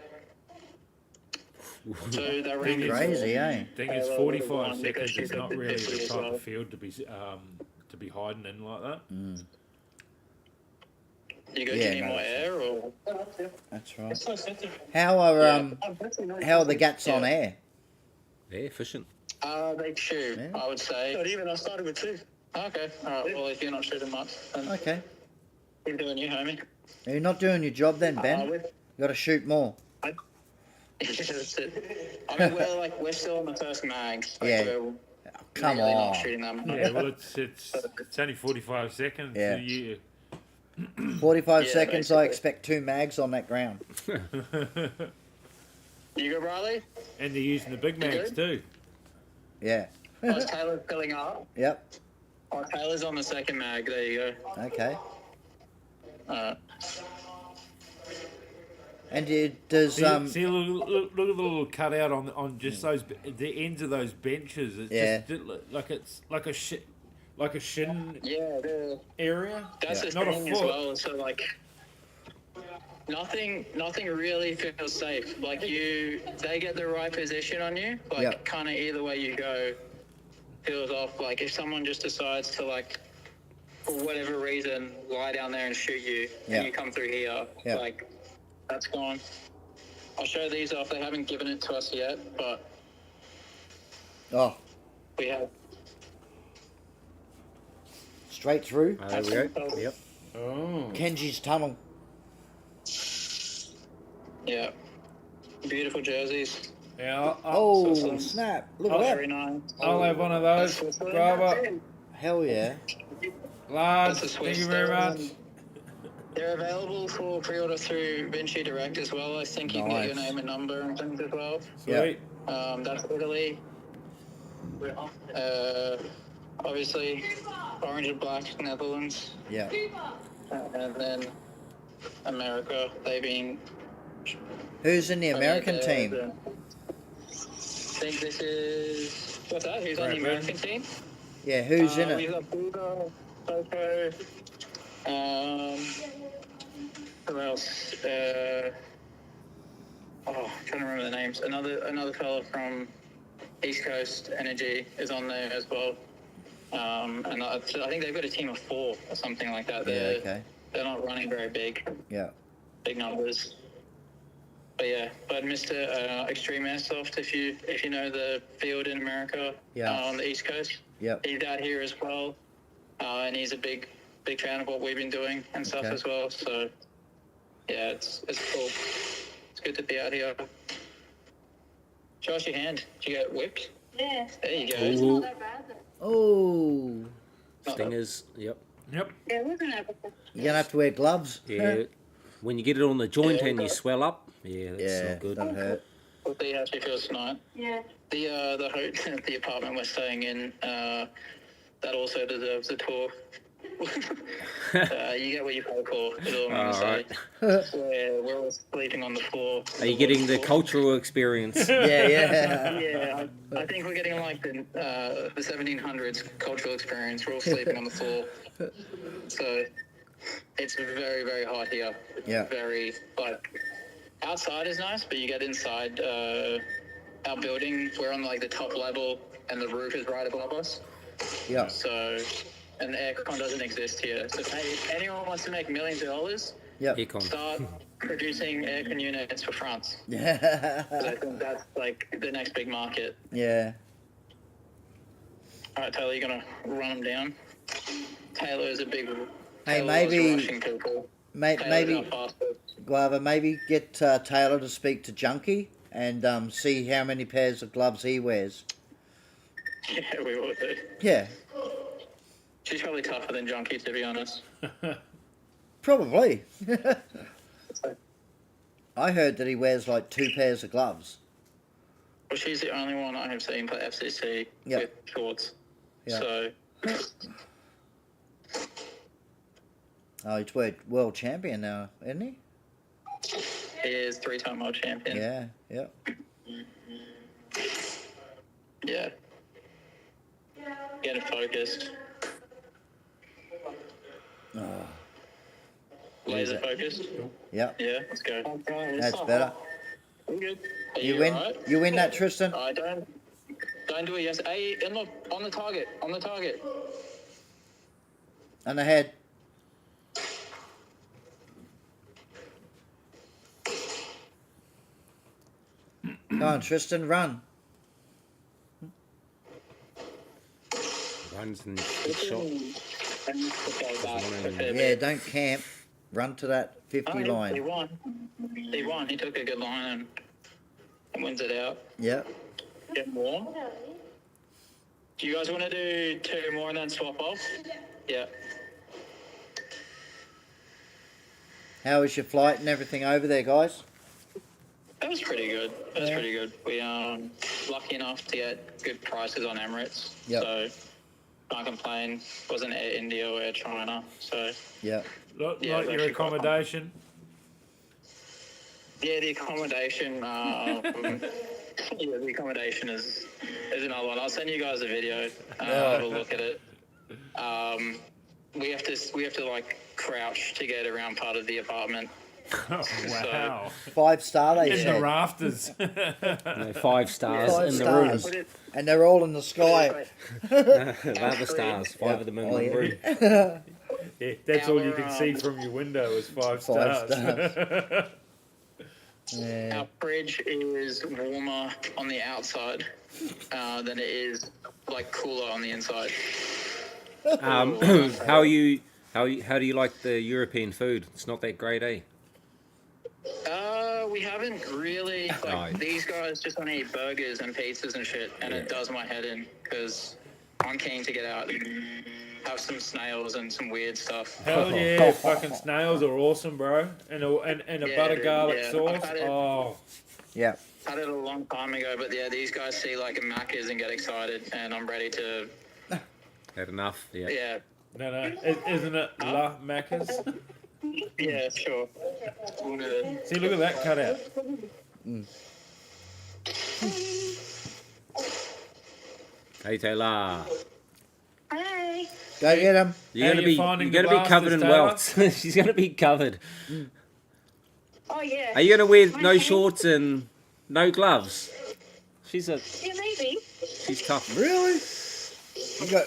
So that range is Crazy, eh? Thing is, well, 45 one, seconds because is she's not a bit really different the as type well. of field to be hiding in like that. You go, Yeah, do you need no, more it's- air or? That's right. How are how are the gats on Yeah. air? Yeah, efficient. They chew, Yeah. I would say. Not even. I started with 2. Okay. All right. Well, if you're not shooting much, then Okay. keep doing you, homie. You're not doing your job then, Ben. You With got to shoot more. That's it. I mean, we're still on the first mag. Like, Yeah. We're Come really on. not shooting that much. Yeah, well, it's only 45 seconds. Yeah. You, 45 Yeah, seconds, I basically. expect 2 mags on that ground. You go, Riley? and they're using the big mags too. Yeah. Oh, Taylor's filling up. Yep. Oh, Taylor's on the second mag. There you go. Okay. Uh, And does See, see look at the little cutout on just those the ends of those benches. It's Yeah. just like it's like a shin yeah, area. that's Yeah. the Not a thing as foot. well. So like, nothing really feels safe. Like they get the right position on you. Like Yep. kind of either way you go, feels off. Like if someone just decides to like, for whatever reason, lie down there and shoot you, Yeah. and you come through here, Yeah. like that's gone. I'll show these off. They haven't given it to us yet, but oh, we have. straight through There we go. Yep. Oh. Kenji's tunnel. Yeah. Beautiful jerseys. Yeah, Oh, awesome. snap. Look Oh, at Very that. nice. I'll have one of those. Grab up. Hell yeah. Large. That's a Thank Swiss. you very much. They're available for pre-order through Vinci Direct as well. I think you can get your Nice. name and number and things as well. Sweet. That's Italy. Obviously, orange and black, Netherlands. Yeah. And then America. They've been... Who's in the American I team? think this is... What's that? Who's on the Brad American team? Yeah, who's in We've it? got Buga, Coco, who else? I'm trying to remember the names. Another fella from East Coast Energy is on there as well. And I think they've got a team of 4 or something like that. Yeah, okay. They're not running very big Yeah. numbers. But yeah, but Mr. Extreme Airsoft, if you know the field in America, Yeah. on the East Coast, Yep. he's out here as well, and he's a big fan of what we've been doing and stuff Okay. as well. So yeah, it's cool. It's good to be out here. Show us your hand. Did you get whipped? Yeah. There you go. It's not that bad. Oh, Stingers. Yep. Yep. Yeah, it wasn't that bad. you're gonna have to wear gloves. Yeah. When you get it on the joint Yeah, and you okay. swell up, yeah, that's Yeah, not good. don't hurt. We'll see how she feels tonight. Yeah. The apartment we're staying in, that also deserves a tour. You get what you pay for. Is all I'm gonna say. We're all sleeping on the floor. Are you getting the cultural experience? Yeah, yeah. Yeah, I think we're getting like the 1700s cultural experience. We're all sleeping on the floor. So it's very, very hot here. Yeah. Very, like, outside is nice, but you get inside our building, we're on like the top level and the roof is right above us. Yeah. So, and the aircon doesn't exist here. So if anyone wants to make millions of dollars, Yeah. Aircon. start producing aircon units for France. Yeah. 'Cause I think that's like the next big market. Yeah. All right, Taylor, you're gonna run them down. Taylor's a big. Hey, Taylor maybe- loves rushing people. Taylor's Maybe our fastest. Guava, maybe get Taylor to speak to Junkie and see how many pairs of gloves he wears. Yeah, we will do. Yeah, She's probably tougher than Junkie, to be honest. probably. I heard that he wears like 2 pairs of gloves. Well, she's the only one I have seen play FCC Yeah. with shorts. Yeah. So, Oh, he's world champion now, isn't he? he is 3-time world champion. Yeah, yeah. Yeah. Getting focused. Oh, Laser focused. yeah. Yeah, let's go. That's better. We're good. Are You you win. alright? You win that, Tristan. I don't do it. Yes. Hey, and look on the target. On the target. And ahead. Come on, Tristan, run. Runs and gets shot. Yeah, don't camp. Run to that 50 He line. won. He won. He took a good line and wins it out. Yeah. Get more. Do you guys want to do 2 more and then swap off? Yeah. How was your flight and everything over there, guys? That was pretty good. That was Yeah. pretty good. We lucky enough to get good prices on Emirates. Yep. So can't complain. Wasn't Air India or Air China. So Yeah. Yeah, Like it's your actually quite fun. accommodation. yeah, the accommodation. Yeah, the accommodation is another one. I'll send you guys a video. Have a look at it. We have to like crouch to get around part of the apartment. Oh, wow. 5-star, they In the said. rafters. No, 5 stars 5 in the stars. room. And they're all in the sky. They're the stars. 5 of them in Oh, one yeah. room. Yeah, that's all you can Our, see from your window is 5 5 stars. Yeah. Our fridge is warmer on the outside than it is like cooler on the inside. How do you like the European food? It's not that great, eh? We haven't really. Like, No. These guys just want to eat burgers and pizzas and shit, and it does my head in because I'm keen to get out and have some snails and some weird stuff. Hell yeah, fucking snails are awesome, bro. And a Yeah, butter dude, garlic yeah. sauce. I've had it. Oh, Yeah. Had it a long time ago, but yeah, these guys see like a Macca's and get excited, and I'm ready to. Had enough? Yeah. Yeah, no. Isn't it La Macca's? yeah, sure. See, look at that cutout. Hey Taylor, Hey. Go get him. you're How gonna you be finding you're the gonna be covered in bastards, welts. She's gonna be covered. Oh, yeah. Are you gonna wear My no hand. shorts and no gloves? She's Yeah, maybe. tough. Really?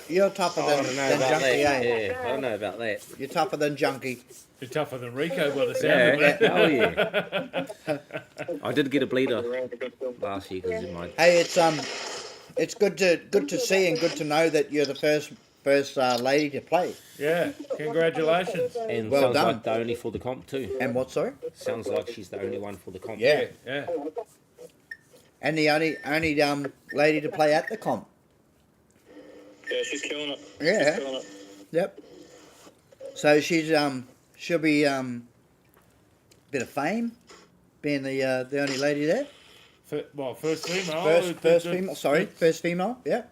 You're tougher I than, don't know than about Junkie, that. eh? Yeah, I don't know about that. You're tougher than Junkie. You're tougher than Rico by the sound Yeah, of it. hell yeah. I did get a bleeder last year because in my Hey, it's good to see and good to know that you're the first lady to play. Yeah, congratulations. And Well sounds done. like the only for the comp too. And what, sorry? Sounds like she's the only one for the comp. Yeah. Yeah. And the only lady to play at the comp. Yeah, she's killing it. Yeah. She's killing it. Yep. So she'll be bit of fame, being the only lady there. First female. First female. Sorry, first female. Yeah.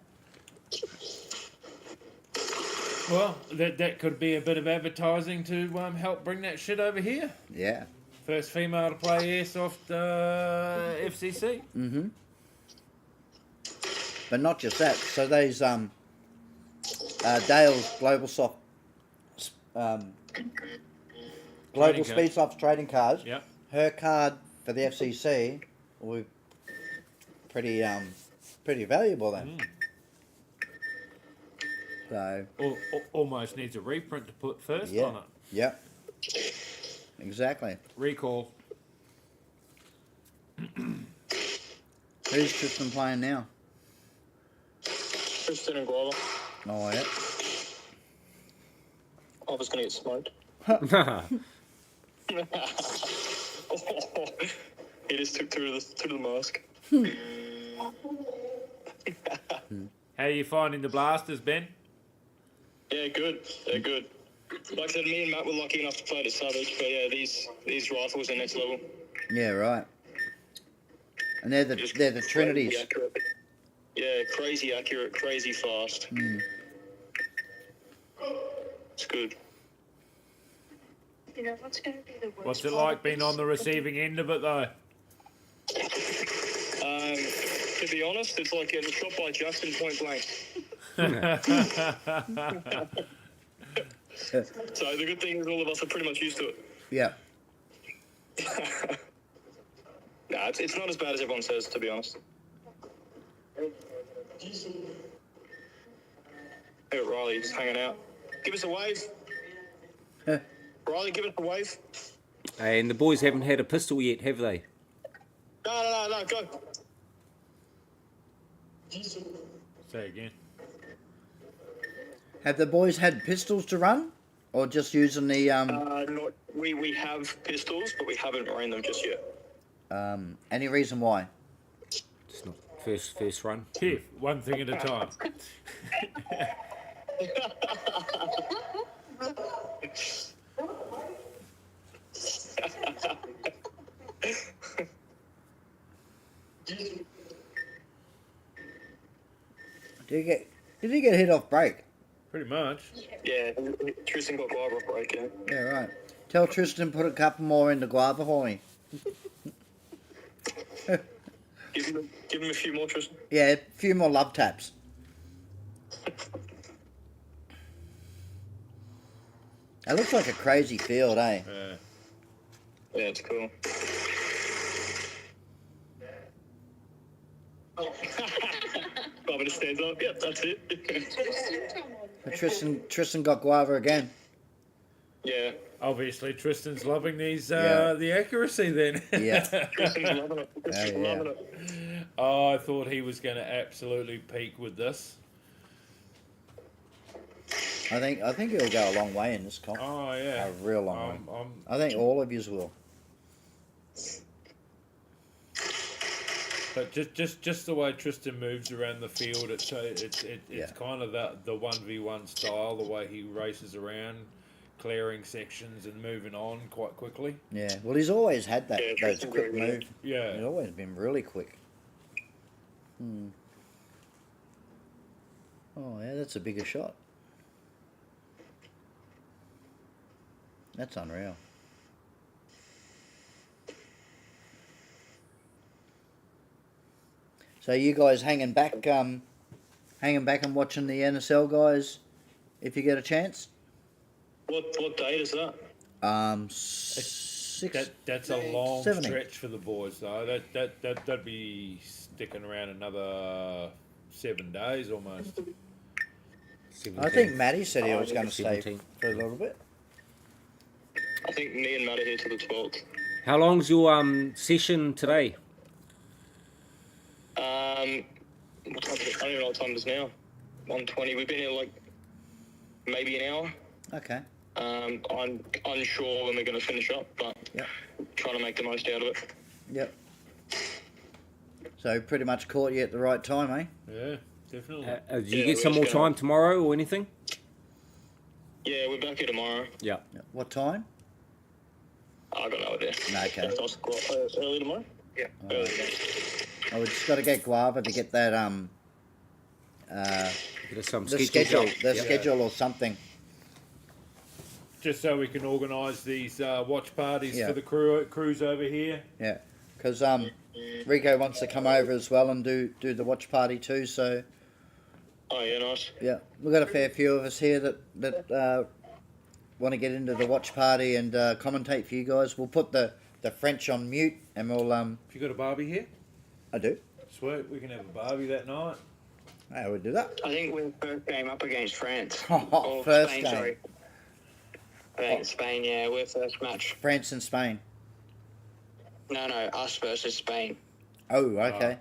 Well, that could be a bit of advertising to help bring that shit over here. Yeah. First female to play airsoft FCC. Mm-hmm. But not just that. So those Dale's Global Soft Global Trading Speed Softs trading cards. Yep. Her card for the FCC will be pretty valuable then. So Almost needs a reprint to put first yeah. on it. Yep. Exactly. Recall. Who's Tristan playing now? Tristan and Guava. Oh yeah. I was going to get smoked. He just took to the mask. How are you finding the blasters, Ben? Yeah, good. They're good. Like I said, me and Matt were lucky enough to play the Savage, but yeah, these rifles are next level. Yeah, right. And they're the Just Trinities. crazy accurate. Yeah, crazy accurate, crazy fast. It's good. You know what's going to be the worst? What's it part like of being this? on the receiving end of it, though? To be honest, it's like getting shot by Justin point blank. So the good thing is all of us are pretty much used to it. Yeah. Nah, it's not as bad as everyone says, to be honest. Hey, Riley, just hanging out. Give us a wave. Riley, give us a wave. And the boys haven't had a pistol yet, have they? No, go. Say again. Have the boys had pistols to run, or just using the Not, we have pistols, but we haven't ran them just yet. Any reason why? It's not first run. Here, one thing at a time. Did he get hit off break? Pretty much. Yeah, Tristan got Guava off break, yeah. Yeah, right. Tell Tristan put a couple more in the guava for me. Give him a few more, Tristan. Yeah, a few more love taps. It looks like a crazy field, eh? Yeah, it's cool. Guava just stands up. Yep, that's it. Tristan got guava again. Yeah. Obviously, Tristan's loving these Yeah. the accuracy then. Yeah. Tristan's loving it. Tristan's yeah. loving it. Oh, I thought he was going to absolutely peak with this. I think he'll go a long way in this comp. Oh yeah, A real long way. I'm I think all of yous will. But just the way Tristan moves around the field, it's Yeah. kind of the 1v1 style, the way he races around, clearing sections and moving on quite quickly. Yeah. Well, he's always had that Yeah, those Tristan's quick very good. move. Yeah. He's always been really quick. Oh yeah, that's a bigger shot. That's unreal. So you guys hanging back and watching the NSL guys, if you get a chance. What date is that? That's a long 70. stretch for the boys though. That'd be sticking around another 7 days almost. I think Matty said he was going to stay 17. for a little bit. I think me and Matt are here till the 12th. How long's your session today? What time is it? I don't even know what time it is now. 1:20. We've been here like maybe an hour. Okay. I'm unsure when we're going to finish up, but Yep. trying to make the most out of it. Yep. So pretty much caught you at the right time, eh? Yeah, definitely. Do you Yeah, get we're some just more gonna- time tomorrow or anything? Yeah, we're back here tomorrow. Yeah. Yep. What time? I don't know there. Okay. Early tomorrow? Yeah. Early tomorrow. Oh, we just got to get Guava to get that Get some the schedule. schedule, Yep. schedule or something. Just so we can organise these watch parties Yeah. for the crews over here. Yeah, because Rico wants to come over as well and do the watch party too. So Oh, yeah, nice. yeah, we've got a fair few of us here that want to get into the watch party and commentate for you guys. We'll put the French on mute and we'll Have you got a barbie here? I do. Sweet, we can have a barbie that night. I would do that. I think we're first game up against France. Oh, Or first Spain, game. sorry. I think it's Spain, yeah, we're first match. France and Spain. No, us versus Spain. Oh, okay.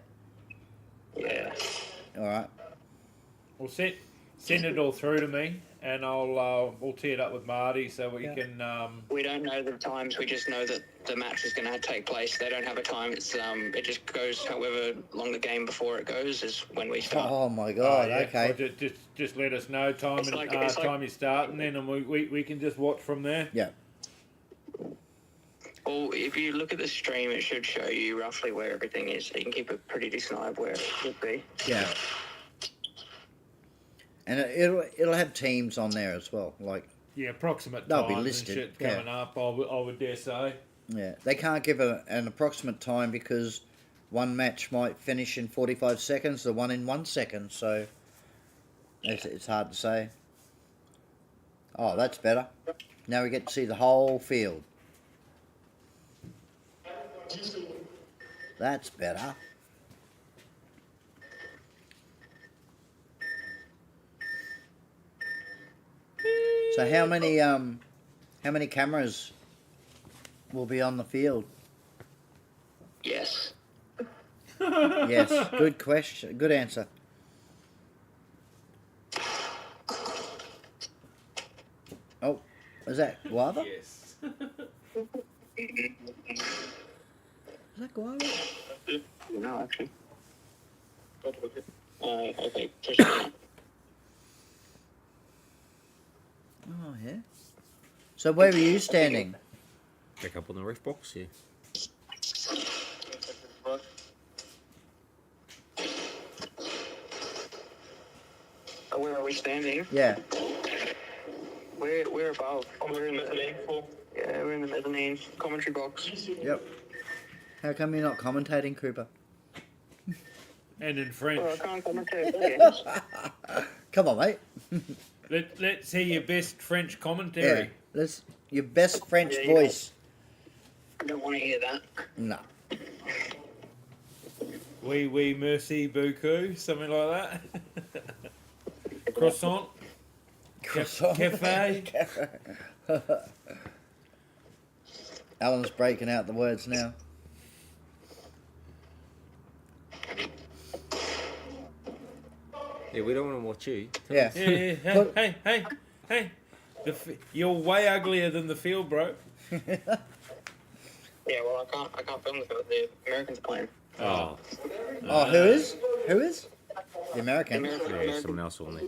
Yeah. All right. Well, send it all through to me, and we'll tee it up with Marty so we Yeah. can. We don't know the times, we just know that the match is going to take place. They don't have a time, it's it just goes however long the game before it goes is when we start. Oh my God. yeah. Okay. Well, just let us know time It's and like- it's like- time you start, and then we can just watch from there. Yeah. Well, if you look at the stream, it should show you roughly where everything is. So you can keep a pretty decent eye of where it should be. Yeah. And it'll have teams on there as well. Like Yeah, approximate They'll be times listed, and shit yeah. coming up. I would dare say. yeah, they can't give an approximate time because one match might finish in 45 seconds, the one in 1 second. So it's hard to say. Oh, that's better. Now we get to see the whole field. That's better. So how many cameras will be on the field? Yes. Yes, good question. Good answer. Oh, is that guava? Yes. Is that guava? No, actually. Okay. Oh yeah. So where were you standing? Back up on the ref box, yeah. Where are we standing? Yeah. We're above. We're in the Yeah, we're in the mezzanine commentary box. Yep. How come you're not commentating, Cooper? And in French. Well, I can't commentate. Come on, mate. Let's hear your best French Yeah. commentary. Let's your best French Yeah, you voice. I don't want to hear that. No. Oui, merci beaucoup, something like that. Croissant. Cafe. Alan's breaking out the words now. Yeah, we don't want to watch you. Yeah. Yeah. Put- Hey. You're way uglier than the field, bro. Yeah, well, I can't film the Americans playing. Oh, Oh, who is? Who is? The American. yeah, someone else on there.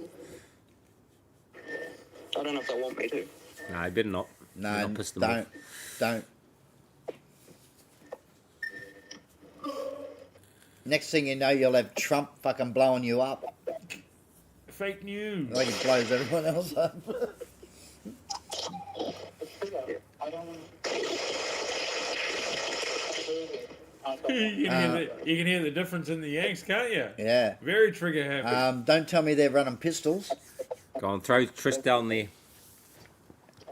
I don't know if they want me to. No, you better not. No, Not piss them off. don't. Next thing you know, you'll have Trump fucking blowing you up Fake news. like he blows everyone else up. You can hear the difference in the Yanks, can't you? Yeah. Very trigger happy. Don't tell me they're running pistols. Go on, throw Trish down there.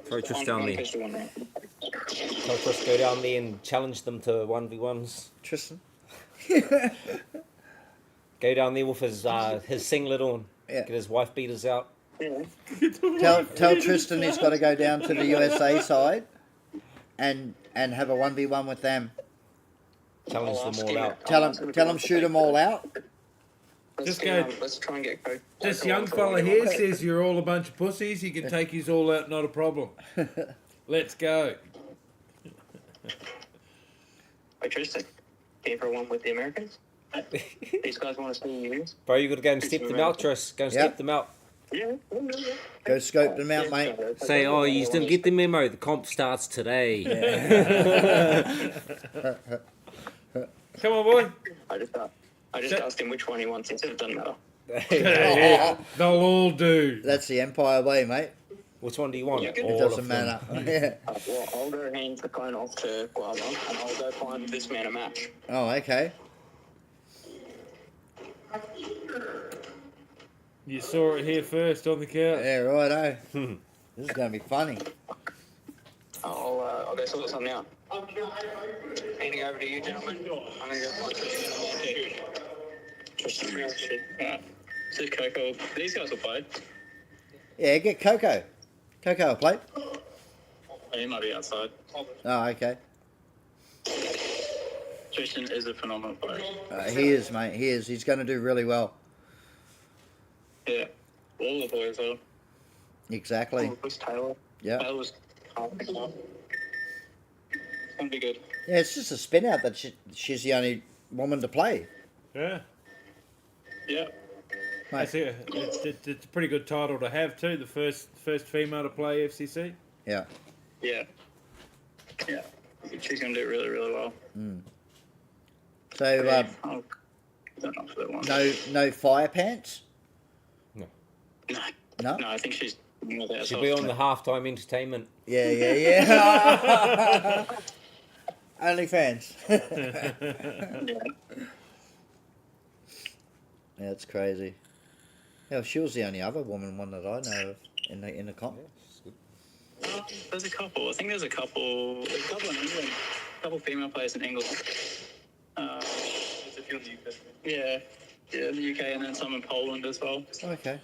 Throw Trish down there. Pistol one, right? Tell Trish go down there and challenge them to 1v1s. Tristan. Go down there with his singlet on. Yeah. Get his wife beaters out. Yeah. Tell Tristan he's got to go down to the USA side and have a 1v1 with them. Challenge I'll them ask all him. out. Tell him shoot them all out. Just go. Let's try and get Coco. This young fella here says you're all a bunch of pussies. He can take his all out, not a problem. Let's go. Wait, Tristan, here for one with the Americans? These guys want to see you. Bro, you got to go and step them out, Tris. Go and Yep. step them out. Yeah. Go scope them out, mate. Say, oh, you didn't get the memo. The comp starts today. Come on, boy. I just asked him which one he wants. He said it doesn't matter. Yeah, they'll all do. That's the Empire way, mate. Which one do you want? It It All doesn't of them. matter. Yeah. Well, I'll go hand the phone off to Guava, and I'll go find this man a match. Oh, okay. You saw it here first on the couch. Yeah, righto. This is going to be funny. I'll go sort something out. Handing over to you, gentlemen. I'm going to go find Tristan. Alright. This is Coco. These guys will play. Yeah, get Coco. Coco a plate. Oh, he might be outside. Oh, okay. Tristan is a phenomenal player. He is, mate. He is. He's going to do really well. Yeah. All the boys are. Exactly. Who's Taylor? Yeah. Taylor's it's going to be good. Yeah, it's just a spin out that she's the only woman to play. Yeah. Yeah. That's it. It's a pretty good title to have too. The first female to play FCC. Yeah. Yeah. Yeah. She's going to do really, really well. So, I don't know for that one. no fire pants? No. No? No, I think she's more there. She'll be on the halftime entertainment. Yeah. OnlyFans. Yeah, it's crazy. Yeah, she was the only other woman one that I know of in the comp. There's a couple. I think there's a couple. There's a couple in England. A couple female players in England. There's a few in the UK. Yeah, in the UK, and then some in Poland as well. Okay.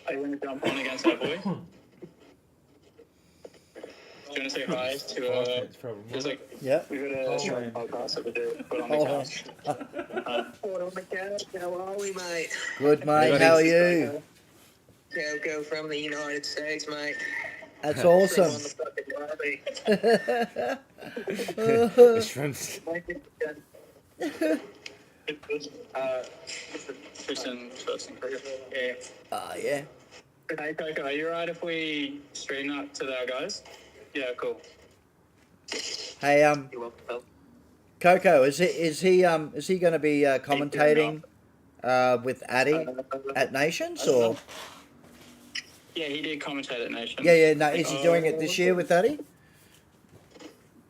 Are you going to jump on against that boy? Do you want to say hi to? There's like Yeah. we got a Australian podcast that we do. Put on the Oh. couch. Put on the couch. How are we, mate? Good, mate. How are you? Go from the United States, mate. That's awesome. On the fucking lobby. This runs. Tristan first in cricket. Yeah. Yeah. Hey Coco, are you right if we stream that to our guys? Yeah, cool. Hey, You're welcome, pal. Coco, is he going to be commentating with Addy at Nations or? Yeah, he did commentate at Nation. Yeah. No, is he doing it this year with Addy?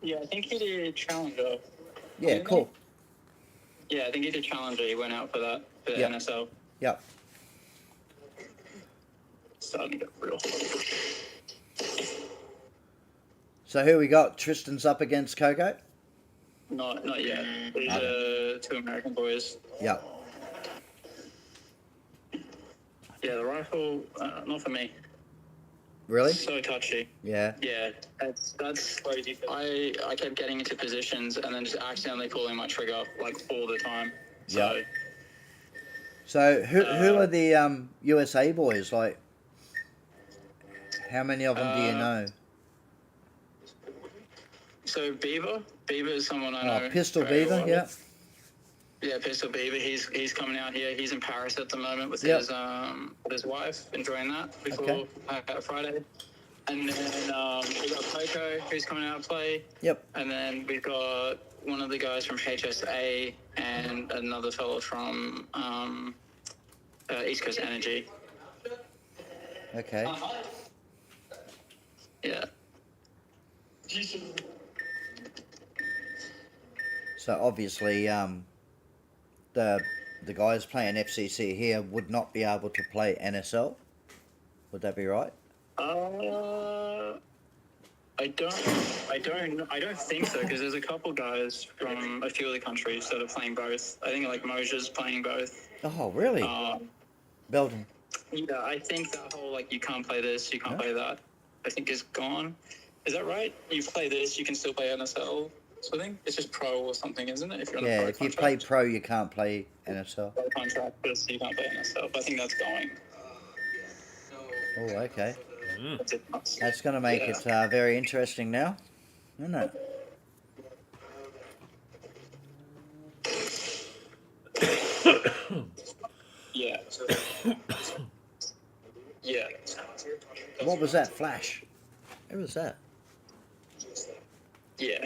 Yeah, I think he did Challenger. Yeah, cool. Yeah, I think he did Challenger. He went out for that, for the Yep. NSL. Yep. Starting to get real. So who we got? Tristan's up against Coco. Not yet. These two American boys. Yep. Yeah, the rifle, not for me. Really? So touchy. Yeah. Yeah, that's crazy. I kept getting into positions and then just accidentally pulling my trigger like all the time. So Yeah. So who are the USA boys? Like, how many of them do you know? So Beaver is someone I know. Oh, Pistol very Beaver. well. Yeah. Yeah, Pistol Beaver. He's coming out here. He's in Paris at the moment with Yep. his wife, enjoying that before Okay. Friday. And then we got Coco, who's coming out to play. Yep. And then we've got one of the guys from HSA and another fellow from East Coast Energy. Okay. Yeah. So obviously, the guys playing FCC here would not be able to play NSL. Would that be right? I don't think so because there's a couple guys from a few of the countries that are playing both. I think like Moshe's playing both. Oh, really? Belgium. Yeah, I think that whole like you can't play this, you can't play that, I think is gone. Is that right? You play this, you can still play NSL. So I think it's just pro or something, isn't it? If you're on a Yeah, pro if you contract. play pro, you can't play NSL. Pro contract, but you can't play NSL. But I think that's going. Oh, okay. That's it. That's going to make Yeah. it very interesting now, isn't it? Yeah. Yeah. What was that flash? Who was that? Yeah.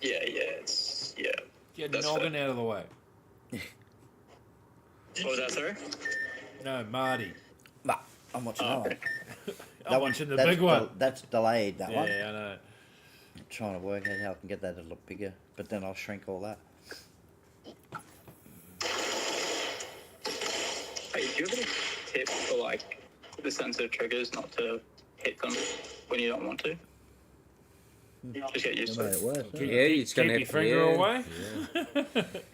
Yeah. It's yeah. Get That's noggin out of the way. What was that, sorry? No, Marty. Nah, I'm watching that one. I'm watching the That's big one. That's delayed, that one. Yeah, I know. I'm trying to work out how I can get that a little bigger, but then I'll shrink all that. Hey, do you have any tips for like the sensitive triggers not to hit them when you don't want to? Just get used The to way it. it works, huh? Yeah, you're just Keep gonna your have finger away.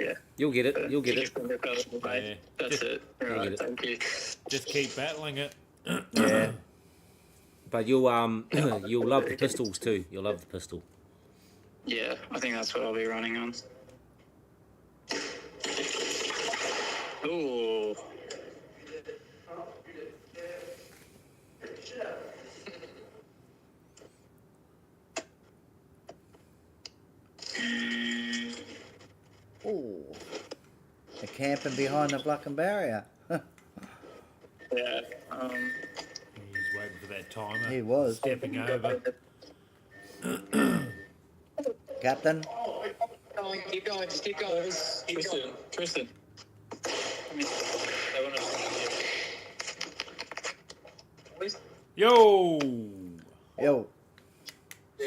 Yeah. You'll get it. You'll get Keep it. your finger out of the way. Yeah. That's it. get Right, it. thank you. Just keep battling it. Yeah. But you'll you'll love the pistols too. You'll love the pistol. Yeah, I think that's what I'll be running on. Ooh. Ooh. They're camping behind the blocking barrier. Yeah. He's waiting for that timer. He was. Stepping over. Captain? Keep going, just keep going. Tristan. Yo! Yo.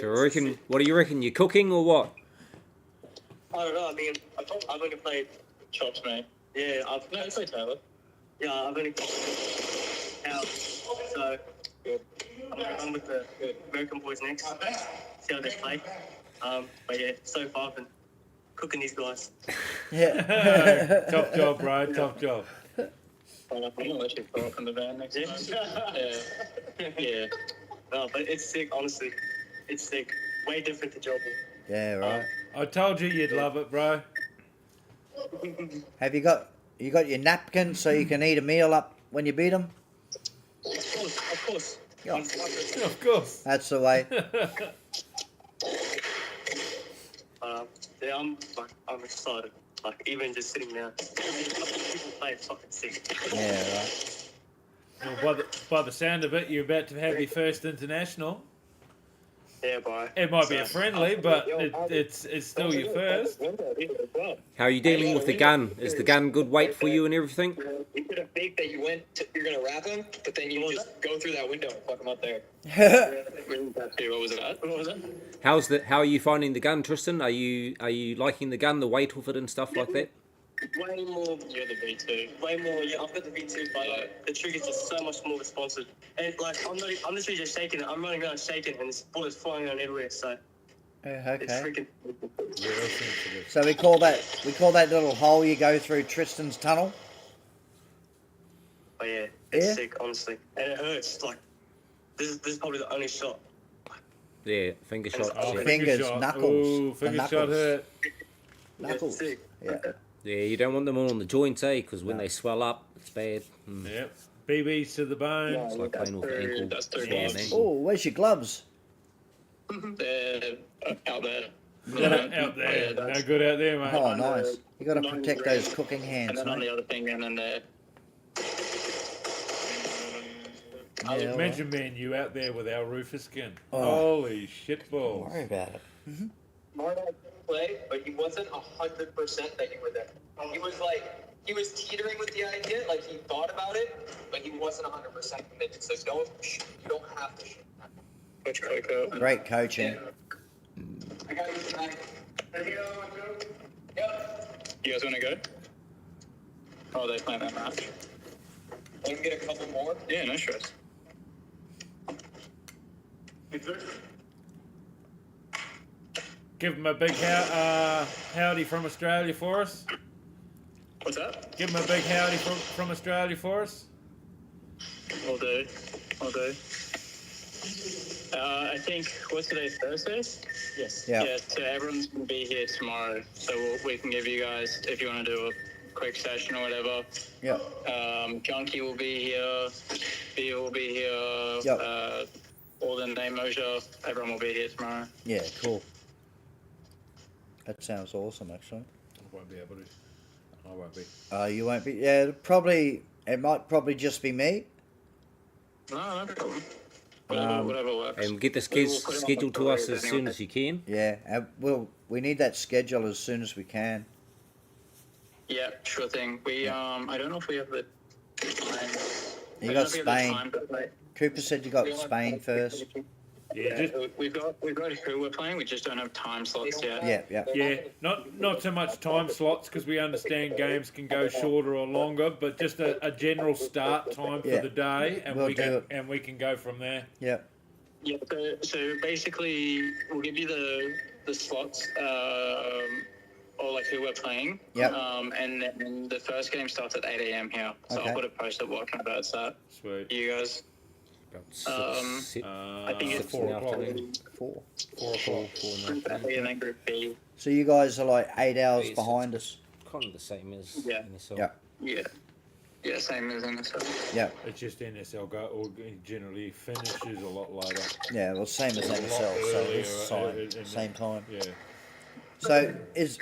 So I reckon. What do you reckon? You cooking or what? I don't know. I mean, I've only played chops, mate. Yeah, I've played Taylor. Yeah, I've only played out. So I'm gonna run with the American boys next. See how they play. But yeah, so far I've been cooking these guys. Yeah. Top job, bro. Top job. I'm gonna let you throw up in the van next time. Yeah. No, but it's sick. Honestly, it's sick. Way different to jobbing. Yeah, right. I told you you'd love it, bro. Have you got your napkin so you can eat a meal up when you beat them? Of course. Yeah. Of course. That's the way. Yeah, I'm excited. Like even just sitting there, people play it's fucking sick. Yeah, right. Well, by the sound of it, you're about to have your first international. Yeah, bye. It might be a friendly, but it's still your first. How are you dealing with the gun? Is the gun good weight for you and everything? You could have faked that you're gonna wrap him, but then you just go through that window and fuck him up there. What was that? What was it? How are you finding the gun, Tristan? Are you liking the gun, the weight of it and stuff like that? Way more. You're the V2. Way more. Yeah, I've got the V2, but the trigger's just so much more responsive. And like, I'm literally just shaking it. I'm running around shaking, and there's bullets flying around everywhere. So Yeah, it's okay. freaking. So we call that little hole you go through Tristan's tunnel. But yeah, it's Yeah? sick, honestly, and it hurts. Like this is probably the only shot. Yeah, finger shots. Oh, Yeah. Fingers, shot. knuckles, Ooh, the finger shot knuckles. hurt. Knuckles. Sick. Yeah. Yeah, you don't want them all on the joints, eh? Because when they swell up, it's bad. Yep. BBs to the bone. It's like playing with the ankle. That's too Yeah, bad. man. Oh, where's your gloves? They're out there. Out there. No good out there, mate. Oh, nice. You got to protect those cooking And hands, then on mate. the other thing, and then there. Yeah, well, Imagine me and you out there with our Rufus skin. Oh. Holy shit don't balls. worry about it. My dad played, but he wasn't 100% that you were there. He was teetering with the idea, like he thought about it, but he wasn't 100% committed. So you don't have to shoot. Coach Coco. Great coaching. I got you tonight. Yep. You guys want to go? Oh, they playing that match. Want to get a couple more? Yeah, no stress. Give him a big howdy from Australia for us. What's that? Give him a big howdy from Australia for us. All day. I think, what's today, Thursday? Yes. Yeah. Yeah, so everyone's going to be here tomorrow. So we can give you guys, if you want to do a quick session or whatever. Yeah. Junkie will be here. B will be here. Yep. All the name Mosher, everyone will be here tomorrow. Yeah, cool. That sounds awesome, actually. I won't be able to. I won't be. You won't be. Yeah, probably. It might probably just be me. No problem. Um, Whatever works. And get the We will put 'em on schedule the to us stories as soon anyway. as you can. Yeah, and we need that schedule as soon as we can. Yeah, sure thing. We I don't know if we have the time. You I got don't know if we have the Spain. time, but, like, Cooper said you got Spain first. Yeah, just we've got who we're playing. We just don't have time slots yet. Yeah. yeah, not so much time slots because we understand games can go shorter or longer, but just a general start time for Yeah. the day, and We'll we do can it. go from there. Yeah. Yeah. So basically, we'll give you the slots. Or like who we're playing. Yep. And then the first game starts at 8 a.m. here. So Okay. I'll put a post up what about that. Sweet. You guys. About I think it's 4 o'clock. 4. 4 o'clock. Group A and then Group B. So you guys are like 8 hours Yes. behind us. kind of the same as Yeah. NSL. Yeah. Yeah. Yeah, same as NSL. Yeah. It's just NSL generally finishes a lot later. Yeah. Well, same as NSL. So earlier, this in side, the- same time. Yeah. So is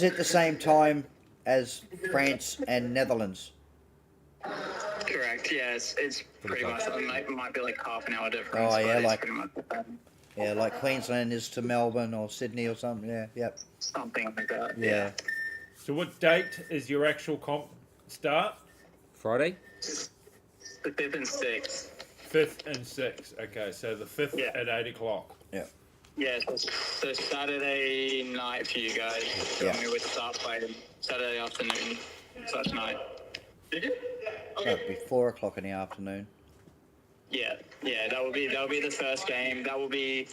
it the same time as France and Netherlands? Correct. Yeah, it's pretty much. It might be like half an hour difference. Oh, but yeah, it's like- pretty much the same. Yeah, like Queensland is to Melbourne or Sydney or something. Yeah. Yep. Something like that. Yeah. So what date is your actual comp start? Friday? The 5th and 6th. 5th and 6th. Okay, so the 5th Yeah. at 8 o'clock. Yeah, so Saturday night for you guys. Yeah. We would start playing Saturday afternoon / night. Did you? That'd be 4 o'clock in the afternoon. Yeah, that will be the first game. That will be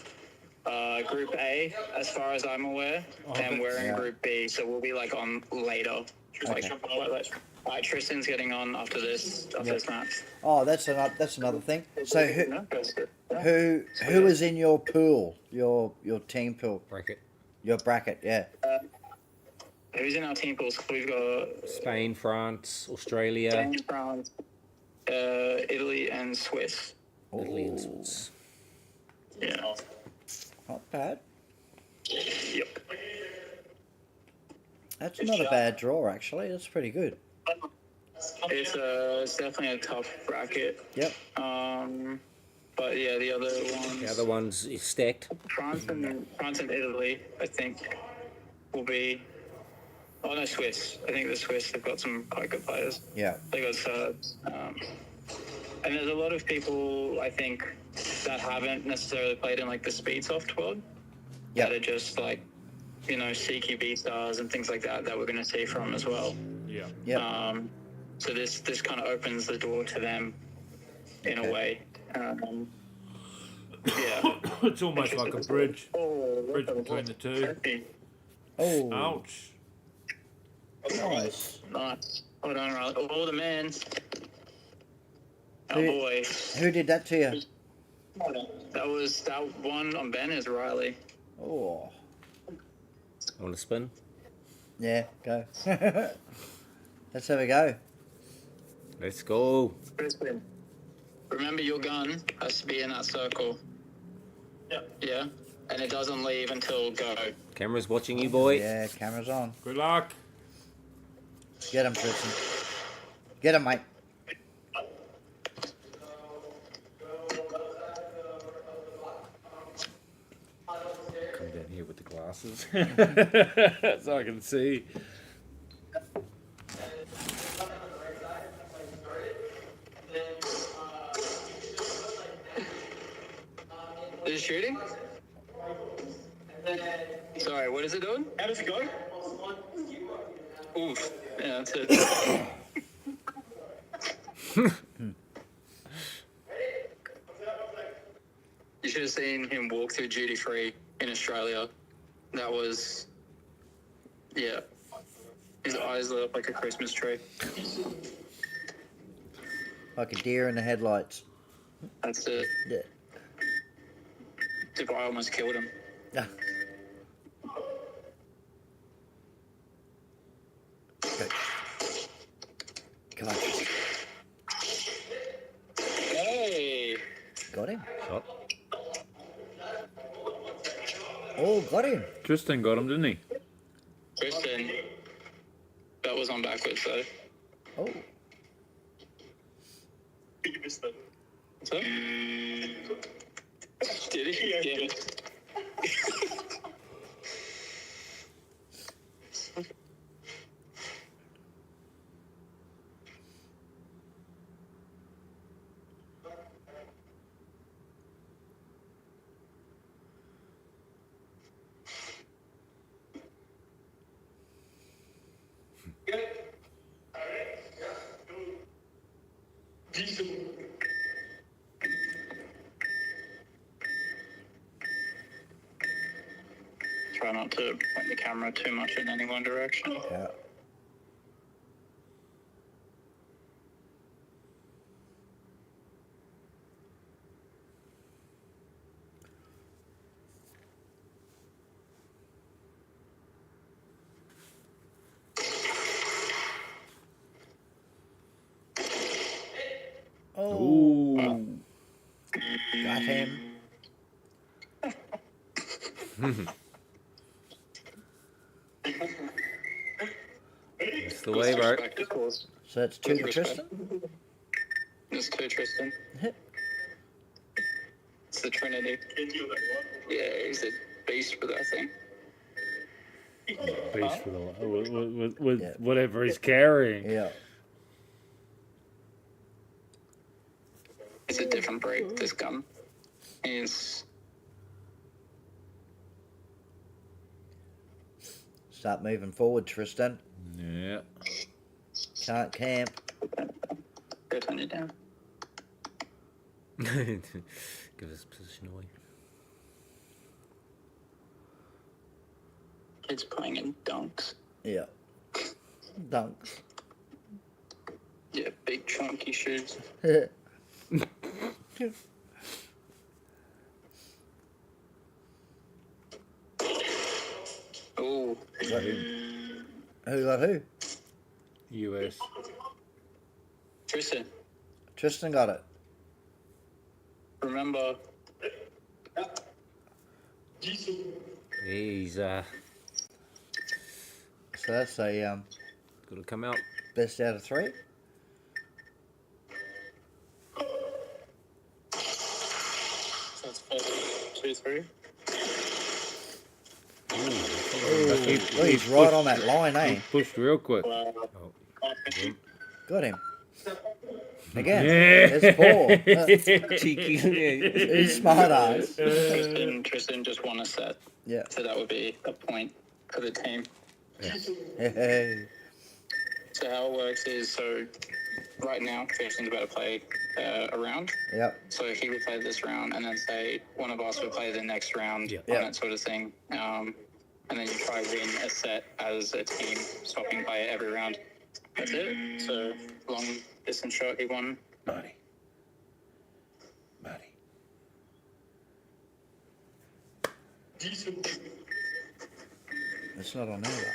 Group A, as far as I'm aware, and we're in Yeah. Group B, so we'll be like on later. Like Tristan's getting on after this match. Oh, that's another thing. So No, that's good. who is in your pool? Your team pool? Bracket. Your bracket? Yeah. Who's in our team pools? We've got Spain, France, Australia, Spain, France, Italy, and Swiss. Italy, and Swiss. Yeah. Not bad. Yep. That's not a bad draw, actually. That's pretty good. It's definitely a tough bracket. Yep. But yeah, the other ones. The other one's is stacked. France and Italy, I think, will be. Oh no, Swiss. I think the Swiss have got some quite good players. Yeah. They got Serbs. And there's a lot of people, I think, that haven't necessarily played in like the Speedsoft world. Yep. That are just like, CQB stars and things like that we're going to see from as well. Yeah. Yep. So this kind of opens the door to them in Okay. a way. Yeah. It's almost like a bridge Oh, between the two. Oh, Ouch. nice. Nice. Hold on, Riley. Oh, the man. Oh, Who- boy. Who did that to you? That one on Ben is Riley. Oh. Want to spin? Yeah, go. Let's have a go. Let's go. Brisbane. Remember, your gun has to be in that circle. Yeah. Yeah? And it doesn't leave until go. Camera's watching you, boy. Yeah, camera's on. Good luck. Get him, Tristan. Get him, mate. Come down here with the glasses so I can see. Is it shooting? Sorry, what is it doing? How does it go? Oof. Yeah, that's it. You should have seen him walk through duty free in Australia. That was, yeah. His eyes lit up like a Christmas tree. Like a deer in the headlights. That's it. Yeah. Dubai almost killed him. Yeah. Okay. Come on. Hey! Got him. Shot. Oh, got him. Tristan got him, didn't he? Tristan. That was on backwards, though. Oh. So? Did he? Damn it. Try not to point the camera too much in any one direction. Yeah. Oh. Got him. That's the way, bro. Respect, of course. So that's 2 to Respect. Tristan. There's two Tristan. It's the Trinity. Yeah, he's a beast with that thing. Beast with Yeah. whatever he's carrying. Yeah. It's a different breed, this gun. He's Start moving forward, Tristan. Yeah. Can't camp. go turn it down. Give us position away. Kids playing in dunks. Yeah. Dunks. Yeah, big chunky shoes. Oh, Got who? Who got who? US. Tristan, Tristan got it. remember, He's So that's a got to come out. best out of 3. that's 2-3. Oh, he's right on that line, eh? Pushed real quick. Oh, Got him. Again. Yeah. There's 4. cheeky. He's smart ass. Tristan just won a set, Yeah. so that would be a point for the team. Hey. So how it works is, so right now Tristan's about to play a round. Yep. So he would play this round, and then say one of us would play the next round, Yeah. on Yeah. that sort of thing. And then you try win a set as a team, swapping player every round. That's it. So long distance shot, he won. Buddy. It's not on there.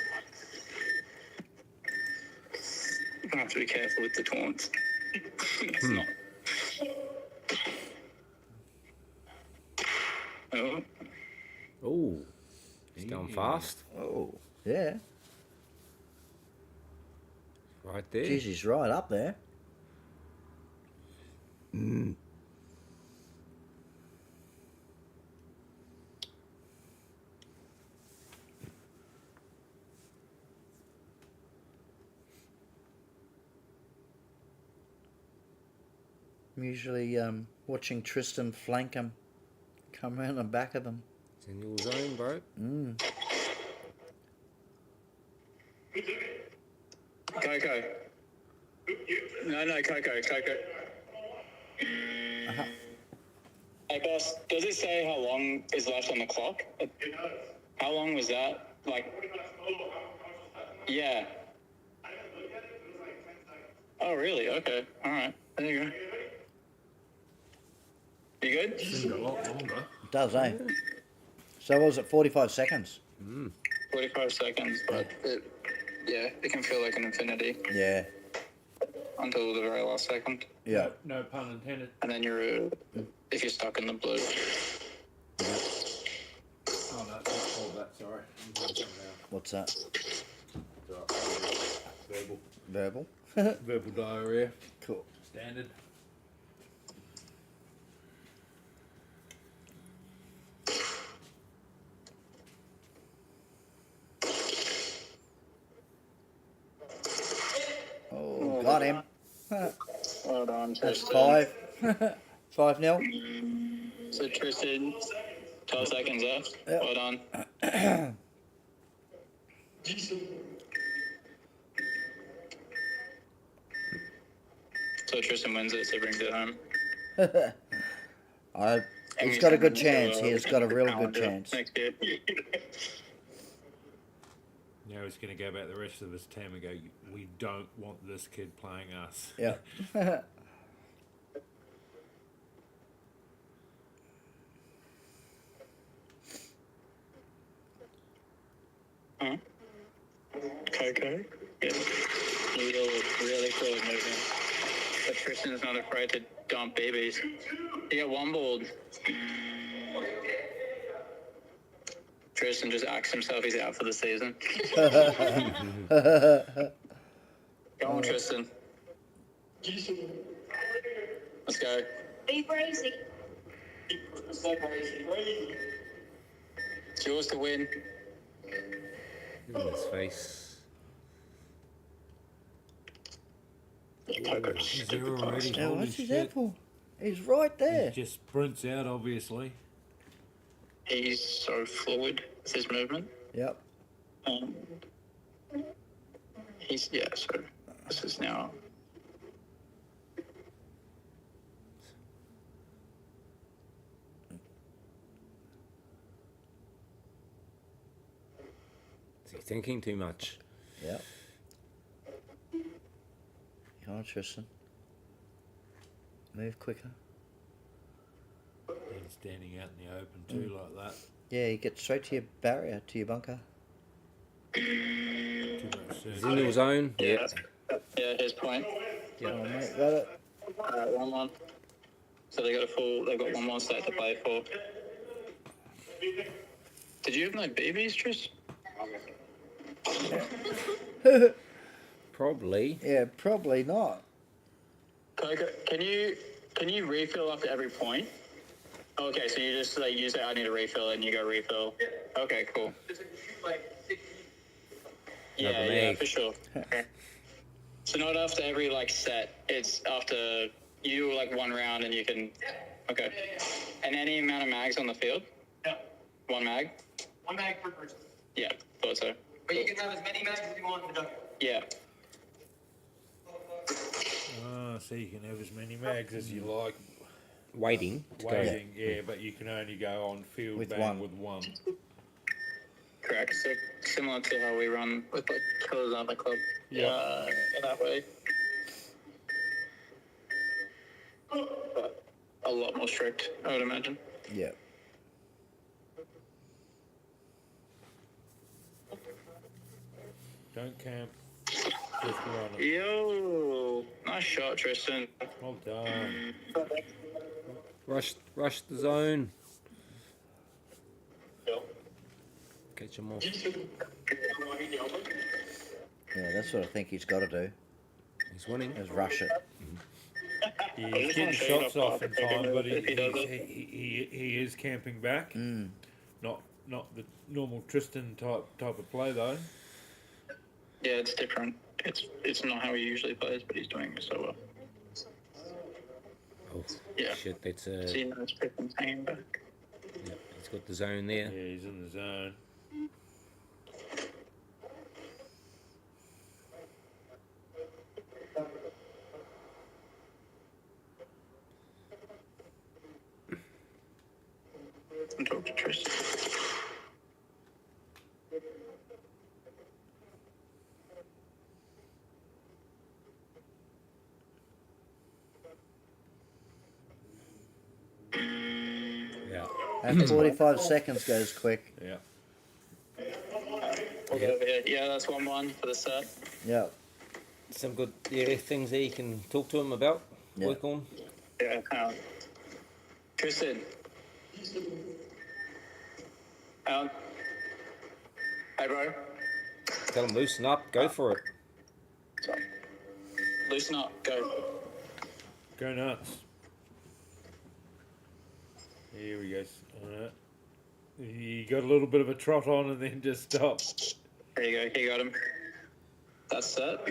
You have to be careful with the taunts. It's not. Oh, Oh, he's going fast. Oh, yeah. Right there. Jeez, he's right up there. I'm usually watching Tristan flank him, come around the back of him. It's in your zone, bro. Coco. No, Coco. Uh-huh. Hey, boss, does it say how long is left on the clock? How long was that? Like, yeah. Oh, really? Okay. All right. There you go. You good? Seemed a lot longer. It does, eh? So what was it, 45 seconds? 45 seconds, but it can feel like an infinity Yeah. until the very last second. Yeah. No pun intended. And then if you're stuck in the blue. Oh no, don't hold that, sorry. I'm doing something else. What's that? Verbal. Verbal? Verbal diarrhea. Cool. Standard. Oh, got him. Well done, That's Tristan. 5. 5-0. So Tristan, 12 seconds left. Yep. Well done. So Tristan wins it, so brings it home. He's got a good chance. He has got a really good chance. Next year. Now he's going to go back the rest of his team and go, we don't want this kid playing us. Yeah. Huh? Coco? Yeah. Really cool movement. But Tristan's not afraid to dump babies. He got one balled. Tristan just axed himself. He's out for the season. Go on, Tristan. Let's go. Be crazy. It's yours to win. Look at his face. Coco. He's there already. Yeah, Holy what's he there shit. for? He's right there. He just sprints out, obviously. He's so fluid with his movement. Yep. So this is now. Is he thinking too much? Yep. Come on, Tristan. Move quicker. And standing out in the open too, like that. Yeah, you get straight to your barrier, to your bunker. Too much He's surgery. in your zone. Yeah. Yeah, his point. Oh, mate, got it. 1-1. So they've got one more set to play for. Did you have no babies, Tris? Probably. Yeah, probably not. Coco, can you refill after every point? Okay, so you just you say I need a refill and you go refill. Okay, cool. Yeah, Another yeah, meg. for sure. Okay. So not after every set. It's after you do one round and you can. Okay. And any amount of mags on the field? No. One mag? One bag per person. Yeah, thought so. But you can have as many mags as you want in the dugout. Yeah. So you can have as many mags as you like. Waiting. To go. Waiting, yeah, but you can only go on field With bang one. with one. Correct. So similar to how we run with Killers on the club. Yeah. In that way. But a lot more strict, I would imagine. Yeah. Don't camp. Just run it. Yo, nice shot, Tristan. Well done. Rush the zone. Catch him off. Yeah, that's what I think he's got to do, He's winning. is rush it. Yeah, I he's just wanna getting show you shots how off far in I can time, go but if he does it. he is camping back. Mm. Not the normal Tristan type of play though. Yeah, it's different. It's not how he usually plays, but he's doing so well. Oh, Yeah. shit, that's So you know it's Tristan's hanging back. yeah, he's got the zone there. Yeah, he's in the zone. And talk to Tristan. And 45 seconds goes quick. Yeah. We'll go over here. Yeah, that's 1-1 for the set. Yeah. Some good things there you can talk to him about, Yeah. work on. Yeah, Tristan. Alan. Hey, bro. Tell him loosen up, go for it. Sorry. Loosen up. Go. Go nuts. Here we go. Alright. He got a little bit of a trot on and then just stopped. There you go. You got him. That's set.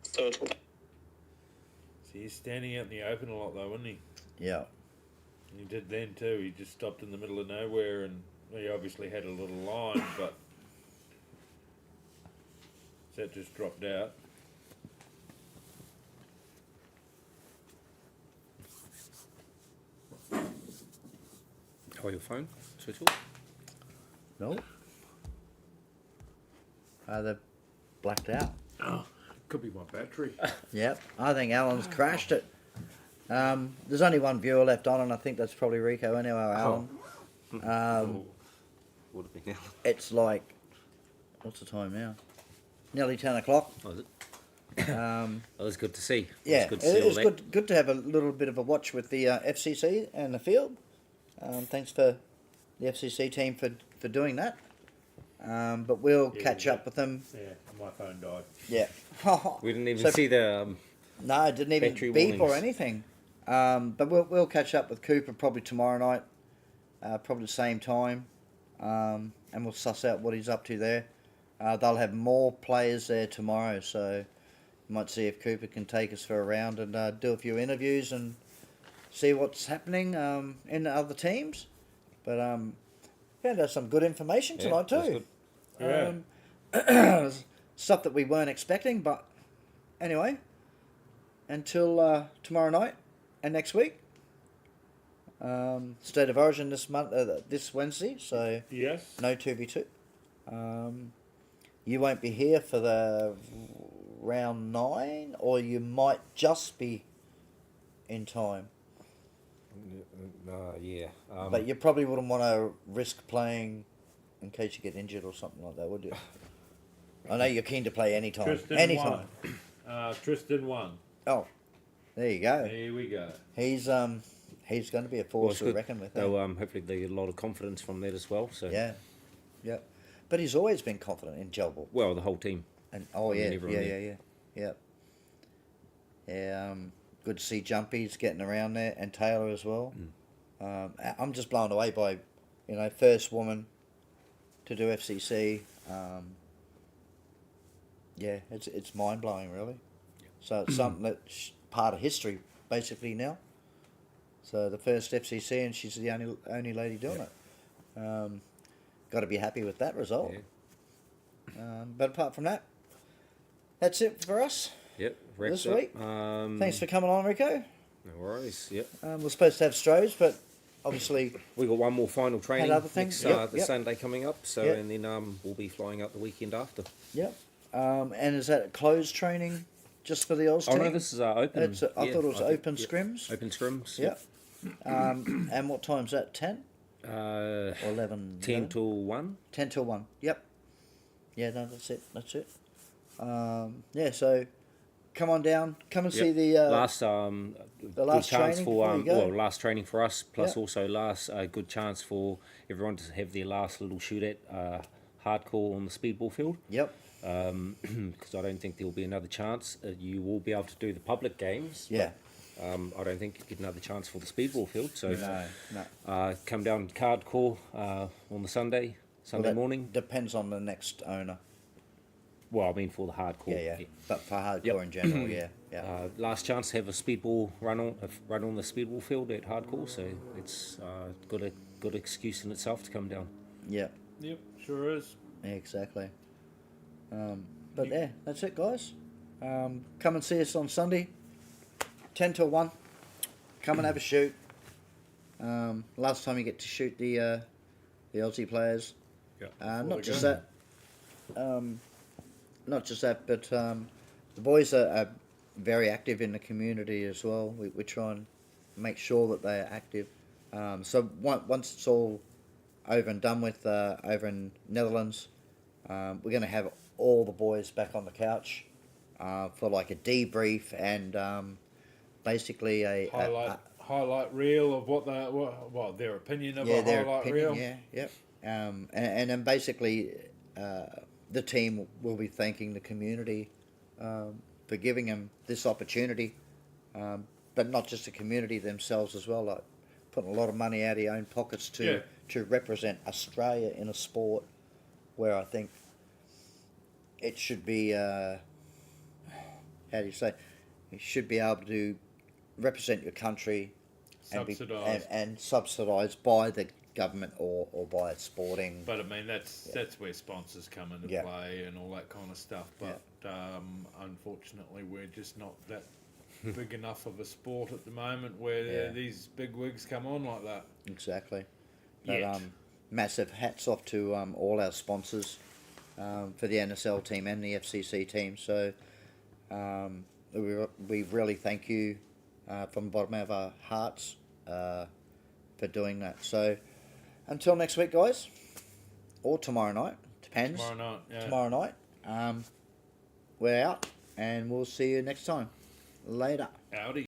So it's So he's standing out in the open a lot though, wasn't he? Yeah. He did then too. He just stopped in the middle of nowhere and he obviously had a little line, but that just dropped out. Oh, your phone? Switch off? No. They've blacked out. Oh, could be my battery. Yep. I think Alan's crashed it. There's only one viewer left on, and I think that's probably Rico anyway, Alan. Would have been now. It's like, what's the time now? Nearly 10 o'clock. Oh, is it? That was good to see. Yeah, It was good to see it all was that. good to have a little bit of a watch with the FCC and the field. Thanks for the FCC team for doing that. But we'll Yeah, catch yeah. up with them. Yeah, my phone died. Yeah. We didn't even So- see the. No, it didn't even Battery beep or warnings. anything. But we'll catch up with Cooper probably tomorrow night, probably the same time, and we'll suss out what he's up to there. They'll have more players there tomorrow, so you might see if Cooper can take us for a round and do a few interviews and see what's happening in the other teams. But found out some good information Yeah, tonight that's too. good. Stuff that we weren't expecting, but anyway, until tomorrow night and next week. State of Origin this month, this Wednesday, so Yes. no 2v2. You won't be here for the round 9, or you might just be in time. Yeah. But you probably wouldn't want to risk playing in case you get injured or something like that, would you? I know you're keen to play anytime. Tristan Anytime. won. Tristan won. Oh, there you go. Here we go. He's going to be a well, force it's to good. reckon with. They'll, hopefully they get a lot of confidence from that as well. So Yeah, yeah. But he's always been confident in Gelbal. well, the whole team. And I mean, yeah, everyone there. yeah. Good to see Jumpy's getting around there, and Taylor as well. I'm just blown away by, first woman to do FCC. Yeah, it's mind blowing, really. So it's something that's part of history basically now. So the first FCC, and she's the only lady doing it. Got to be happy with that result. Yeah. But apart from that, that's it for us. Yep. This wrapped week. up. Thanks for coming on, Rico. No worries. Yep. We're supposed to have Strohs, but obviously, We got one more final training other things? next Yep, the yep. Sunday coming up. So Yep. and then we'll be flying out the weekend after. yep. And is that closed training just for the Oz Oh team? no, this is open. It's I thought it was I think- open yep. scrims. Open scrims. Yep. And what time's that? 10 Or 11? 10 11? till 1. 10 till 1. Yep. Yeah, no, that's it. That's it. Yeah, so come on down. Come and see Yep. the last last good chance training for before you go. well, last training for us, plus Yep. also last good chance for everyone to have their last little shoot at hardcore on the speedball field. Yep. Because I don't think there will be another chance. You will be able to do the public games. Yeah. I don't think you get another chance for the speedball field. So No. come down hardcore on the Sunday Well, that morning. depends on the next owner. Well, I mean for the hardcore. Yeah. But for hardcore Yep. in general, yeah. Last chance to have a speedball run on the speedball field at hardcore, so it's got a good excuse in itself to come down. Yeah. Yep, sure is. Yeah, exactly. But yeah, that's it, guys. Come and see us on Sunday, 10 till 1. Come and have a shoot. Last time you get to shoot the Aussie players. Yeah. Not just that. Not just that, but the boys are very active in the community as well. We try and make sure that they are active. So once it's all over and done with over in Netherlands, we're going to have all the boys back on the couch for like a debrief and basically a highlight reel of what their opinion of a their highlight opinion, reel. And then basically the team will be thanking the community for giving them this opportunity, but not just the community themselves as well, like putting a lot of money out of your own pockets to represent Australia in a sport where I think it should be, how do you say, you should be able to represent your country and subsidised by the government or by its sporting. But I mean, that's where sponsors come into play and all that kind of stuff. But unfortunately, we're just not that big enough of a sport at the moment where these big wigs come on like that. Exactly. But massive hats off to all our sponsors for the NSL team and the FCC team. So we really thank you from the bottom of our hearts for doing that. So until next week, guys, or tomorrow night, depends. Tomorrow night, we're out, and we'll see you next time. Later. Howdy.